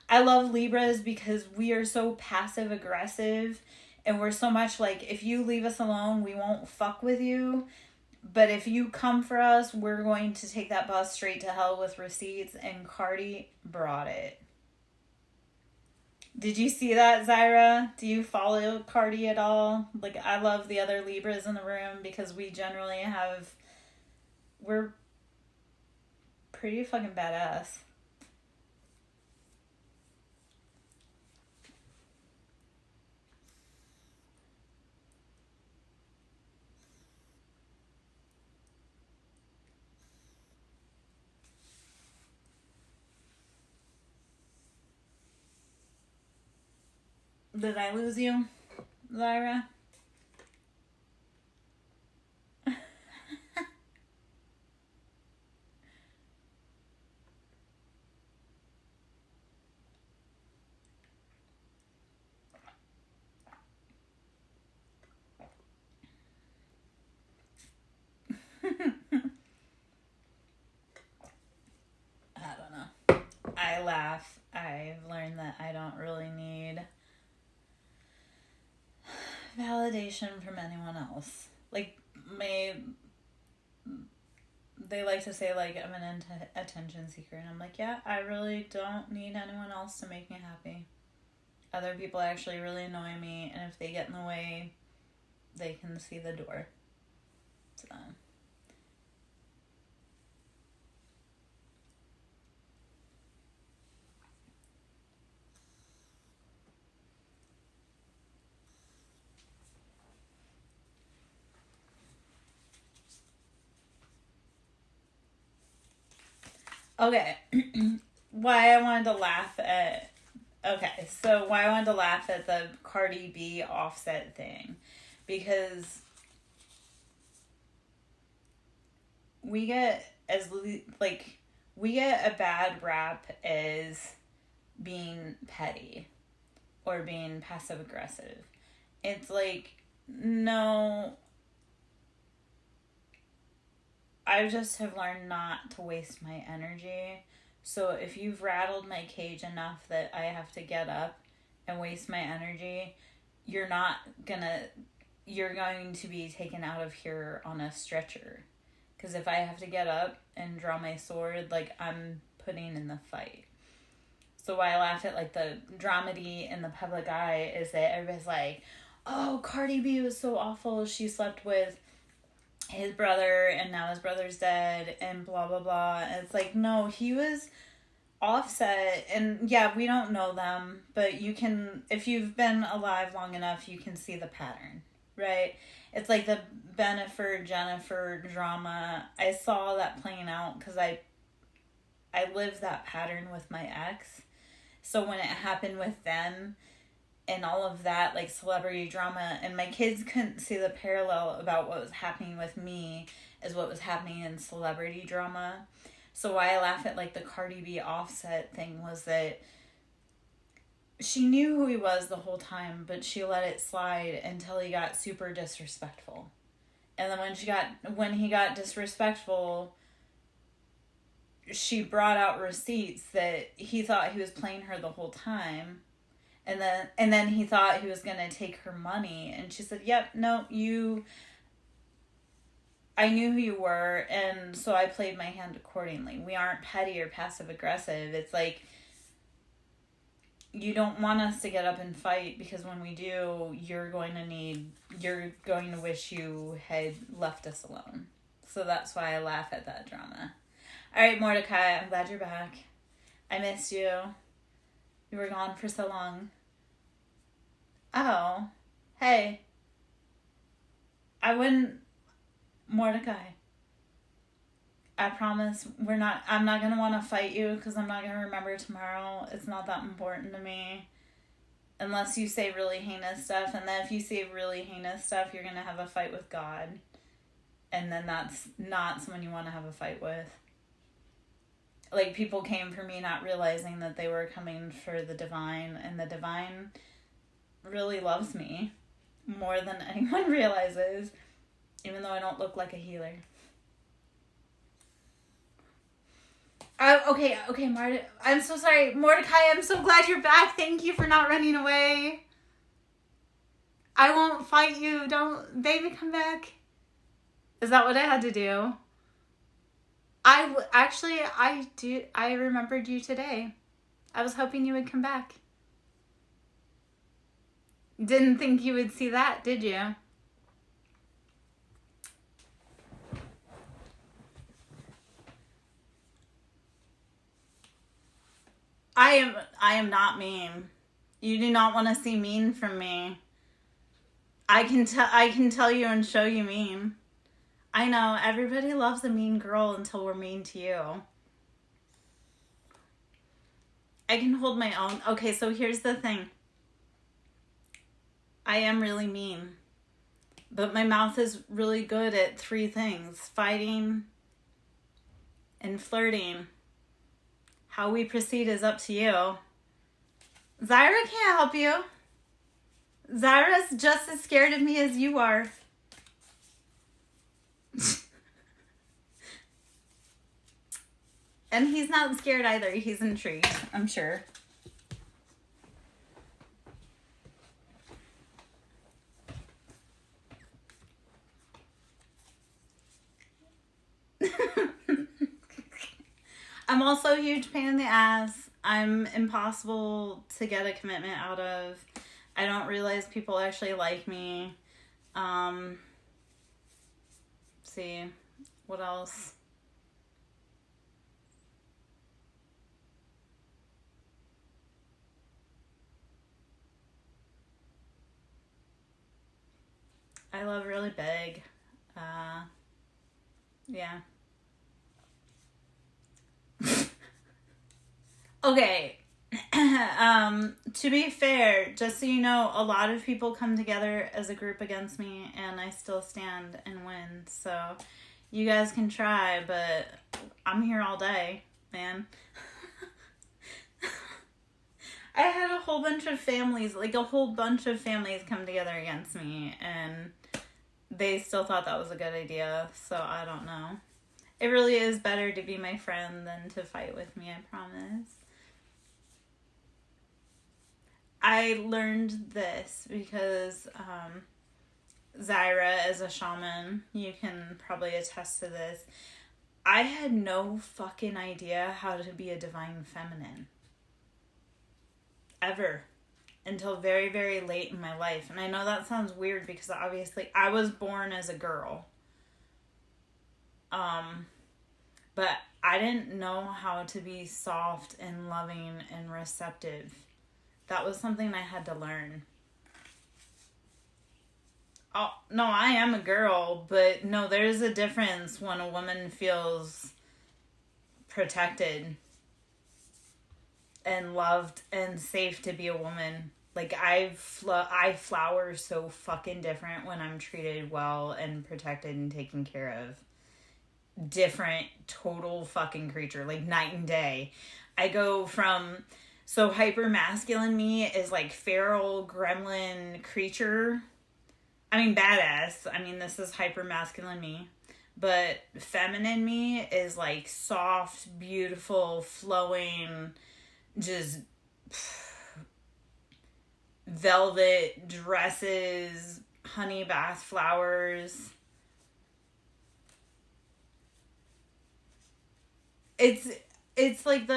I love Libras because we are so passive aggressive, and we're so much like, if you leave us alone, we won't fuck with you. But if you come for us, we're going to take that bus straight to hell with receipts. And Cardi brought it. Did you see that, Zyra? Do you follow Cardi at all? Like, I love the other Libras in the room because we generally have... We're pretty fucking badass. Did I lose you, Lyra? I don't know. I laugh. I've learned that I don't really need validation from anyone else. Like, they like to say, like, I'm an attention seeker. And I'm like, yeah, I really don't need anyone else to make me happy. Other people actually really annoy me. And if they get in the way, they can see the door. So... Okay, why I wanted to laugh at... Okay, so why I wanted to laugh at the Cardi B Offset thing. Because we get we get a bad rap as being petty or being passive aggressive. It's like, no... I just have learned not to waste my energy. So if you've rattled my cage enough that I have to get up and waste my energy, you're going to be taken out of here on a stretcher. Because if I have to get up and draw my sword, like, I'm putting in the fight. So why I laugh at, like, the dramedy in the public eye is that everybody's like, oh, Cardi B was so awful. She slept with his brother and now his brother's dead and blah blah blah. And it's like, no, he was Offset, and yeah, we don't know them, but you can, if you've been alive long enough, you can see the pattern, right? It's like the Jennifer drama. I saw that playing out because I lived that pattern with my ex. So when it happened with them and all of that, like, celebrity drama, and my kids couldn't see the parallel about what was happening with me as what was happening in celebrity drama. So why I laugh at, like, the Cardi B Offset thing was that she knew who he was the whole time, but she let it slide until he got super disrespectful. And then when he got disrespectful, she brought out receipts that he thought he was playing her the whole time. And then he thought he was going to take her money. And she said, yep, no, I knew who you were, and so I played my hand accordingly. We aren't petty or passive aggressive. It's like, you don't want us to get up and fight, because when we do, you're going to wish you had left us alone. So that's why I laugh at that drama. All right, Mordecai, I'm glad you're back. I missed you. You were gone for so long. Oh, hey. Mordecai, I promise I'm not going to want to fight you because I'm not going to remember tomorrow. It's not that important to me. Unless you say really heinous stuff. And then if you say really heinous stuff, you're going to have a fight with God. And then that's not someone you want to have a fight with. Like, people came for me not realizing that they were coming for the divine. And the divine really loves me more than anyone realizes. Even though I don't look like a healer. Okay, I'm so sorry. Mordecai, I'm so glad you're back. Thank you for not running away. I won't fight you. Don't, baby, come back. Is that what I had to do? Actually, I remembered you today. I was hoping you would come back. Didn't think you would see that, did you? I am not mean. You do not want to see mean from me. I can tell you and show you mean. I know, everybody loves a mean girl until we're mean to you. I can hold my own. Okay, so here's the thing. I am really mean. But my mouth is really good at 3 things. Fighting and flirting. How we proceed is up to you. Zyra can't help you. Zyra's just as scared of me as you are. And he's not scared either. He's intrigued, I'm sure. I'm also a huge pain in the ass. I'm impossible to get a commitment out of. I don't realize people actually like me. See, what else? I love really big. Yeah. Okay. To be fair, just so you know, a lot of people come together as a group against me, and I still stand and win. So you guys can try, but I'm here all day, man. I had a whole bunch of families come together against me, and they still thought that was a good idea, so I don't know. It really is better to be my friend than to fight with me, I promise. I learned this because Zyra, as a shaman, you can probably attest to this. I had no fucking idea how to be a divine feminine. Ever. Until very, very late in my life. And I know that sounds weird because obviously I was born as a girl. But I didn't know how to be soft and loving and receptive. That was something I had to learn. Oh, no, I am a girl, but no, there's a difference when a woman feels protected and loved and safe to be a woman. Like, I flower so fucking different when I'm treated well and protected and taken care of. Different, total fucking creature, like night and day. I go from, so hyper masculine me is like feral gremlin creature. I mean, badass. I mean, this is hyper masculine me. But feminine me is like soft, beautiful, flowing, just velvet dresses, honey bath flowers. It's like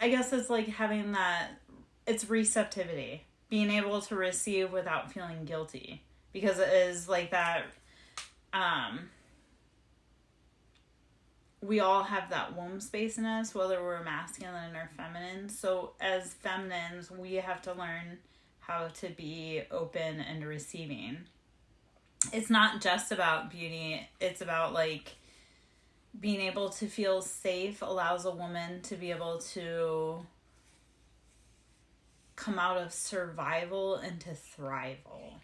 I guess it's like having that, it's receptivity. Being able to receive without feeling guilty. Because it is like that, we all have that womb space in us, whether we're masculine or feminine. So as feminines, we have to learn how to be open and receiving. It's not just about beauty. It's about like being able to feel safe allows a woman to be able to come out of survival into thrival.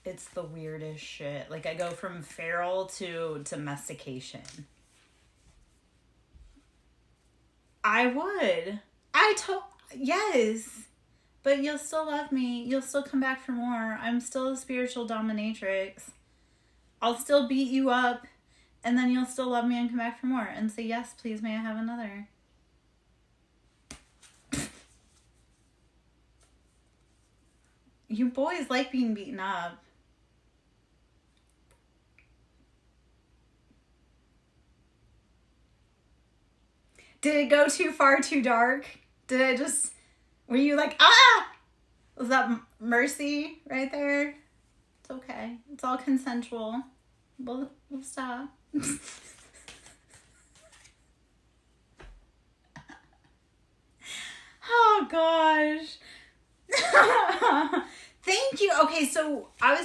It's the weirdest shit. Like, I go from feral to domestication. I would. Yes. But you'll still love me. You'll still come back for more. I'm still a spiritual dominatrix. I'll still beat you up. And then you'll still love me and come back for more. And say, yes, please, may I have another? You boys like being beaten up. Did it go too far, too dark? Did it just... Were you like, ah! Was that mercy right there? It's okay. It's all consensual. We'll stop. Oh, gosh. Thank you. Okay, so I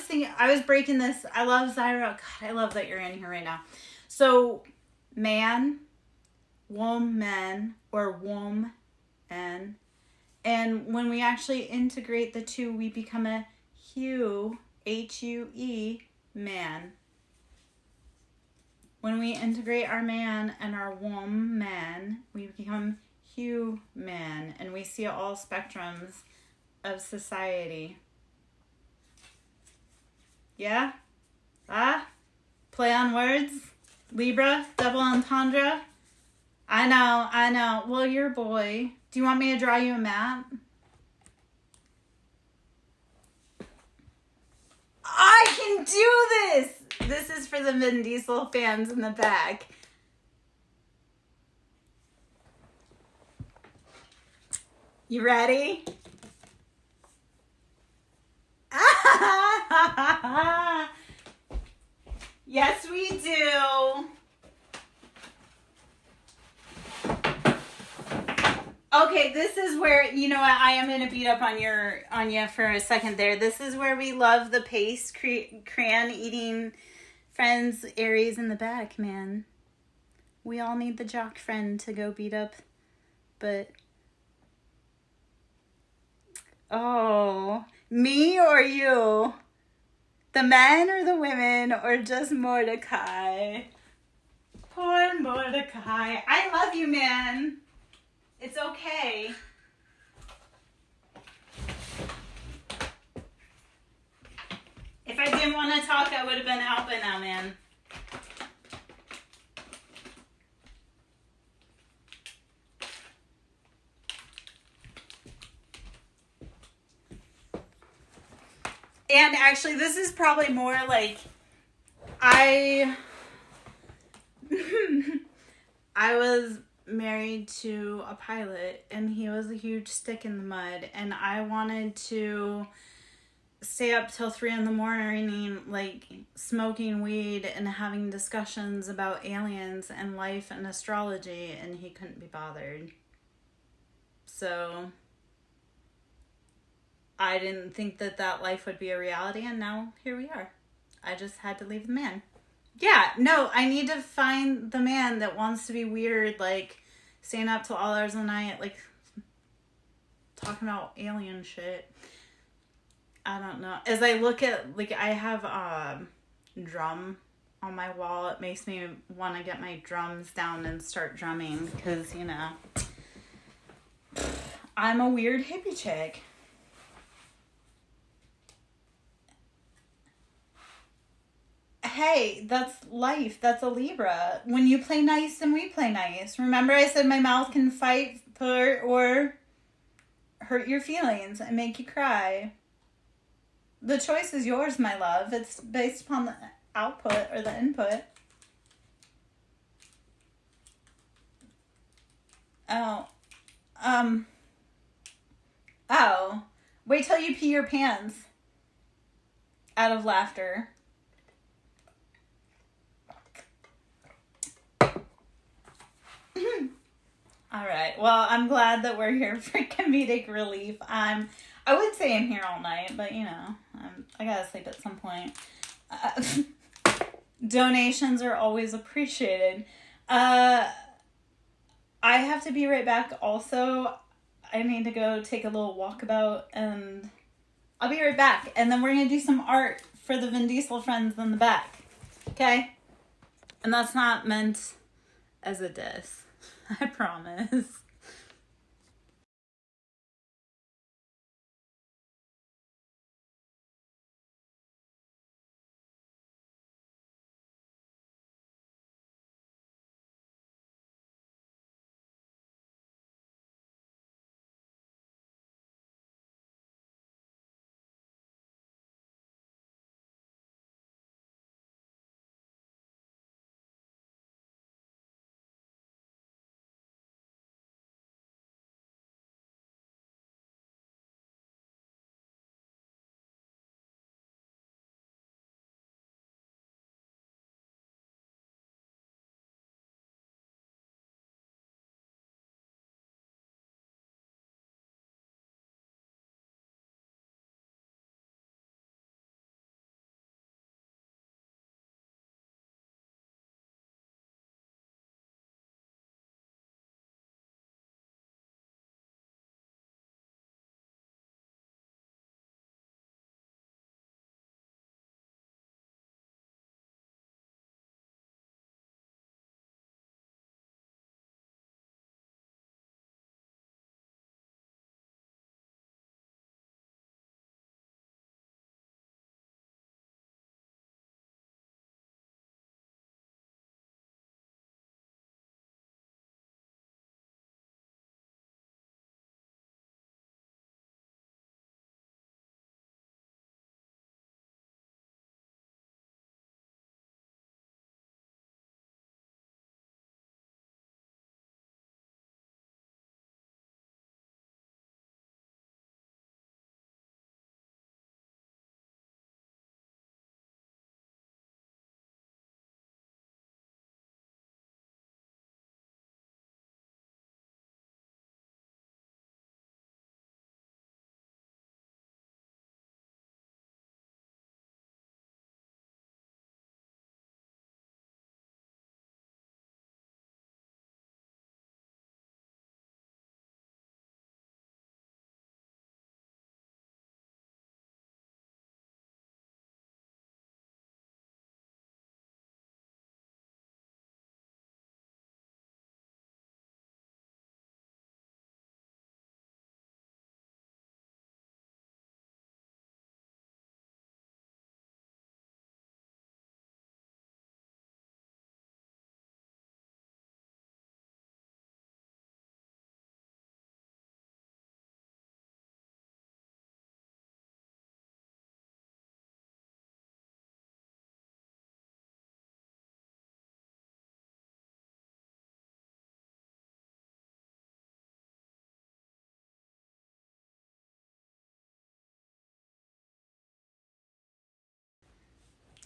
was breaking this. I love Zyra. God, I love that you're in here right now. So, man, woman, or woman. And when we actually integrate the two, we become a hue, H-U-E, man. When we integrate our man and our woman, we become human, and we see all spectrums of society. Yeah? Ah? Play on words? Libra? Double entendre? I know. Well, you're a boy. Do you want me to draw you a map? I can do this! This is for the Vin Diesel fans in the back. You ready? Yes, we do. Okay, this is where, you know what, I am going to beat up on you for a second there. This is where we love the paste crayon eating friends, Aries in the back, man. We all need the jock friend to go beat up, but... Oh, me or you? The men or the women or just Mordecai? Poor Mordecai. I love you, man. It's okay. If I didn't want to talk, I would have been out by now, man. And actually, this is probably more like I was married to a pilot, and he was a huge stick in the mud, and I wanted to stay up till 3 a.m, like smoking weed and having discussions about aliens and life and astrology, and he couldn't be bothered. So I didn't think that life would be a reality, and now here we are. I just had to leave the man. Yeah, no, I need to find the man that wants to be weird, like staying up till all hours of the night, like talking about alien shit. I don't know. As I look at, like, I have a drum on my wall. It makes me want to get my drums down and start drumming because, you know, I'm a weird hippie chick. Hey, that's life. That's a Libra. When you play nice, then we play nice. Remember I said my mouth can fight for or hurt your feelings and make you cry. The choice is yours, my love. It's based upon the output or the input. Oh. Oh. Wait till you pee your pants. Out of laughter. All right. Well, I'm glad that we're here for comedic relief. I would say I'm here all night, but you know, I gotta sleep at some point. Donations are always appreciated. I have to be right back. Also, I need to go take a little walkabout, and I'll be right back. And then we're gonna do some art for the Vin Diesel friends in the back. Okay? And that's not meant as a diss. I promise.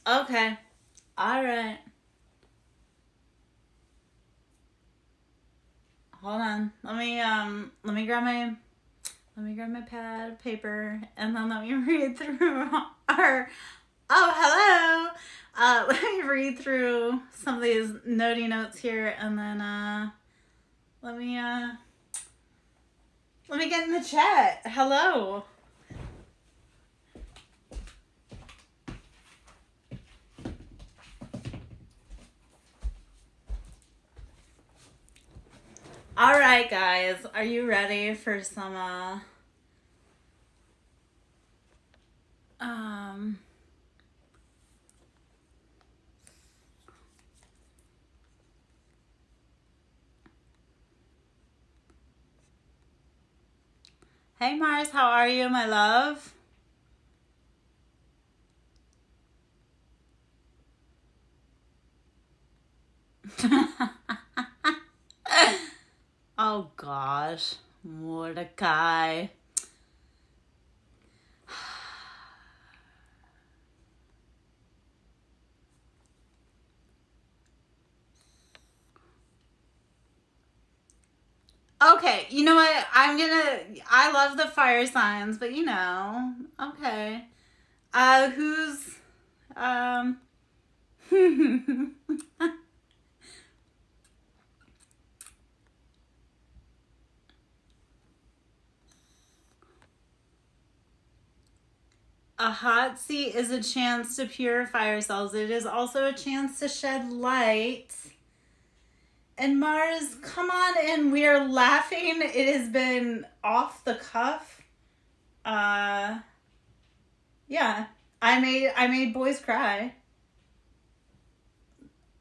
Okay. All right. Hold on. Let me grab my pad of paper and then let me read through our hello. Let me read through some of these notey notes here and then let me get in the chat. Hello. All right, guys, are you ready for some Hey Mars, how are you, my love? Oh gosh, Mordecai. Okay, you know what? I love the fire signs, but okay. Who's, a hot seat is a chance to purify ourselves. It is also a chance to shed light. And Mars, come on in. We are laughing. It has been off the cuff. Yeah. I made boys cry.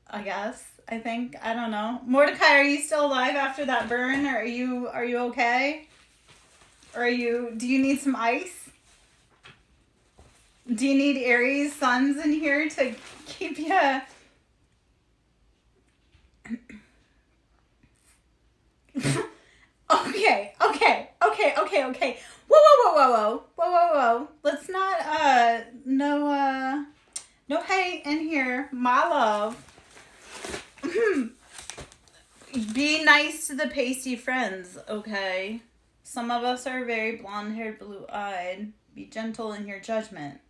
I guess. I think. I don't know. Mordecai, are you still alive after that burn? Or are you okay? Or do you need some ice? Do you need Aries suns in here to keep you? Okay. Whoa. Let's not, no hate in here, my love. Be nice to the pasty friends, okay? Some of us are very blonde-haired, blue-eyed. Be gentle in your judgment.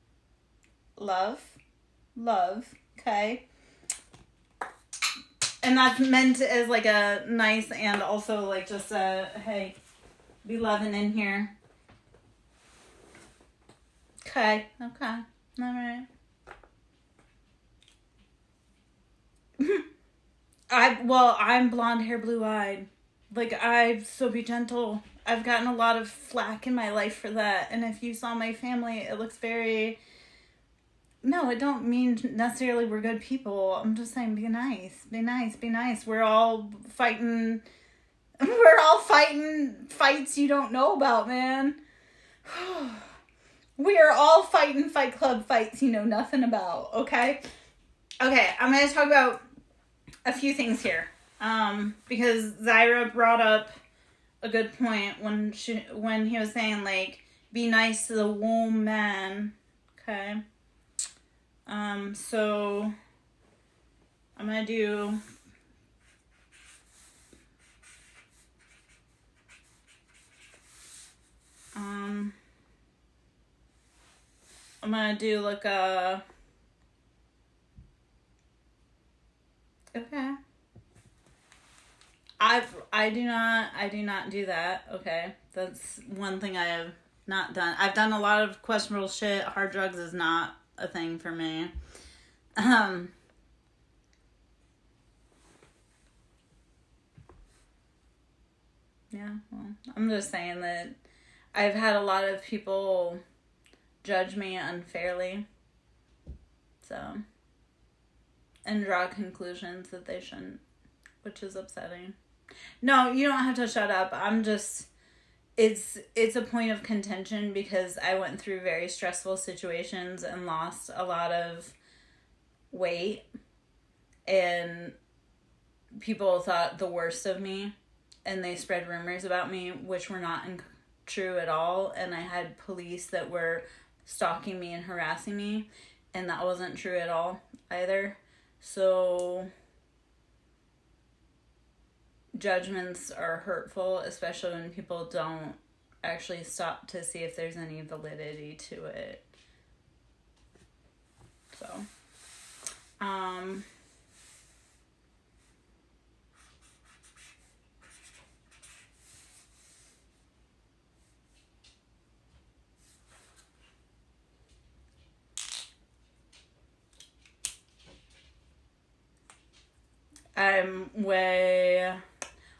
Love, okay? And that's meant as like a nice and also like just a, hey, be loving in here. Okay. All right. I'm blonde hair, blue eyed. Like, so be gentle. I've gotten a lot of flack in my life for that. And if you saw my family, it looks very... No, it don't mean necessarily we're good people. I'm just saying be nice. We're all fighting fights you don't know about, man. We are all fighting Fight Club fights you know nothing about, okay? Okay, I'm going to talk about a few things here. Because Zyra brought up a good point when he was saying, like, be nice to the woman, okay? So I'm going to do... I'm going to do like a... Okay. I do not do that. Okay. That's one thing I have not done. I've done a lot of questionable shit. Hard drugs is not a thing for me. Yeah, well, I'm just saying that I've had a lot of people judge me unfairly. So, and draw conclusions that they shouldn't, which is upsetting. No, you don't have to shut up. I'm just, it's a point of contention because I went through very stressful situations and lost a lot of weight, and people thought the worst of me, and they spread rumors about me which were not true at all, and I had police that were stalking me and harassing me, And that wasn't true at all either. So judgments are hurtful, especially when people don't actually stop to see if there's any validity to it. So, I'm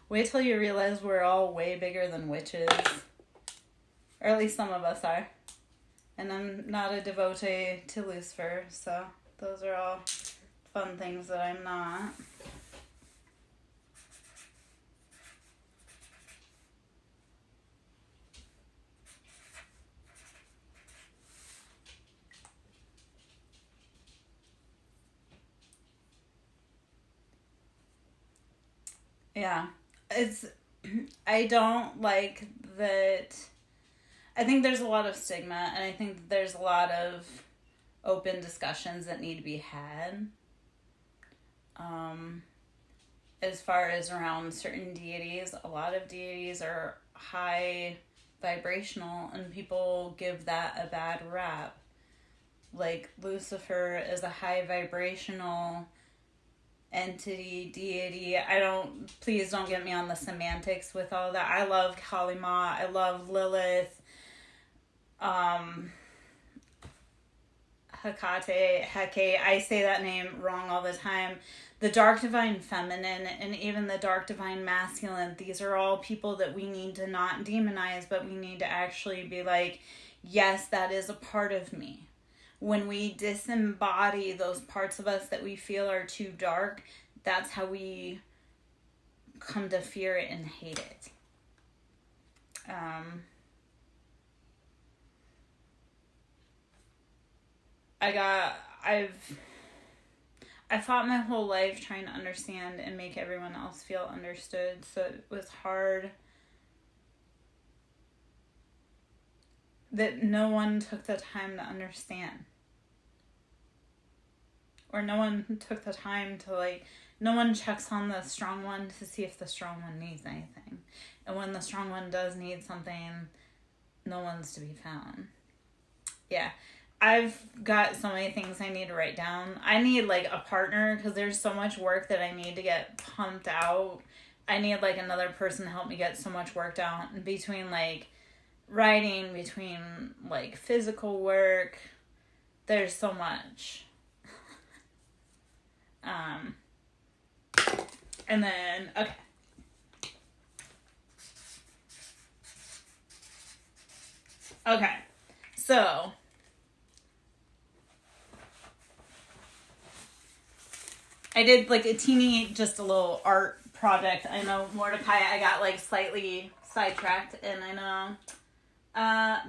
wait till you realize we're all way bigger than witches. Or at least some of us are. And I'm not a devotee to Lucifer, so those are all fun things that I'm not. Yeah. I don't like that. I think there's a lot of stigma, and I think there's a lot of open discussions that need to be had. As far as around certain deities, a lot of deities are high vibrational, and people give that a bad rap. Like Lucifer is a high vibrational entity, deity. Please don't get me on the semantics with all that. I love Kali Ma, I love Lilith, Hecate, I say that name wrong all the time. The dark divine feminine and even the dark divine masculine, these are all people that we need to not demonize, but we need to actually be like, yes, that is a part of me. When we disembody those parts of us that we feel are too dark, that's how we come to fear it and hate it. I fought my whole life trying to understand and make everyone else feel understood, so it was hard that no one took the time to understand. Or no one took the time to, no one checks on the strong one to see if the strong one needs anything. And when the strong one does need something, no one's to be found. Yeah. I've got so many things I need to write down. I need, a partner, because there's so much work that I need to get pumped out. I need, another person to help me get so much work down between, writing, between, physical work. There's so much. And then, okay. Okay. So, I did just a little art project. I know Mordecai, I got slightly sidetracked, and I know,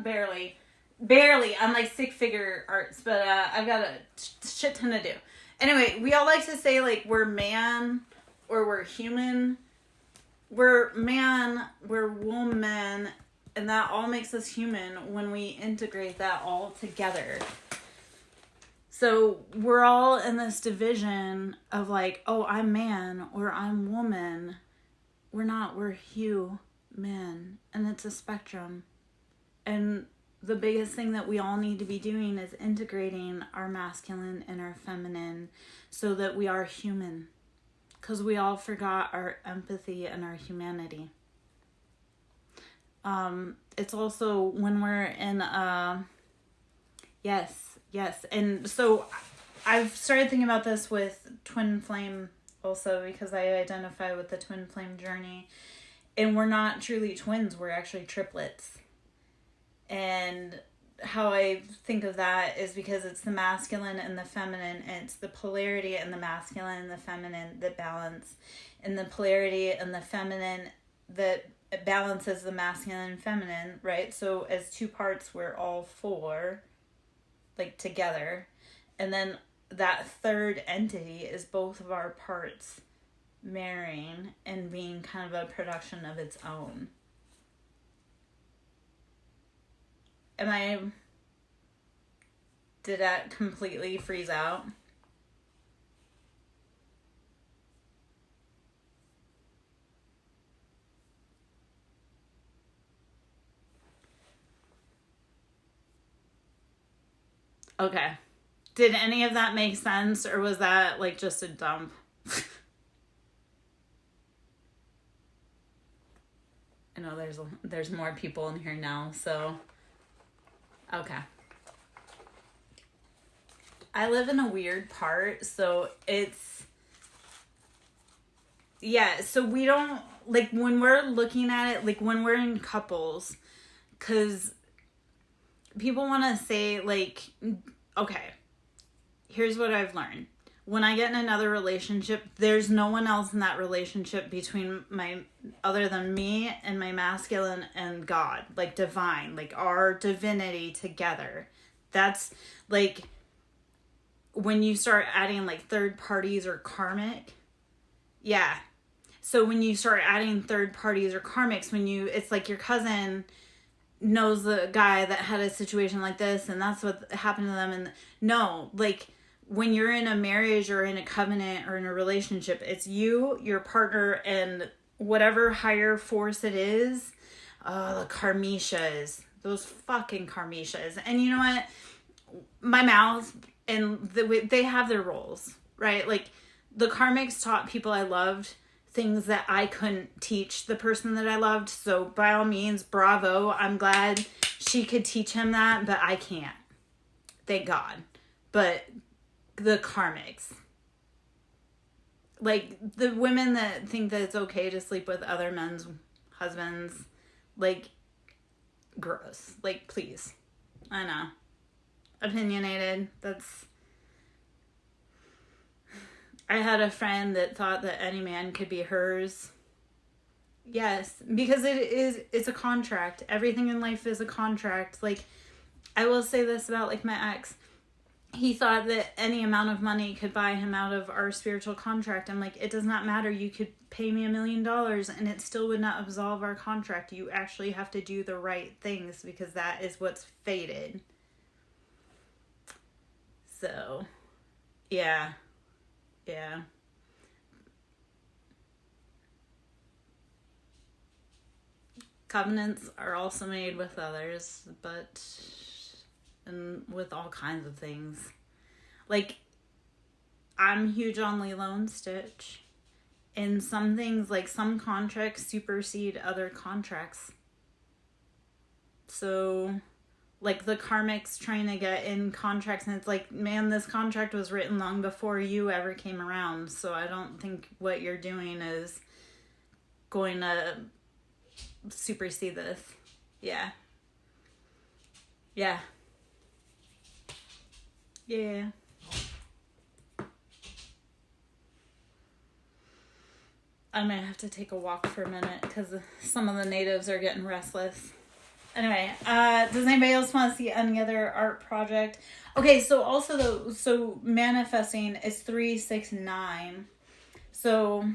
barely, I'm 6-figure arts, but, I've got a shit ton to do. Anyway, we all like to say, we're man, or we're human. We're man, we're woman, and that all makes us human when we integrate that all together. So we're all in this division of oh, I'm man, or I'm woman. We're not, we're human, and it's a spectrum. And the biggest thing that we all need to be doing is integrating our masculine and our feminine so that we are human. Because we all forgot our empathy and our humanity. It's also when we're in yes. And so I've started thinking about this with twin flame also, because I identify with the twin flame journey. And we're not truly twins, we're actually triplets. And how I think of that is because it's the masculine and the feminine, and it's the polarity and the masculine and the feminine that balance, and the polarity and the feminine that balances the masculine and feminine, right? So as two parts, we're all four, together. And then that third entity is both of our parts marrying and being kind of a production of its own. Am I Did that completely freeze out? Okay. Did any of that make sense, or was that like just a dump? I know there's more people in here now, so okay. I live in a weird part, so it's yeah, so we don't like when we're looking at it, like when we're in couples, cuz people want to say like okay, here's what I've learned. When I get in another relationship, there's no one else in that relationship between my other than me and my masculine and God, like divine, like our divinity together. That's like when you start adding like third parties or karmic. Yeah. So when you start adding third parties or karmics, it's like your cousin knows the guy that had a situation like this and that's what happened to them. And no, like when you're in a marriage or in a covenant or in a relationship, it's you, your partner, and whatever higher force it is. Oh, the karmishas. Those fucking karmishas. And you know what? My mouth and they have their roles, right? Like the karmics taught people I loved things that I couldn't teach the person that I loved. So by all means, bravo. I'm glad she could teach him that, but I can't. Thank God. But the karmics, like the women that think that it's okay to sleep with other men's husbands, like gross. Like please. I know. Opinionated. I had a friend that thought that any man could be hers. Yes, because it's a contract. Everything in life is a contract. Like, I will say this about like my ex. He thought that any amount of money could buy him out of our spiritual contract. I'm like, it does not matter. You could pay me $1 million and it still would not absolve our contract. You actually have to do the right things because that is what's fated. So, yeah. Yeah. Covenants are also made with others, and with all kinds of things. Like, I'm huge on Lilo and Stitch. And some things, like some contracts supersede other contracts. So, like the karmics trying to get in contracts, and it's like, man, this contract was written long before you ever came around. So I don't think what you're doing is going to supersede this. Yeah. Yeah. Yeah. I might have to take a walk for a minute because some of the natives are getting restless. Anyway, does anybody else want to see any other art project? Okay, so also so manifesting is 369. So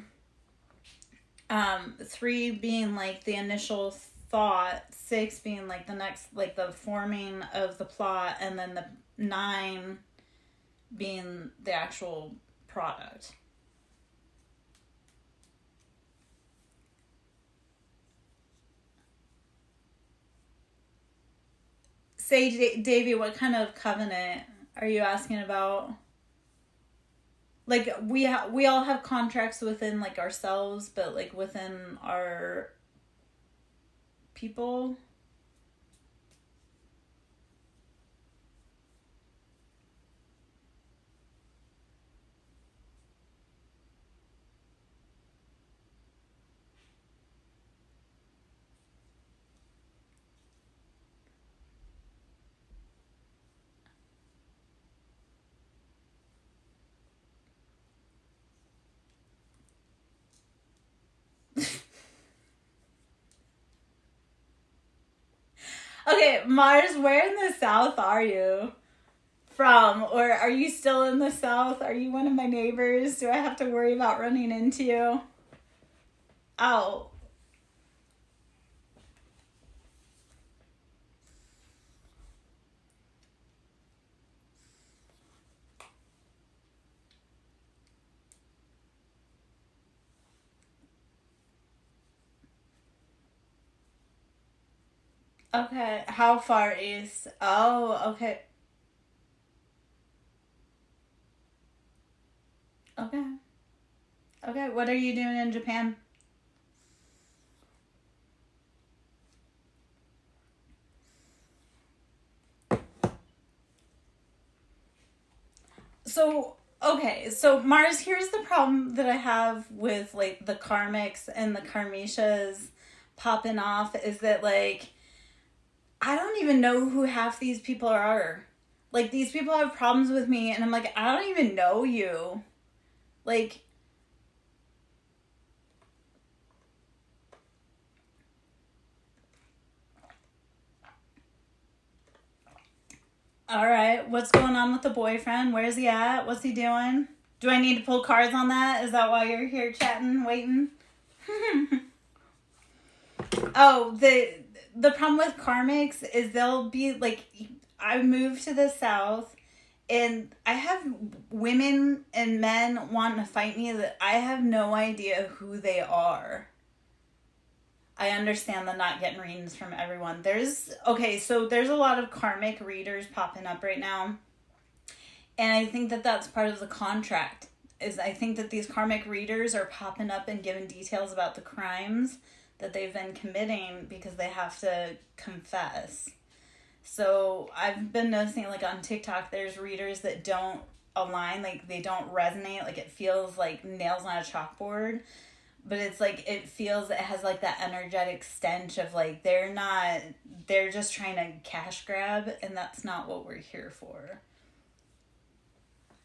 3 being like the initial thought, 6 being like the next, like the forming of the plot, and then the 9 being the actual product. Say, Davey, what kind of covenant are you asking about? Like, we all have contracts within, like, ourselves, but, like, within our people. Okay, Mars, where in the South are you from? Or are you still in the South? Are you one of my neighbors? Do I have to worry about running into you? Oh. Okay. How far east? Oh, okay. Okay. Okay. What are you doing in Japan? So, okay. So, Mars, here's the problem that I have with, like, the karmics and the karmishas popping off is that, like, I don't even know who half these people are. Like, these people have problems with me, and I'm like, I don't even know you. Like, all right, what's going on with the boyfriend? Where's he at? What's he doing? Do I need to pull cards on that? Is that why you're here chatting, waiting? Oh, the problem with karmics is they'll be like, I moved to the south, and I have women and men wanting to fight me that I have no idea who they are. I understand the not getting readings from everyone. So there's a lot of karmic readers popping up right now. And I think that that's part of the contract. I think that these karmic readers are popping up and giving details about the crimes that they've been committing because they have to confess. So I've been noticing, like, on TikTok, there's readers that don't align, like they don't resonate, like it feels like nails on a chalkboard. But it's like, it feels, it has like that energetic stench of like, they're just trying to cash grab, and that's not what we're here for.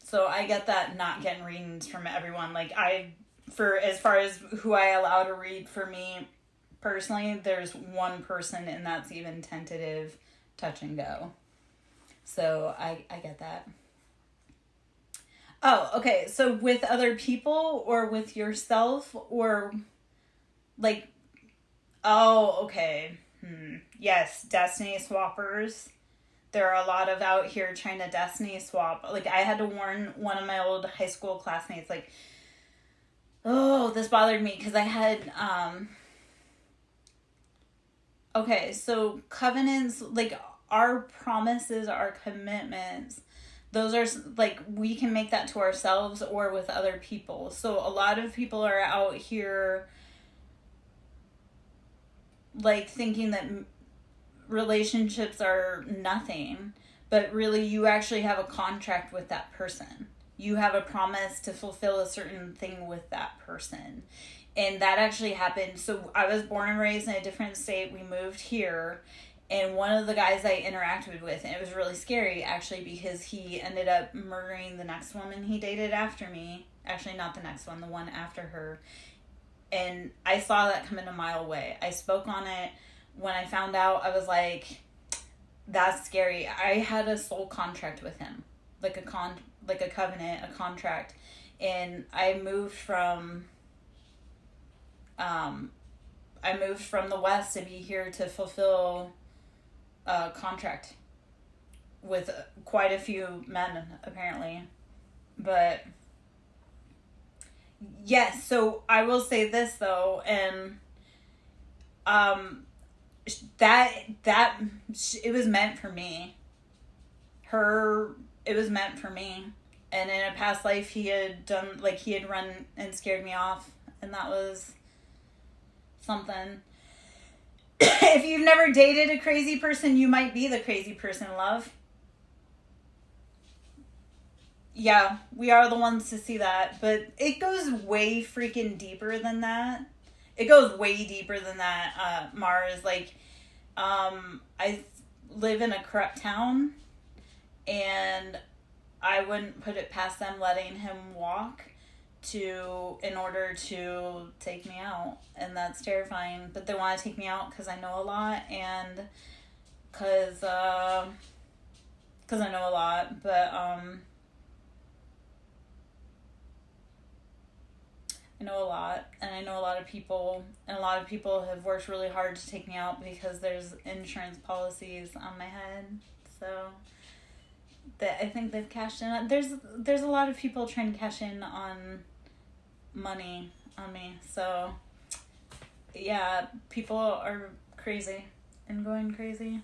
So I get that not getting readings from everyone. Like, for as far as who I allow to read for me personally, there's one person, and that's even tentative, touch and go. So I get that. Oh, okay. So with other people or with yourself or like, oh, okay. Yes, destiny swappers. There are a lot of out here trying to destiny swap. Like, I had to warn one of my old high school classmates, like, oh, this bothered me because I had, okay, so covenants, like, our promises, our commitments, those are like, we can make that to ourselves or with other people. So a lot of people are out here like thinking that relationships are nothing, but really you actually have a contract with that person. You have a promise to fulfill a certain thing with that person. And that actually happened. So I was born and raised in a different state. We moved here. And one of the guys I interacted with, and it was really scary actually, because he ended up murdering the next woman he dated after me. Actually, not the next one, the one after her. And I saw that coming a mile away. I spoke on it. When I found out, I was like, that's scary. I had a soul contract with him. Like a covenant, a contract. And I moved from the West to be here to fulfill a contract with quite a few men, apparently. But yes, so I will say this though, and that it was meant for me. It was meant for me. And in a past life, he had run and scared me off, and that was something. If you've never dated a crazy person, you might be the crazy person, love. Yeah, we are the ones to see that, but it goes way freaking deeper than that. It goes way deeper than that, Mars. Like, I live in a corrupt town, and I wouldn't put it past them letting him walk in order to take me out, and that's terrifying. But they want to take me out because I know a lot, and because I know a lot. But I know a lot, and I know a lot of people, and a lot of people have worked really hard to take me out because there's insurance policies on my head. So that I think they've cashed in. There's a lot of people trying to cash in on money on me. So yeah, people are crazy, and going crazy.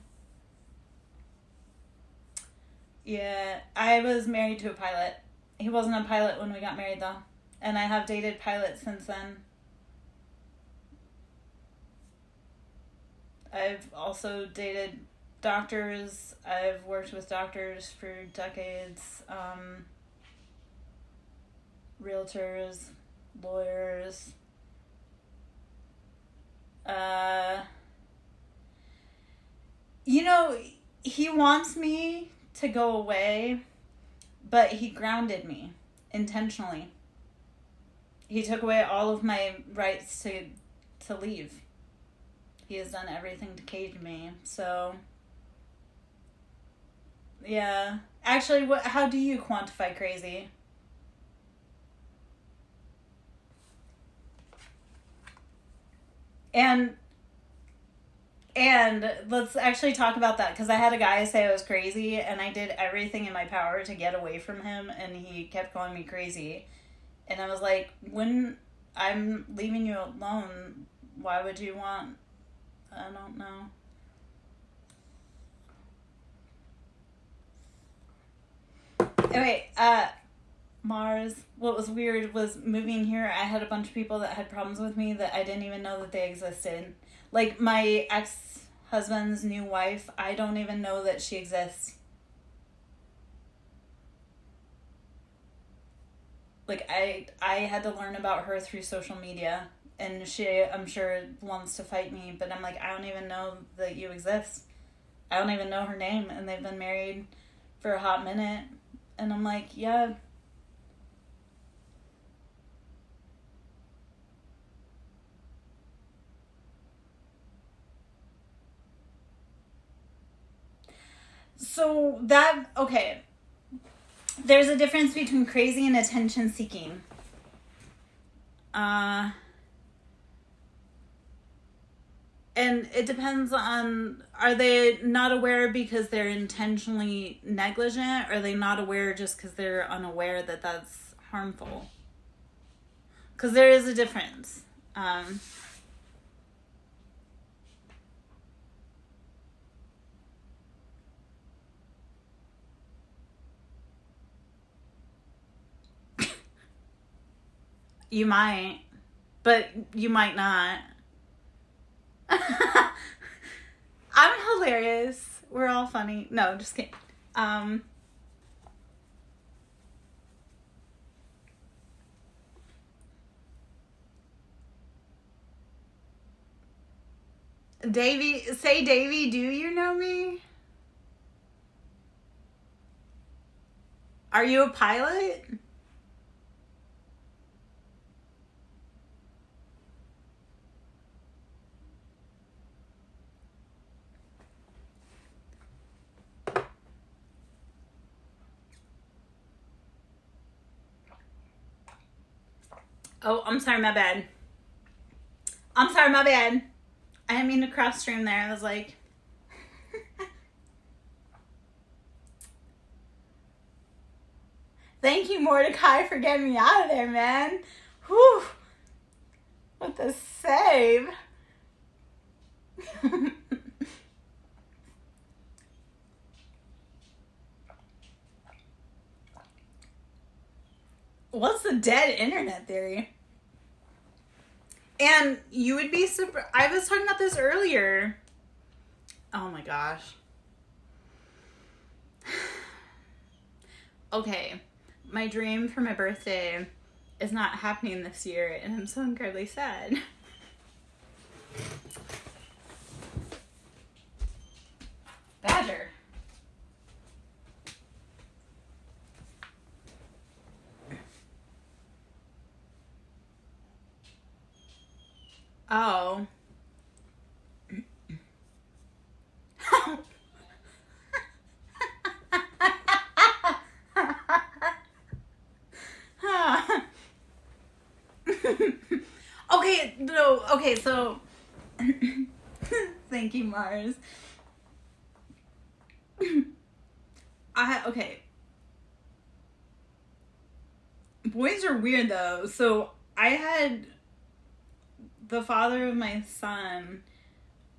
Yeah, I was married to a pilot. He wasn't a pilot when we got married, though. And I have dated pilots since then. I've also dated doctors. I've worked with doctors for decades. Realtors, lawyers. You know, he wants me to go away, but he grounded me intentionally. He took away all of my rights to leave. He has done everything to cage me. So, yeah. Actually, how do you quantify crazy? And let's actually talk about that, because I had a guy say I was crazy, and I did everything in my power to get away from him, and he kept calling me crazy. And I was like, when I'm leaving you alone, why would you want... I don't know. Anyway, Mars, what was weird was moving here, I had a bunch of people that had problems with me that I didn't even know that they existed. Like, my ex-husband's new wife, I don't even know that she exists. Like, I had to learn about her through social media, and she, I'm sure, wants to fight me, but I'm like, I don't even know that you exist. I don't even know her name, and they've been married for a hot minute, and I'm like, yeah. So that, okay, there's a difference between crazy and attention seeking. And it depends on, are they not aware because they're intentionally negligent, or are they not aware just because they're unaware that that's harmful? Because there is a difference. You might, but you might not. I'm hilarious. We're all funny. No, just kidding. Davey, do you know me? Are you a pilot? Oh, I'm sorry, my bad. I didn't mean to cross stream there. I was like... Thank you, Mordecai, for getting me out of there, man. Whew. What the save. What's the dead internet theory? And you would be surprised. I was talking about this earlier. Oh my gosh. Okay. My dream for my birthday is not happening this year, and I'm so incredibly sad. Badger. Oh. Okay, no, okay, so thank you, Mars. Okay. Boys are weird though. So I had the father of my son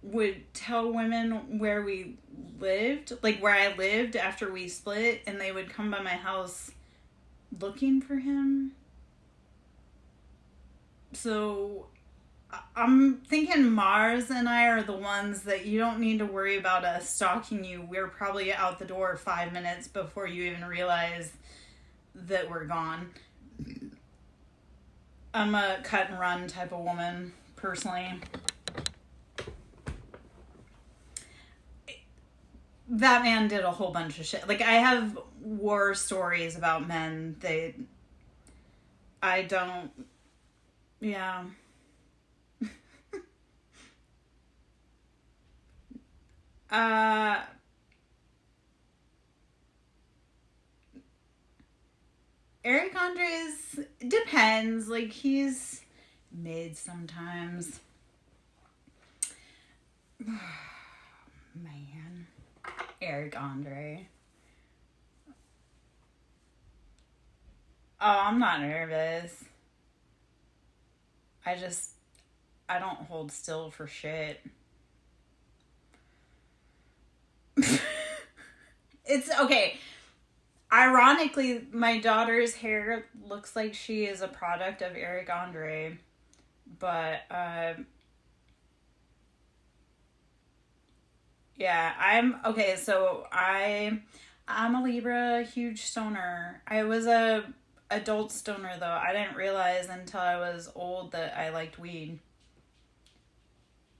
would tell women where we lived, like where I lived after we split, and they would come by my house looking for him. So I'm thinking Mars and I are the ones that you don't need to worry about us stalking you. We're probably out the door 5 minutes before you even realize that we're gone. I'm a cut and run type of woman, personally. That man did a whole bunch of shit. Like, I have war stories about men that I don't... Yeah. Eric Andre's depends. Like, he's mid sometimes. Man. Eric Andre. Oh, I'm not nervous. I don't hold still for shit. It's okay. Ironically, my daughter's hair looks like she is a product of Eric Andre. But, yeah, I'm a Libra, huge stoner. I was a adult stoner, though. I didn't realize until I was old that I liked weed.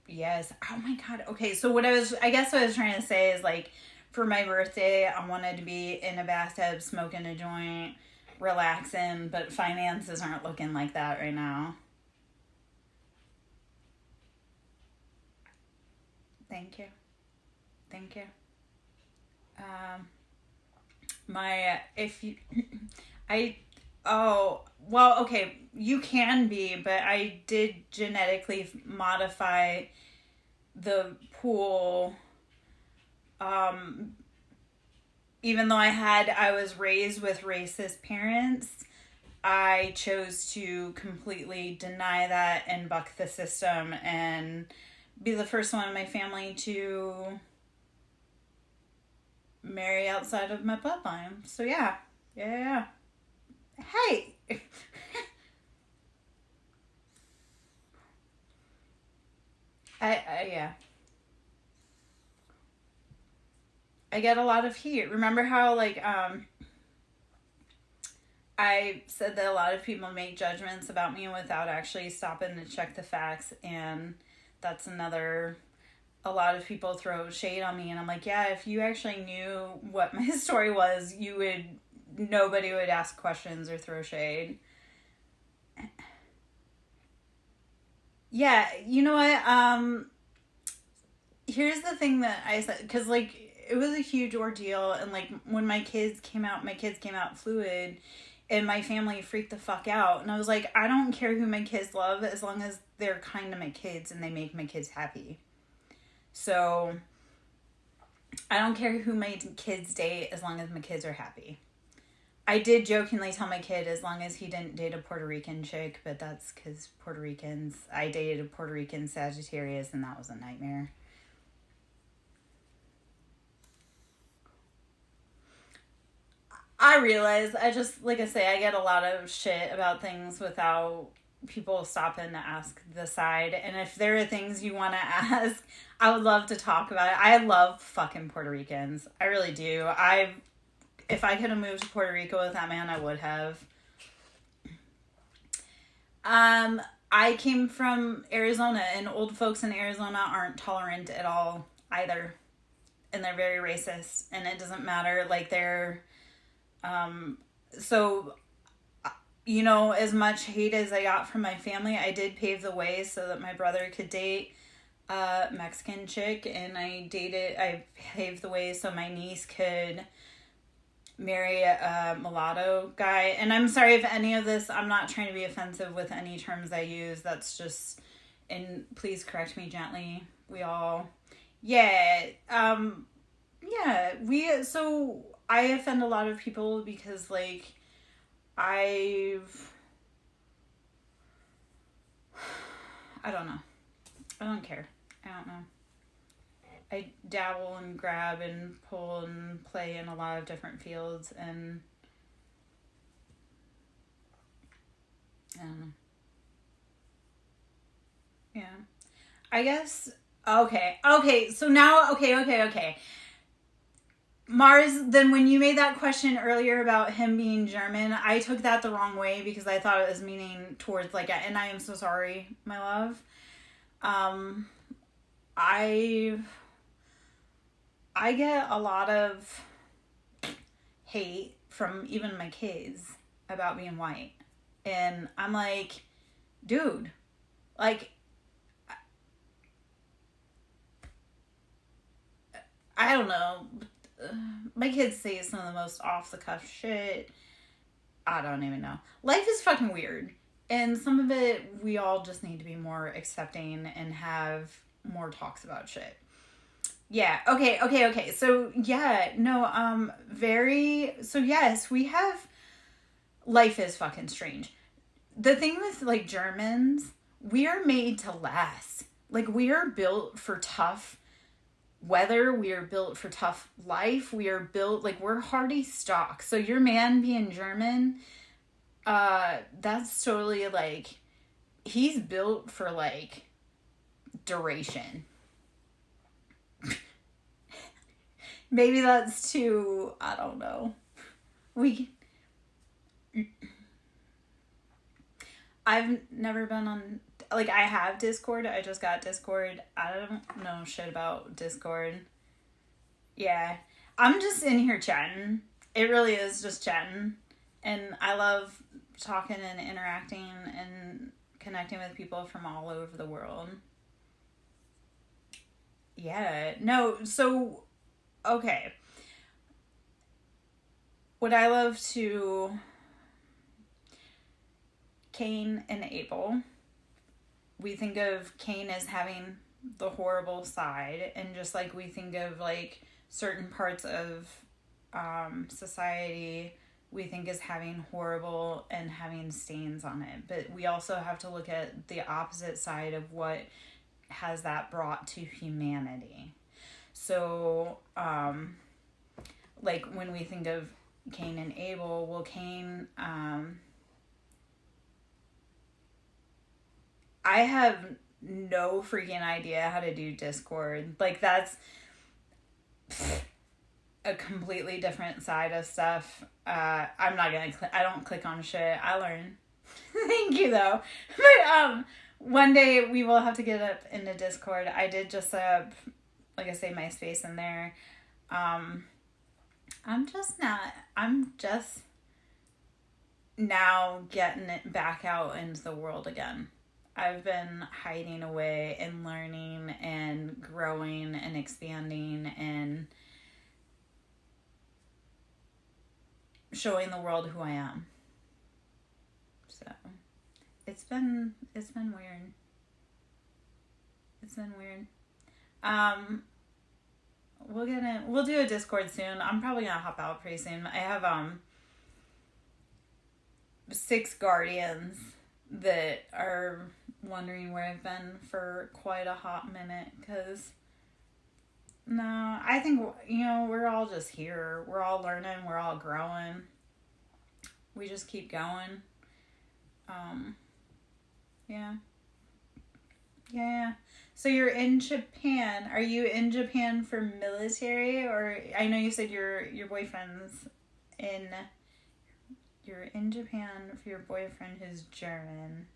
Yes. Oh my God. Okay, so what I guess what I was trying to say is, like, for my birthday, I wanted to be in a bathtub, smoking a joint, relaxing, but finances aren't looking like that right now. Thank you. Thank you. Okay, you can be, but I did genetically modify the pool. Even though I was raised with racist parents, I chose to completely deny that and buck the system and be the first one in my family to marry outside of my bloodline. So yeah. Hey! Yeah. I get a lot of heat. Remember how, like, I said that a lot of people make judgments about me without actually stopping to check the facts, and that's a lot of people throw shade on me, and I'm like, yeah, if you actually knew what my story was, nobody would ask questions or throw shade. Yeah, you know what, here's the thing that I said, because, like, it was a huge ordeal, and, like, when my kids came out fluid, and my family freaked the fuck out, and I was like, I don't care who my kids love as long as they're kind to my kids and they make my kids happy. So I don't care who my kids date as long as my kids are happy. I did jokingly tell my kid as long as he didn't date a Puerto Rican chick, but that's because I dated a Puerto Rican Sagittarius, and that was a nightmare. I realize, like I say, I get a lot of shit about things without people stopping to ask the side. And if there are things you want to ask, I would love to talk about it. I love fucking Puerto Ricans. I really do. If I could have moved to Puerto Rico with that man, I would have. I came from Arizona, and old folks in Arizona aren't tolerant at all either. And they're very racist, and it doesn't matter. Like, so, you know, as much hate as I got from my family, I did pave the way so that my brother could date a Mexican chick, and I paved the way so my niece could marry a mulatto guy. And I'm sorry if any of this, I'm not trying to be offensive with any terms I use. That's just, and please correct me gently. So I offend a lot of people because, like, I don't know. I don't care. I don't know. I dabble and grab and pull and play in a lot of different fields, and I don't know. Yeah. I guess, okay, so now, okay. Mars, then when you made that question earlier about him being German, I took that the wrong way because I thought it was meaning towards, like, and I am so sorry, my love. I get a lot of hate from even my kids about being white. And I'm like, dude, like, I don't know. My kids say some of the most off the cuff shit. I don't even know. Life is fucking weird. And some of it, we all just need to be more accepting and have more talks about shit. Yeah, okay. So, yeah, no, so yes, we have, life is fucking strange. The thing with, like, Germans, we are made to last. Like, we are built for tough weather, we are built for tough life, we are built, like, we're hardy stock. So your man being German, that's totally, like, he's built for, like, duration. Maybe that's too, I don't know. I've never been on, like, I have Discord. I just got Discord. I don't know shit about Discord. Yeah. I'm just in here chatting. It really is just chatting. And I love talking and interacting and connecting with people from all over the world. Yeah. No, so, okay. Would I love to... Cain and Abel. We think of Cain as having the horrible side, and just like we think of, like, certain parts of society we think as having horrible and having stains on it. But we also have to look at the opposite side of what has that brought to humanity. So, like, when we think of Cain and Abel, well, Cain, I have no freaking idea how to do Discord. Like, that's a completely different side of stuff. I'm not gonna I don't click on shit. I learn. Thank you, though. But, one day we will have to get up into Discord. I did just set up, like I say, my space in there. I'm just now getting it back out into the world again. I've been hiding away and learning and growing and expanding and showing the world who I am. So it's been weird. It's been weird. We'll do a Discord soon. I'm probably gonna hop out pretty soon. I have 6 guardians that are wondering where I've been for quite a hot minute, because no, I think, we're all just here. We're all learning. We're all growing. We just keep going. Yeah. So you're in Japan. Are you in Japan for military, or I know you said your boyfriend's in... You're in Japan for your boyfriend who's German.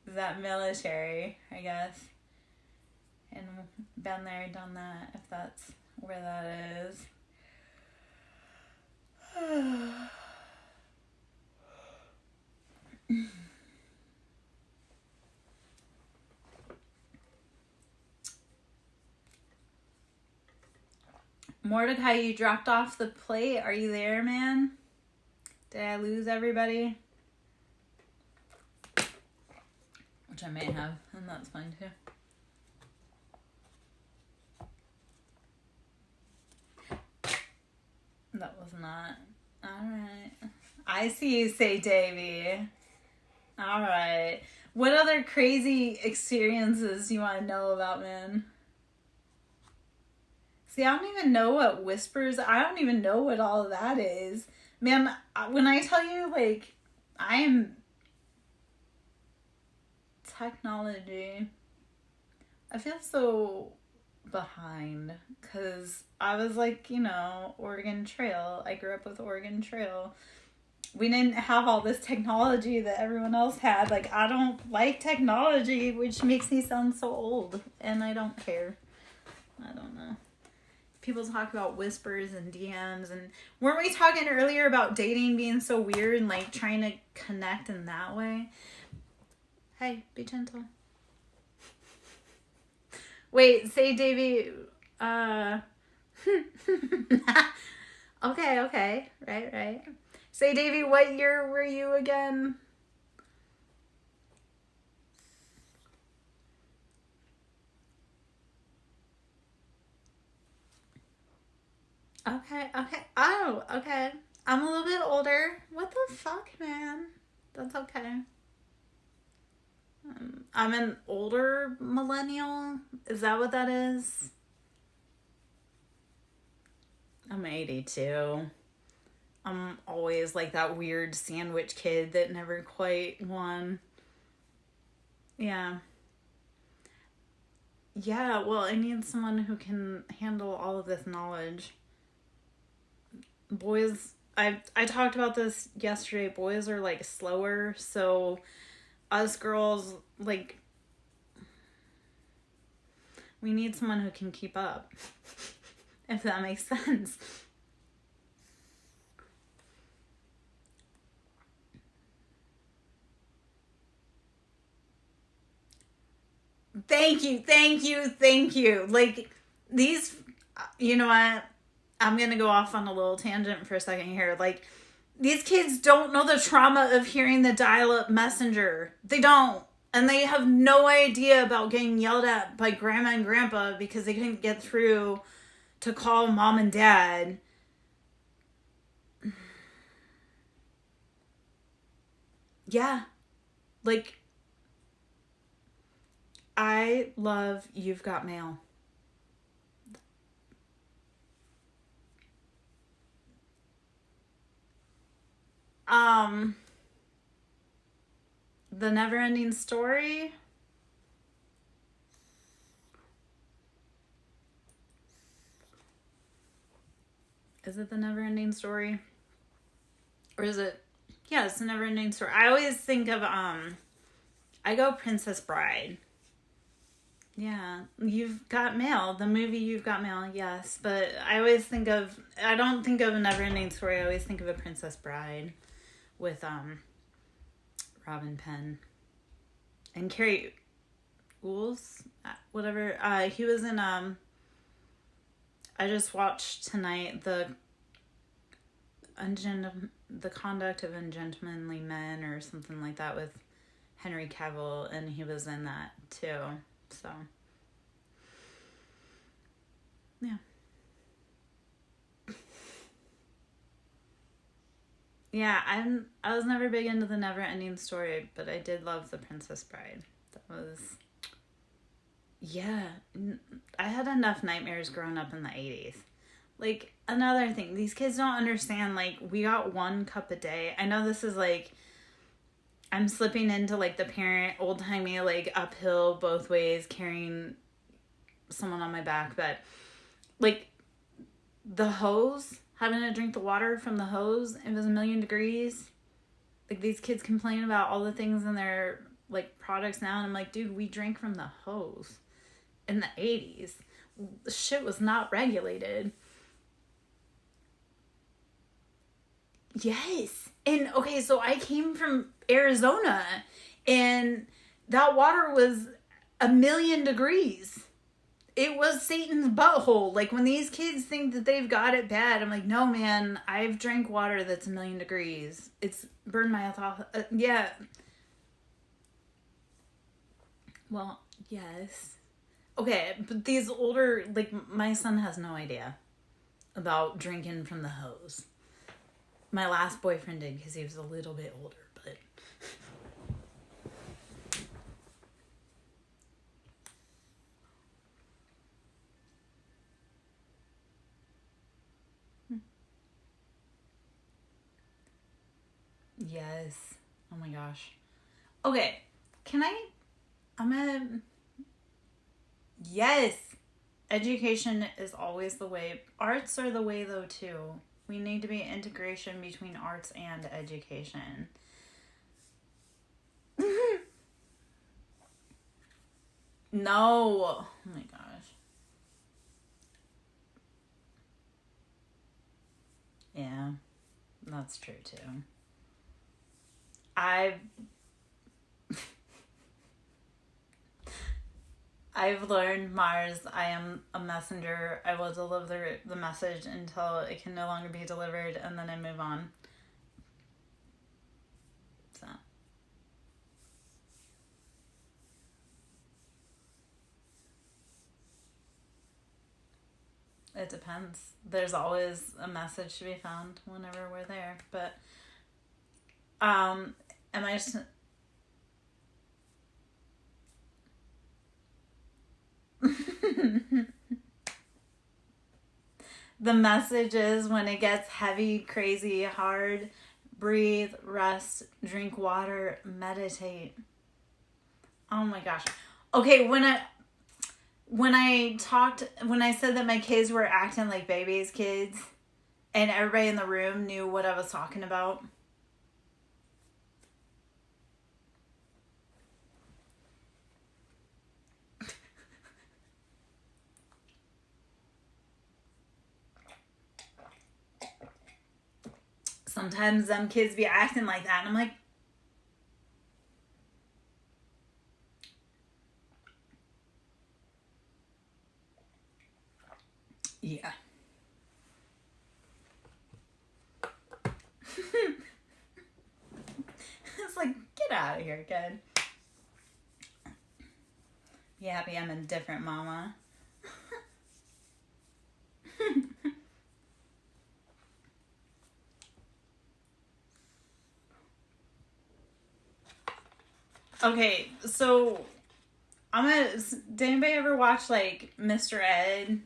Is that military, I guess? And been there, done that, if that's where that is. Mordecai, you dropped off the plate. Are you there, man? Did I lose everybody? Which I may have, and that's fine too. That was not. Alright. I see you say Davy. Alright. What other crazy experiences you want to know about, man? See, I don't even know what whispers, I don't even know what all of that is. Man, when I tell you, like, I am technology, I feel so behind because I was like, Oregon Trail. I grew up with Oregon Trail. We didn't have all this technology that everyone else had. Like, I don't like technology, which makes me sound so old, and I don't care. I don't know. People talk about whispers and DMs, and weren't we talking earlier about dating being so weird and like trying to connect in that way? Hey, be gentle. Wait, say Davey. Okay. Right. Say, Davey, what year were you again? Okay. Oh, okay. I'm a little bit older. What the fuck, man? That's okay. I'm an older millennial. Is that what that is? I'm 82. I'm always like that weird sandwich kid that never quite won. Yeah. Yeah, well, I need someone who can handle all of this knowledge. Boys, I talked about this yesterday. Boys are like slower, so us girls, like, we need someone who can keep up. If that makes sense. Thank you. Like, these, you know what? I'm going to go off on a little tangent for a second here. Like, these kids don't know the trauma of hearing the dial-up messenger. They don't. And they have no idea about getting yelled at by grandma and grandpa because they couldn't get through to call mom and dad. Yeah. Like, I love You've Got Mail. The Never-Ending Story. Is it The Never-Ending Story? Or is it... Yeah, it's The Never-Ending Story. I always think of, I go Princess Bride. Yeah, You've Got Mail. The movie You've Got Mail, yes. But I always think of... I don't think of A Never-Ending Story. I always think of A Princess Bride with, Robin Penn. And Carrie Ools, whatever. He was in, I just watched tonight the Conduct of Ungentlemanly Men or something like that with Henry Cavill, and he was in that too. So, yeah. Yeah, I was never big into The Never-Ending Story, but I did love The Princess Bride. That was... Yeah, I had enough nightmares growing up in the 80s. Like, another thing, these kids don't understand, like, we got 1 cup a day. I know this is, like, I'm slipping into, like, the parent, old-timey, like, uphill both ways, carrying someone on my back, but, like, the hose... Having to drink the water from the hose, it was 1,000,000 degrees. Like, these kids complain about all the things in their, like, products now. And I'm like, dude, we drank from the hose in the 80s. Shit was not regulated. Yes. And, okay, so I came from Arizona. And that water was 1,000,000 degrees. It was Satan's butthole. Like, when these kids think that they've got it bad, I'm like, no, man, I've drank water that's 1,000,000 degrees. It's burned my health off. Yeah. Well, yes. Okay, but these older, like, my son has no idea about drinking from the hose. My last boyfriend did because he was a little bit older, but... Yes. Oh my gosh. Okay. Yes. Education is always the way. Arts are the way though too. We need to be integration between arts and education. No. Oh my gosh. Yeah. That's true too. I've learned, Mars, I am a messenger. I will deliver the message until it can no longer be delivered, and then I move on. So. It depends. There's always a message to be found whenever we're there. But, am I just... The message is when it gets heavy, crazy, hard, breathe, rest, drink water, meditate. Oh my gosh. Okay, when I said that my kids were acting like babies' kids and everybody in the room knew what I was talking about. Sometimes them kids be acting like that, and I'm like, yeah. It's like, get out of here, kid. Be happy I'm a different mama. Okay, so did anybody ever watch like Mr. Ed?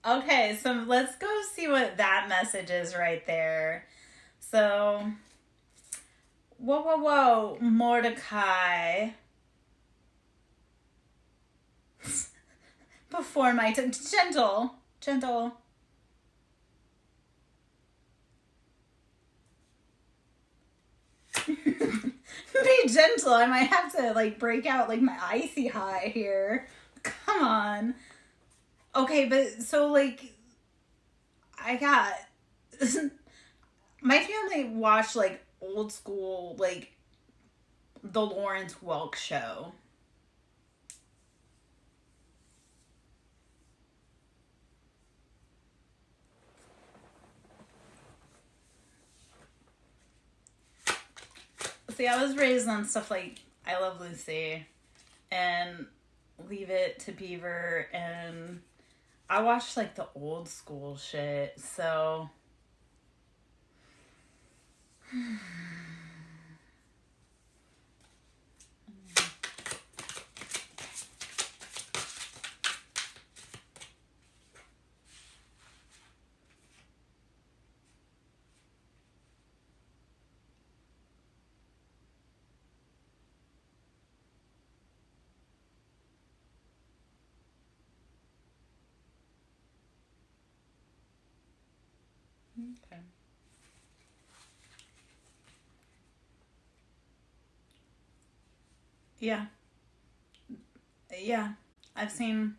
Okay, so let's go see what that message is right there. So, whoa, Mordecai. Before my time. Gentle. Be gentle. I might have to like break out like my icy high here. Come on. Okay, but so like I got my family watched like old school like the Lawrence Welk show. See, I was raised on stuff like I Love Lucy and Leave It to Beaver, and I watched like the old school shit, so okay. Yeah. Yeah. I've seen